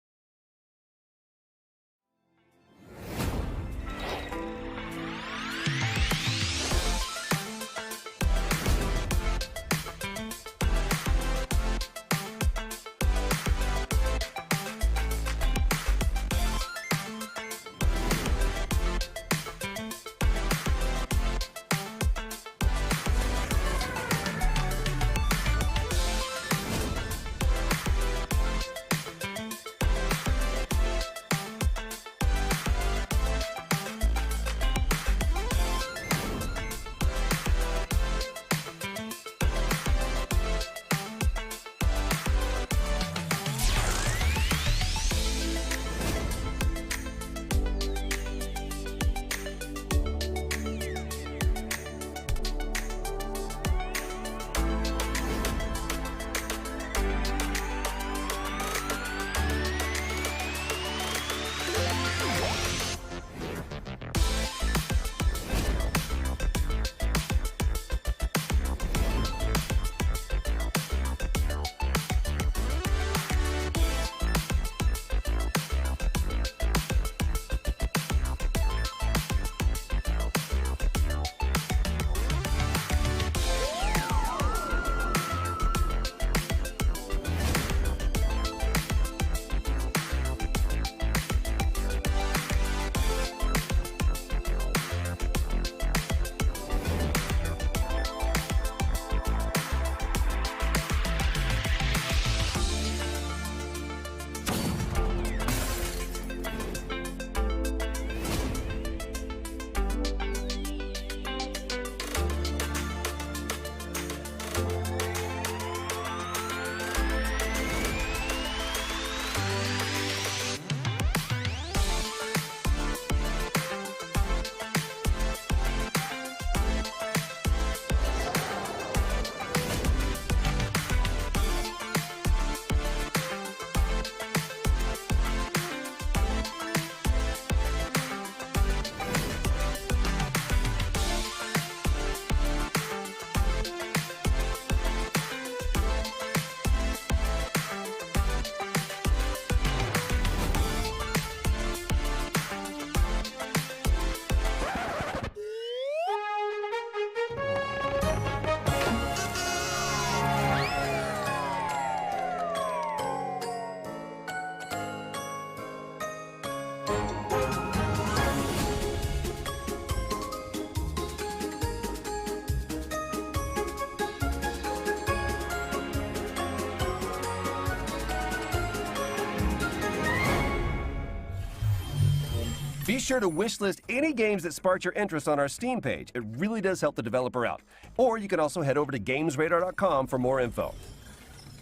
Be sure to wishlist any games that spark your interest on our Steam page. It really does help the developer out. Or you can also head over to gamesradar.com for more info.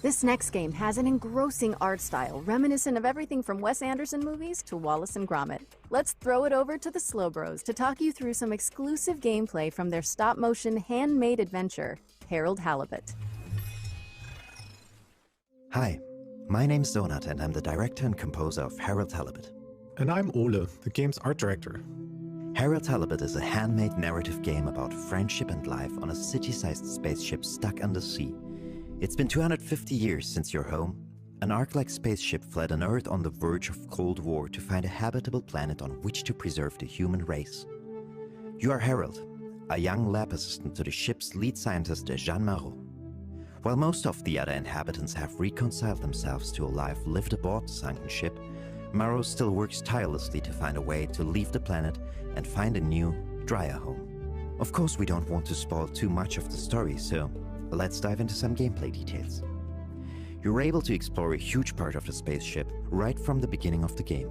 This next game has an engrossing art style, reminiscent of everything from Wes Anderson movies to Wallace and Gromit. Let's throw it over to the Slow Bros to talk you through some exclusive gameplay from their stop-motion handmade adventure, Harold Halibut. Hi, my name's Donat and I'm the director and composer of Harold Halibut. And I'm Ole, the game's art director. Harold Halibut is a handmade narrative game about friendship and life on a city-sized spaceship stuck under sea. It's been 250 years since your home. An Ark-like spaceship fled an Earth on the verge of Cold War to find a habitable planet on which to preserve the human race. You are Harold, a young lab assistant to the ship's lead scientist, Jean Marot. While most of the other inhabitants have reconciled themselves to a life lived aboard the sunken ship, Marot still works tirelessly to find a way to leave the planet and find a new, drier home. Of course, we don't want to spoil too much of the story, so let's dive into some gameplay details. You're able to explore a huge part of the spaceship right from the beginning of the game.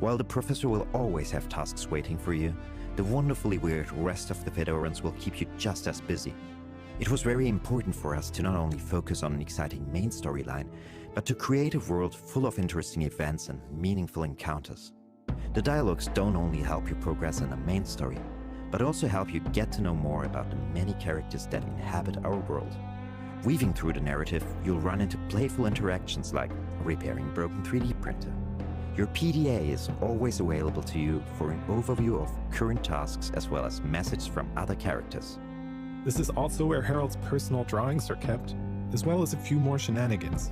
While the professor will always have tasks waiting for you, the wonderfully weird rest of the Fedorans will keep you just as busy. It was very important for us to not only focus on an exciting main storyline, but to create a world full of interesting events and meaningful encounters. The dialogues don't only help you progress in the main story, but also help you get to know more about the many characters that inhabit our world. Weaving through the narrative, you'll run into playful interactions like repairing a broken 3D printer. Your PDA is always available to you for an overview of current tasks as well as messages from other characters. This is also where Harold's personal drawings are kept, as well as a few more shenanigans.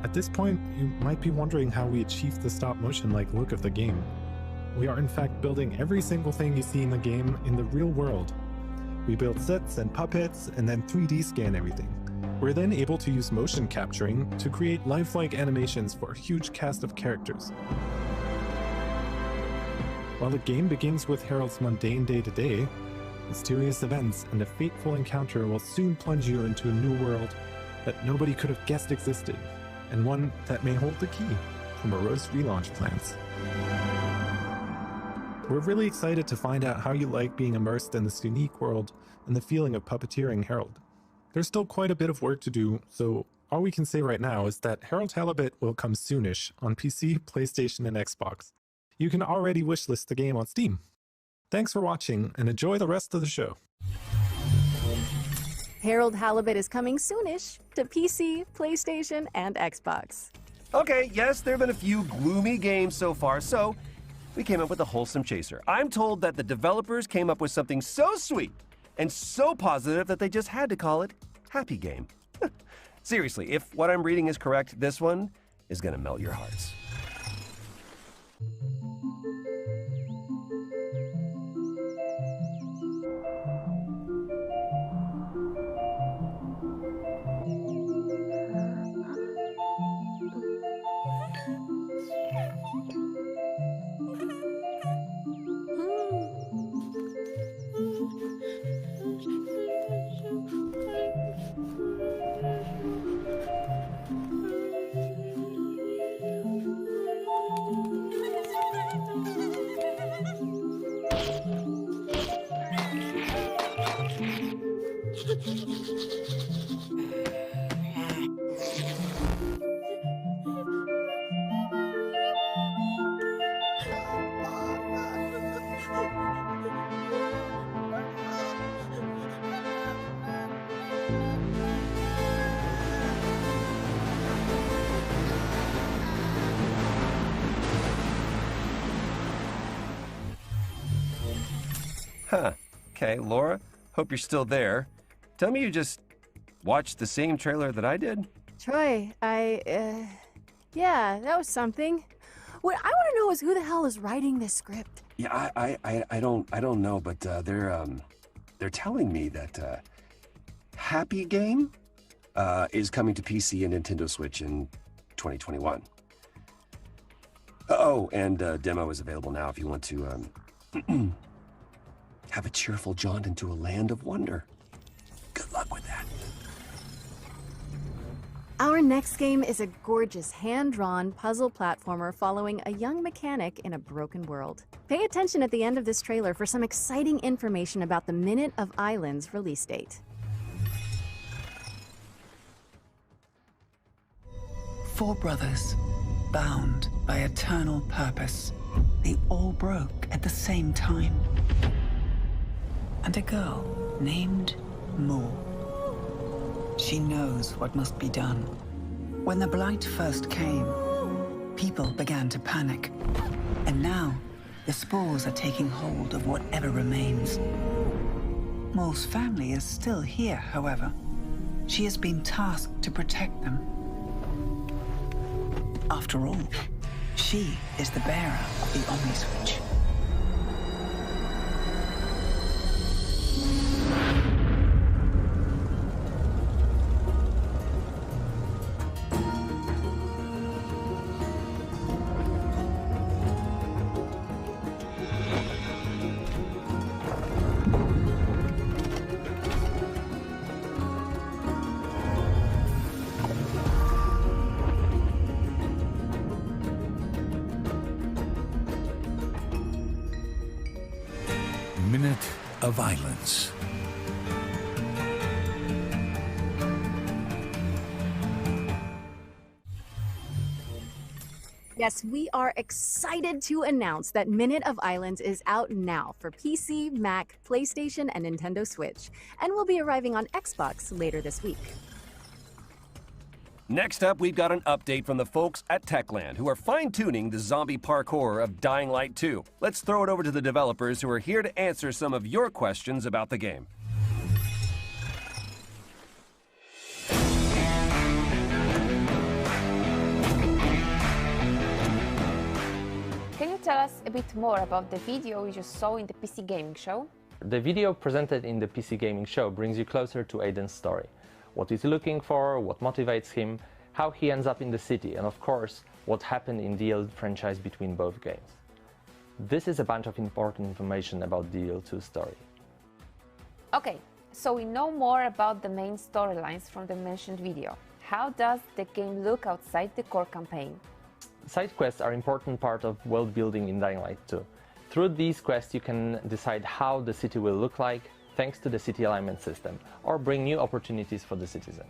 At this point, you might be wondering how we achieved the stop-motion-like look of the game. We are in fact building every single thing you see in the game in the real world. We build sets and puppets and then 3D scan everything. We're then able to use motion capturing to create lifelike animations for a huge cast of characters. While the game begins with Harold's mundane day-to-day, mysterious events and a fateful encounter will soon plunge you into a new world that nobody could have guessed existed, and one that may hold the key to Moreau's relaunch plans. We're really excited to find out how you like being immersed in this unique world and the feeling of puppeteering Harold. There's still quite a bit of work to do, so all we can say right now is that Harold Halibut will come soonish on PC, PlayStation, and Xbox. You can already wishlist the game on Steam. Thanks for watching, and enjoy the rest of the show. Harold Halibut is coming soonish to PC, PlayStation, and Xbox. Okay, yes, there have been a few gloomy games so far, so we came up with a wholesome chaser. I'm told that the developers came up with something so sweet and so positive that they just had to call it Happy Game. Seriously, if what I'm reading is correct, this one is gonna melt your hearts. Huh. Okay, Laura, hope you're still there. Tell me you just watched the same trailer that I did? Troy, yeah, that was something. What I want to know is who the hell is writing this script? Yeah, I don't know, but they're telling me that Happy Game is coming to PC and Nintendo Switch in 2021. Oh, and demo is available now if you want to have a cheerful jaunt into a land of wonder. Good luck with that. Our next game is a gorgeous hand-drawn puzzle platformer following a young mechanic in a broken world. Pay attention at the end of this trailer for some exciting information about the Minute of Islands release date. Four brothers, bound by eternal purpose. They all broke at the same time. And a girl named Mo. She knows what must be done. When the Blight first came, people began to panic. And now, the spores are taking hold of whatever remains. Mo's family is still here, however. She has been tasked to protect them. After all, she is the bearer of the Omni-Switch. Minute of Islands. Yes, we are excited to announce that Minute of Islands is out now for PC, Mac, PlayStation, and Nintendo Switch, and will be arriving on Xbox later this week. Next up, we've got an update from the folks at Techland, who are fine-tuning the zombie parkour of Dying Light 2. Let's throw it over to the developers, who are here to answer some of your questions about the game. Can you tell us a bit more about the video we just saw in the PC Gaming Show? The video presented in the PC Gaming Show brings you closer to Aiden's story. What he's looking for, what motivates him, how he ends up in the city, and of course, what happened in the old franchise between both games. This is a bunch of important information about the DL2 story. Okay, so we know more about the main storylines from the mentioned video. How does the game look outside the core campaign? Side quests are an important part of world building in Dying Light 2. Through these quests you can decide how the city will look like, thanks to the city alignment system, or bring new opportunities for the citizens.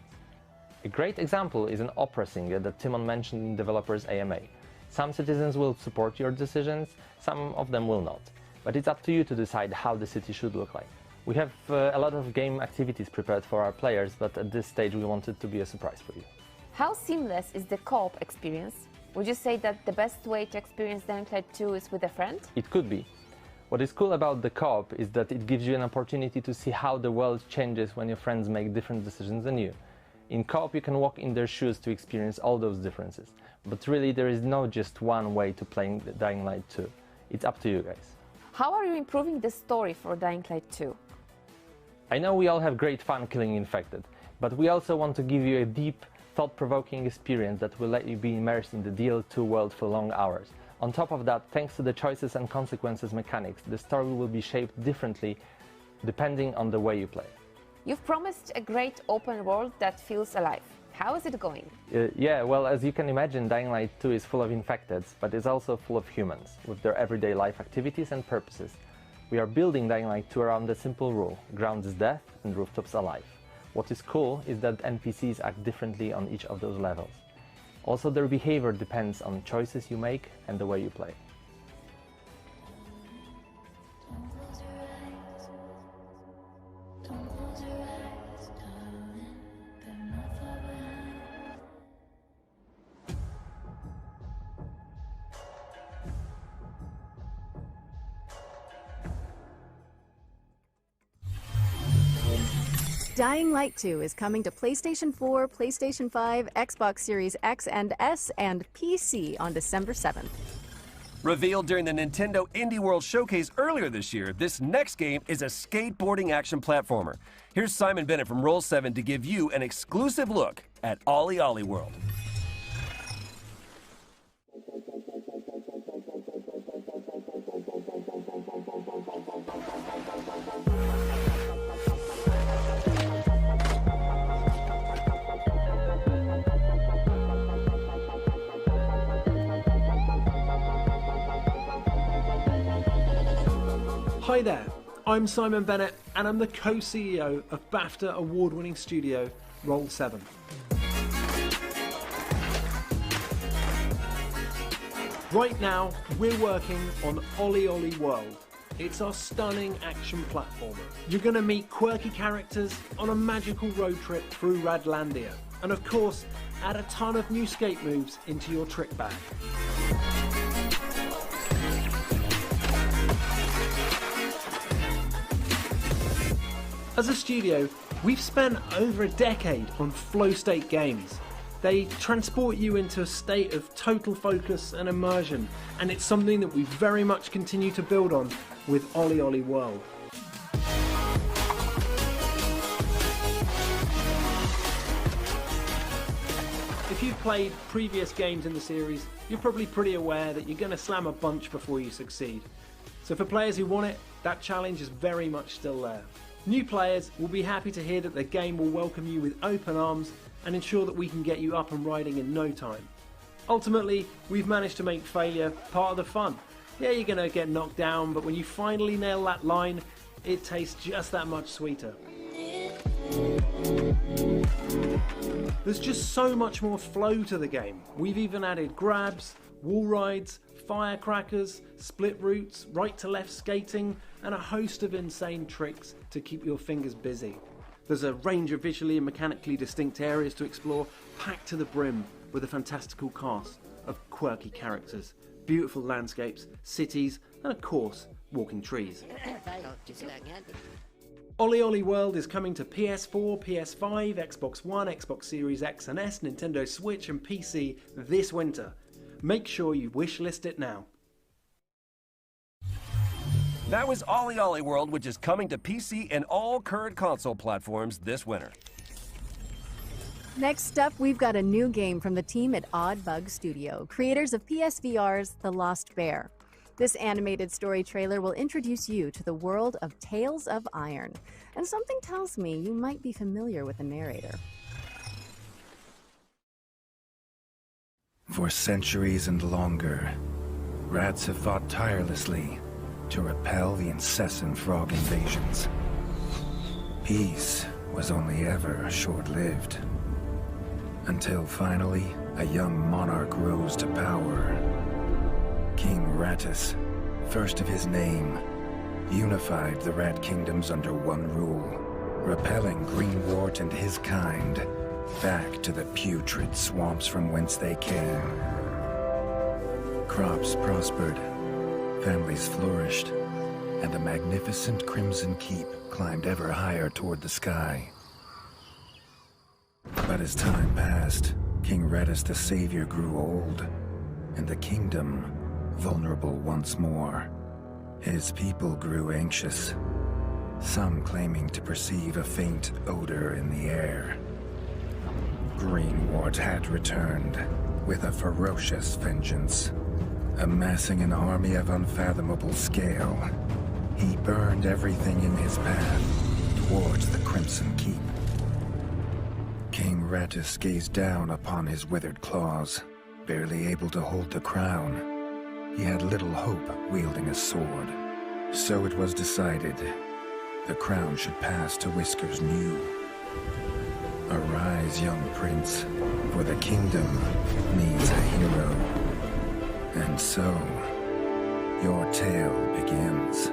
A great example is an opera singer that Timon mentioned in developers AMA. Some citizens will support your decisions, some of them will not. But it's up to you to decide how the city should look like. We have a lot of game activities prepared for our players, but at this stage we want it to be a surprise for you. How seamless is the co-op experience? Would you say that the best way to experience Dying Light 2 is with a friend? It could be. What is cool about the co-op is that it gives you an opportunity to see how the world changes when your friends make different decisions than you. In co-op you can walk in their shoes to experience all those differences. But really there is no just one way to play Dying Light 2. It's up to you guys. How are you improving the story for Dying Light 2? I know we all have great fun killing infected, but we also want to give you a deep, thought-provoking experience that will let you be immersed in the DL2 world for long hours. On top of that, thanks to the choices and consequences mechanics, the story will be shaped differently depending on the way you play. You've promised a great open world that feels alive. How is it going? Yeah, well, as you can imagine, Dying Light 2 is full of infecteds, but is also full of humans, with their everyday life activities and purposes. We are building Dying Light 2 around a simple rule: ground is death and rooftops alive. What is cool is that NPCs act differently on each of those levels. Also, their behavior depends on choices you make and the way you play. Dying Light 2 is coming to PlayStation 4, PlayStation 5, Xbox Series X and S, and PC on December 7th. Revealed during the Nintendo Indie World Showcase earlier this year, this next game is a skateboarding action platformer. Here's Simon Bennett from Roll7 to give you an exclusive look at Ollie Ollie World. Hi there, I'm Simon Bennett and I'm the co-CEO of BAFTA award-winning studio Roll7. Right now, we're working on Ollie Ollie World. It's our stunning action platformer. You're going to meet quirky characters on a magical road trip through Radlandia. And of course, add a ton of new skate moves into your trick bag. As a studio, we've spent over a decade on flow state games. They transport you into a state of total focus and immersion, and it's something that we very much continue to build on with Ollie Ollie World. If you've played previous games in the series, you're probably pretty aware that you're going to slam a bunch before you succeed. So for players who want it, that challenge is very much still there. New players will be happy to hear that the game will welcome you with open arms and ensure that we can get you up and riding in no time. Ultimately, we've managed to make failure part of the fun. Yeah, you're going to get knocked down, but when you finally nail that line, it tastes just that much sweeter. There's just so much more flow to the game. We've even added grabs, wall rides, firecrackers, split routes, right to left skating, and a host of insane tricks to keep your fingers busy. There's a range of visually and mechanically distinct areas to explore, packed to the brim with a fantastical cast of quirky characters, beautiful landscapes, cities, and of course, walking trees. Ollie Ollie World is coming to PS4, PS5, Xbox One, Xbox Series X and S, Nintendo Switch and PC this winter. Make sure you wishlist it now. That was Ollie Ollie World, which is coming to PC and all current console platforms this winter. Next up, we've got a new game from the team at Odd Bug Studio, creators of PSVR's The Lost Bear. This animated story trailer will introduce you to the world of Tales of Iron, and something tells me you might be familiar with the narrator. For centuries and longer, rats have fought tirelessly to repel the incessant frog invasions. Peace was only ever short-lived, until finally a young monarch rose to power. King Rattus, first of his name, unified the Rat Kingdoms under one rule, repelling Greenwort and his kind back to the putrid swamps from whence they came. Crops prospered, families flourished, and the magnificent Crimson Keep climbed ever higher toward the sky. But as time passed, King Rattus the Savior grew old, and the kingdom vulnerable once more. His people grew anxious, some claiming to perceive a faint odor in the air. Greenwort had returned with a ferocious vengeance. Amassing an army of unfathomable scale, he burned everything in his path towards the Crimson Keep. King Rattus gazed down upon his withered claws, barely able to hold the crown. He had little hope wielding a sword. So it was decided the crown should pass to Whiskers New. Arise, young prince, for the kingdom needs a hero. And so, your tale begins.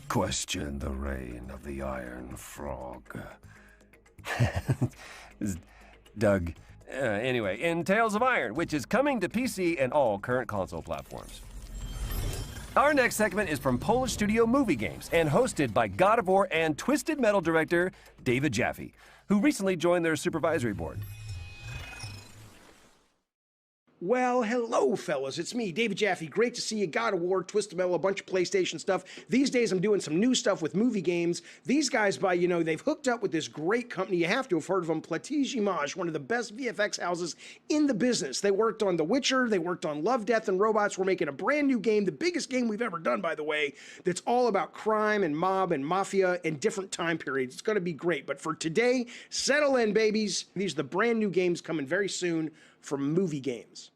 Question the reign of the Iron Frog. Doug. Anyway, in Tales of Iron, which is coming to PC and all current console platforms. Our next segment is from Polish studio Movie Games and hosted by God of War and Twisted Metal director David Jaffe, who recently joined their supervisory board. Well, hello, fellas. It's me, David Jaffe. Great to see you. God of War, Twisted Metal, a bunch of PlayStation stuff. These days, I'm doing some new stuff with movie games. These guys, they've hooked up with this great company. You have to have heard of them, Platij Image, one of the best VFX houses in the business. They worked on The Witcher. They worked on Love, Death, and Robots. We're making a brand new game, the biggest game we've ever done, by the way, that's all about crime and mob and mafia and different time periods. It's going to be great. But for today, settle in, babies. These are the brand new games coming very soon from Movie Games.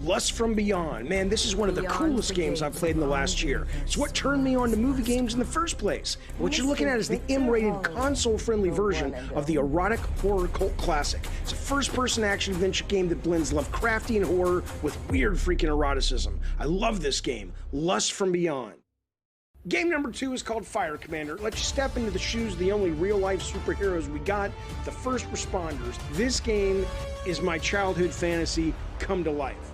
Lust from Beyond. Man, this is one of the coolest games I've played in the last year. It's what turned me on to movie games in the first place. What you're looking at is the M-rated, console-friendly version of the erotic horror cult classic. It's a first-person action-adventure game that blends Lovecraftian horror with weird freaking eroticism. I love this game, Lust from Beyond. Game number 2 is called Fire Commander. It lets you step into the shoes of the only real-life superheroes we got, the first responders. This game is my childhood fantasy come to life.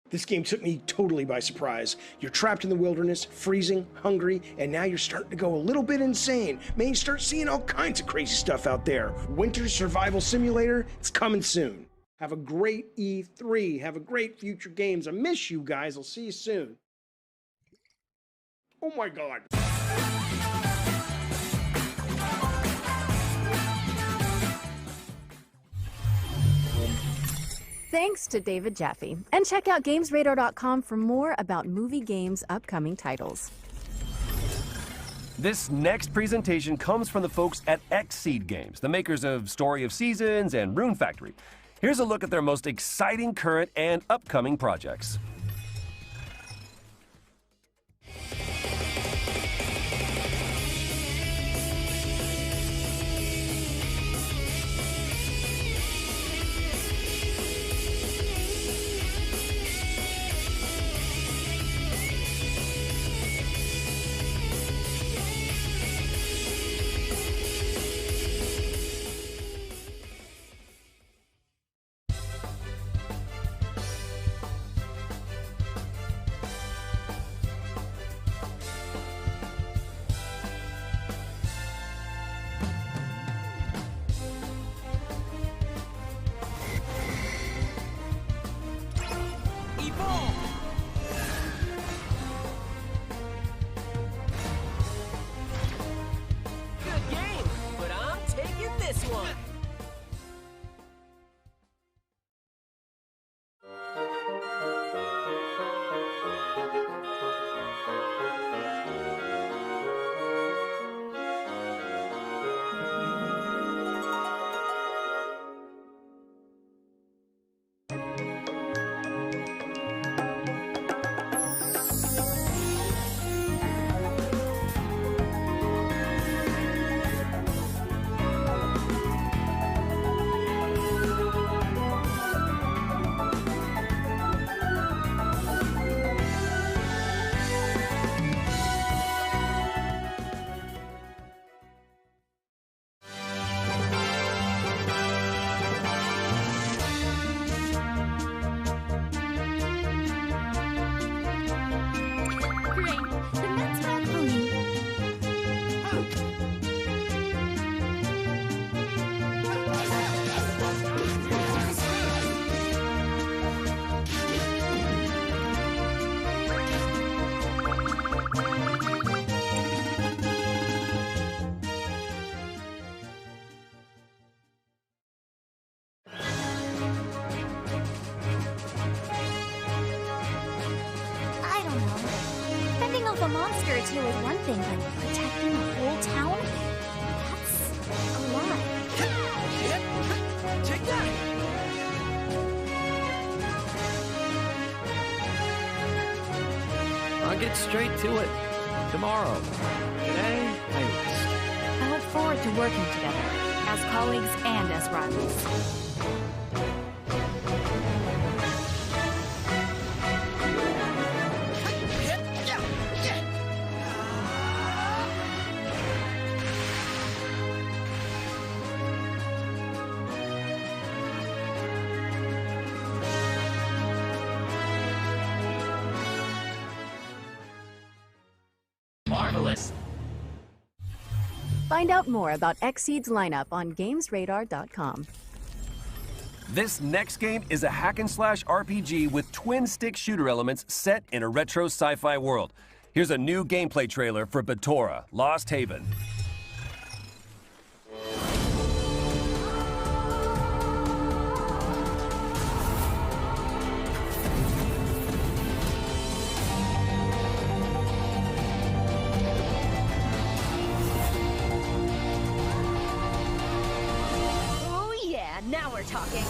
This game took me totally by surprise. You're trapped in the wilderness, freezing, hungry, and now you're starting to go a little bit insane. Man, you start seeing all kinds of crazy stuff out there. Winter Survival Simulator, it's coming soon. Have a great E3. Have a great Future Games. I miss you guys. I'll see you soon. Oh my God. Thanks to David Jaffe. And check out GamesRadar.com for more about Movie Games' upcoming titles. This next presentation comes from the folks at Xseed Games, the makers of Story of Seasons and Rune Factory. Here's a look at their most exciting current and upcoming projects. A monster or two is one thing, but protecting a whole town? That's a lot. Take that! I'll get straight to it. Tomorrow. Today, I rest. I look forward to working together, as colleagues and as rivals. Marvelous. Find out more about Xseed's lineup on GamesRadar.com. This next game is a hack-and-slash RPG with twin-stick shooter elements set in a retro sci-fi world. Here's a new gameplay trailer for Batora: Lost Haven. Oh yeah, now we're talking.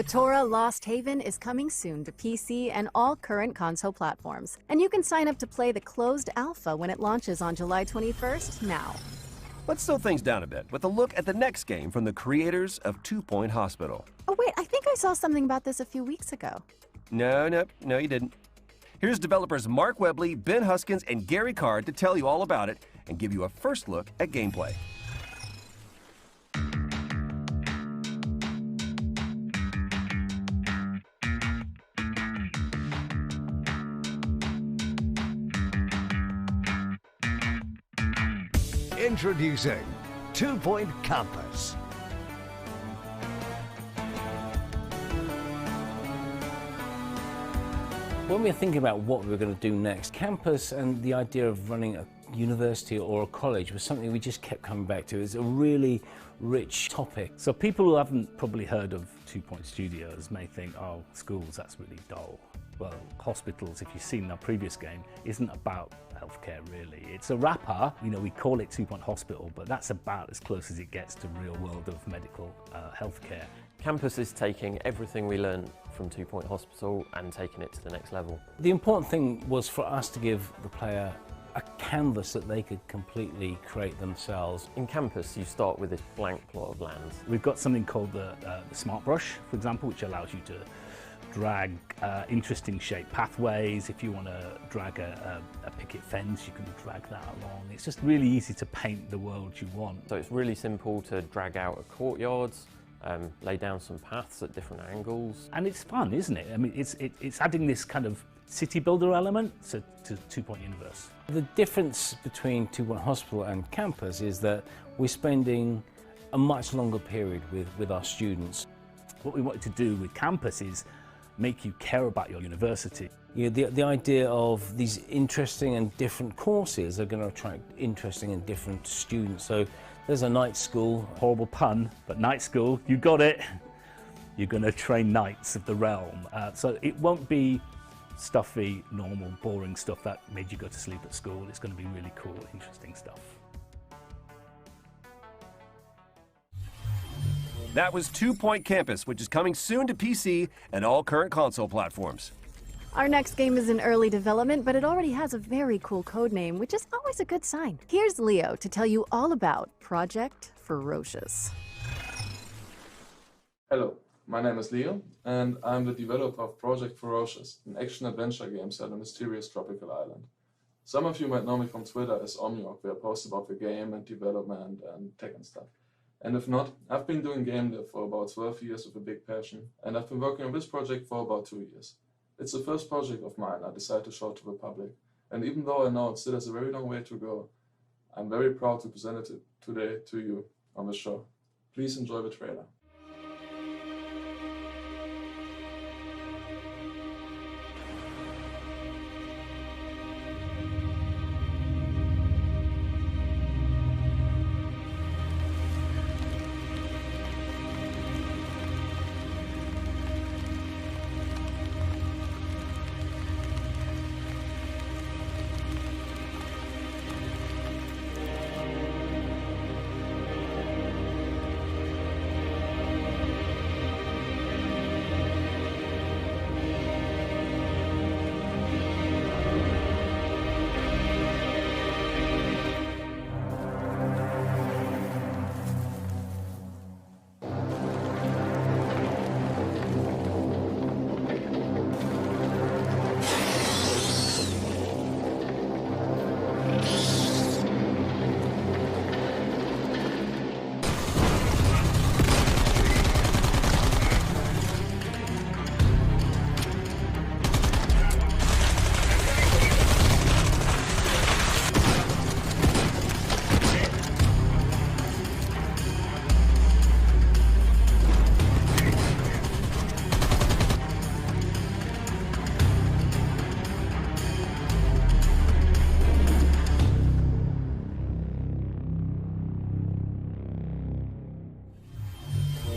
Batora Lost Haven is coming soon to PC and all current console platforms, and you can sign up to play the closed alpha when it launches on July 21st now. Let's slow things down a bit with a look at the next game from the creators of 2 Point Hospital. Oh wait, I think I saw something about this a few weeks ago. No, you didn't. Here's developers Mark Webley, Ben Huskins, and Gary Card to tell you all about it and give you a first look at gameplay. Introducing 2 Point Campus. When we're thinking about what we're going to do next, campus and the idea of running a university or a college was something we just kept coming back to. It's a really rich topic. So people who haven't probably heard of 2 Point Studios may think, oh, schools, that's really dull. Well, hospitals, if you've seen our previous game, isn't about healthcare really. It's a wrapper, we call it 2 Point Hospital, but that's about as close as it gets to real world of medical healthcare. Campus is taking everything we learned from 2 Point Hospital and taking it to the next level. The important thing was for us to give the player a canvas that they could completely create themselves. In Campus, you start with this blank plot of land. We've got something called the Smart Brush, for example, which allows you to drag interesting shaped pathways. If you want to drag a picket fence, you can drag that along. It's just really easy to paint the world you want. So it's really simple to drag out a courtyard, lay down some paths at different angles. And it's fun, isn't it? I mean, it's adding this kind of city builder element to 2 Point Universe. The difference between 2 Point Hospital and Campus is that we're spending a much longer period with our students. What we wanted to do with Campus is make you care about your university. The idea of these interesting and different courses are going to attract interesting and different students. So there's a night school, horrible pun, but night school, you got it. You're going to train knights of the realm. So it won't be stuffy, normal, boring stuff that made you go to sleep at school. It's going to be really cool, interesting stuff. That was 2 Point Campus, which is coming soon to PC and all current console platforms. Our next game is in early development, but it already has a very cool codename, which is always a good sign. Here's Leo to tell you all about Project Ferocious. Hello, my name is Leo, and I'm the developer of Project Ferocious, an action-adventure game set on a mysterious tropical island. Some of you might know me from Twitter as Omniok, where I post about the game and development and tech and stuff. And if not, I've been doing game dev for about 12 years with a big passion, and I've been working on this project for about 2 years. It's the first project of mine I decided to show to the public, and even though I know it still has a very long way to go, I'm very proud to present it today to you on the show. Please enjoy the trailer.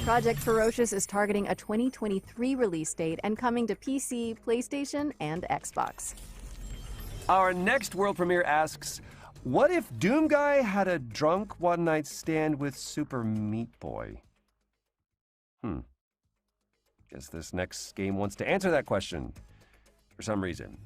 Project Ferocious is targeting a 2023 release date and coming to PC, PlayStation, and Xbox. Our next world premiere asks, what if Doom Guy had a drunk one-night stand with Super Meat Boy? Guess this next game wants to answer that question for some reason.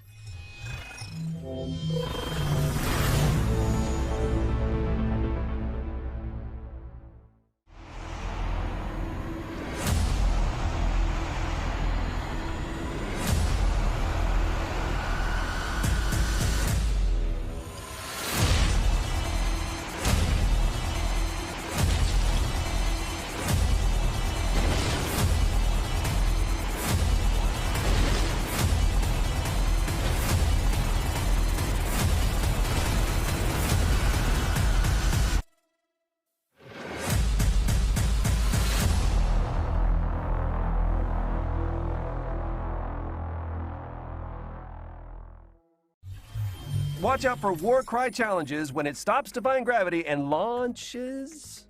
Watch out for Warcry challenges when it stops defying gravity and launches,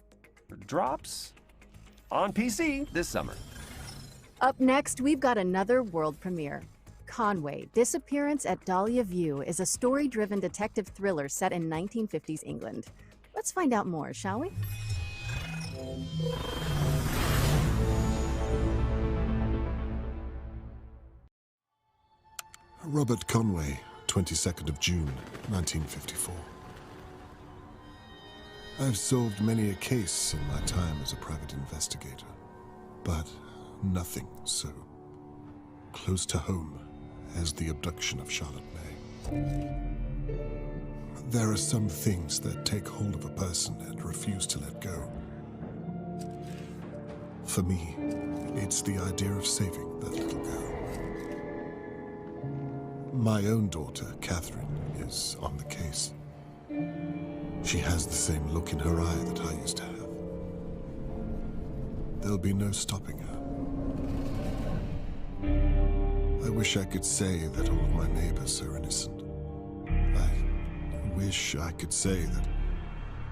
or drops, on PC this summer. Up next, we've got another world premiere. Conway, Disappearance at Dahlia View is a story-driven detective thriller set in 1950s England. Let's find out more, shall we? Robert Conway, 22nd of June, 1954. I've solved many a case in my time as a private investigator, but nothing so close to home as the abduction of Charlotte May. There are some things that take hold of a person and refuse to let go. For me, it's the idea of saving that little girl. My own daughter, Catherine, is on the case. She has the same look in her eye that I used to have. There'll be no stopping her. I wish I could say that all of my neighbors are innocent. I wish I could say that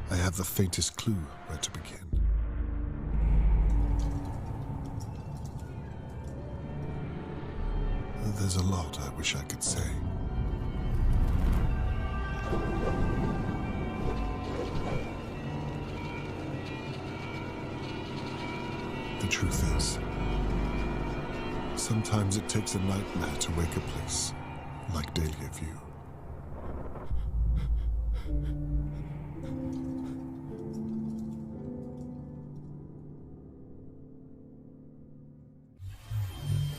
I have the faintest clue where to begin. There's a lot I wish I could say. The truth is, sometimes it takes a nightmare to wake a place like Dahlia View.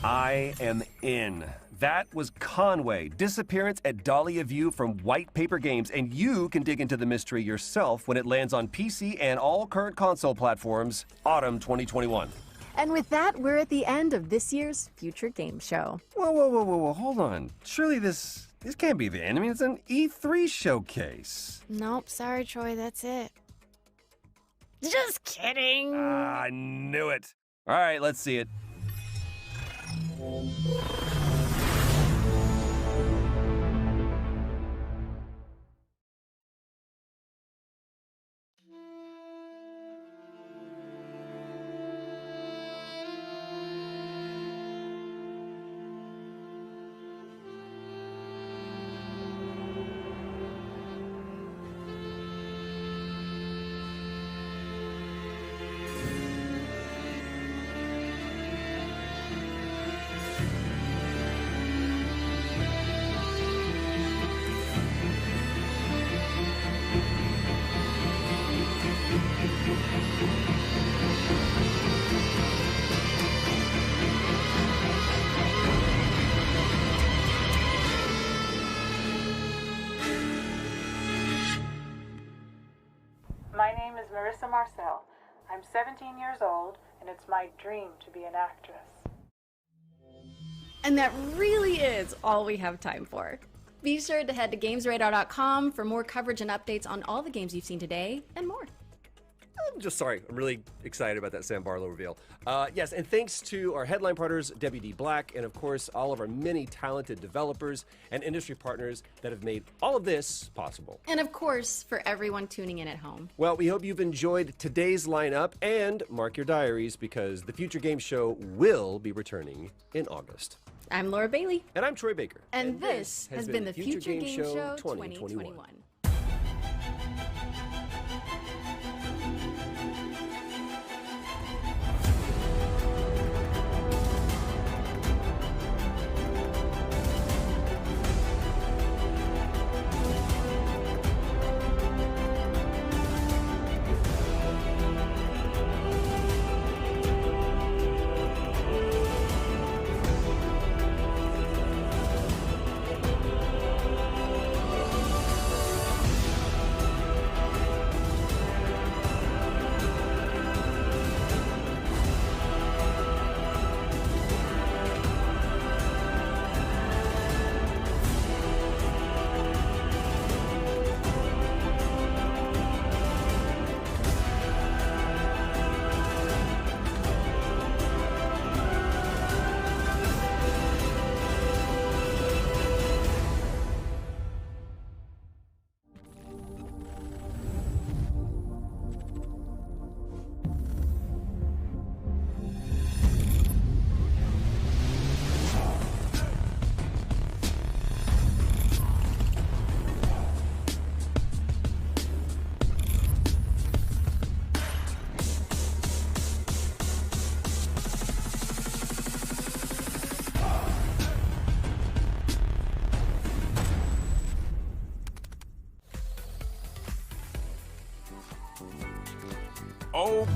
I am in. That was Conway, Disappearance at Dahlia View from White Paper Games, and you can dig into the mystery yourself when it lands on PC and all current console platforms, autumn 2021. And with that, we're at the end of this year's Future Game Show. Whoa, hold on. Surely this can't be the end. I mean, it's an E3 showcase. Nope, sorry, Troy, that's it. Just kidding. I knew it. All right, let's see it. My name is Marissa Marcel. I'm 17 years old, and it's my dream to be an actress. And that really is all we have time for. Be sure to head to GamesRadar.com for more coverage and updates on all the games you've seen today and more. I'm really excited about that Sam Barlow reveal. Yes, and thanks to our headline partners, WD Black, and of course, all of our many talented developers and industry partners that have made all of this possible. And of course, for everyone tuning in at home. Well, we hope you've enjoyed today's lineup, and mark your diaries because the Future Game Show will be returning in August. I'm Laura Bailey. And I'm Troy Baker. And this has been the Future Game Show 2021. Oh.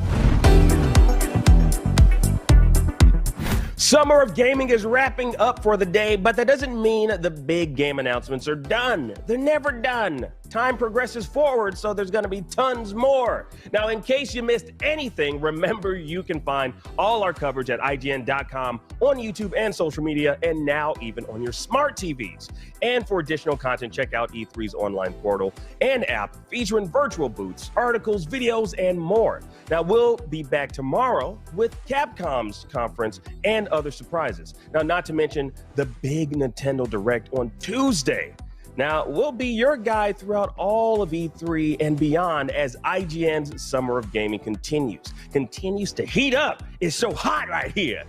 Summer of Gaming is wrapping up for the day, but that doesn't mean the big game announcements are done. They're never done. Time progresses forward, so there's going to be tons more. Now, in case you missed anything, remember you can find all our coverage at ign.com, on YouTube and social media, and now even on your smart TVs. And for additional content, check out E3's online portal and app featuring virtual booths, articles, videos, and more. Now, we'll be back tomorrow with Capcom's conference and other surprises. Now, not to mention the big Nintendo Direct on Tuesday. Now, we'll be your guide throughout all of E3 and beyond as IGN's Summer of Gaming continues to heat up. It's so hot right here.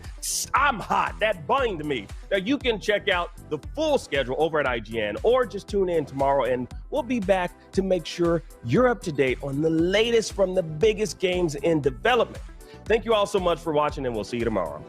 I'm hot. That burned me. Now, you can check out the full schedule over at IGN or just tune in tomorrow and we'll be back to make sure you're up to date on the latest from the biggest games in development. Thank you all so much for watching and we'll see you tomorrow.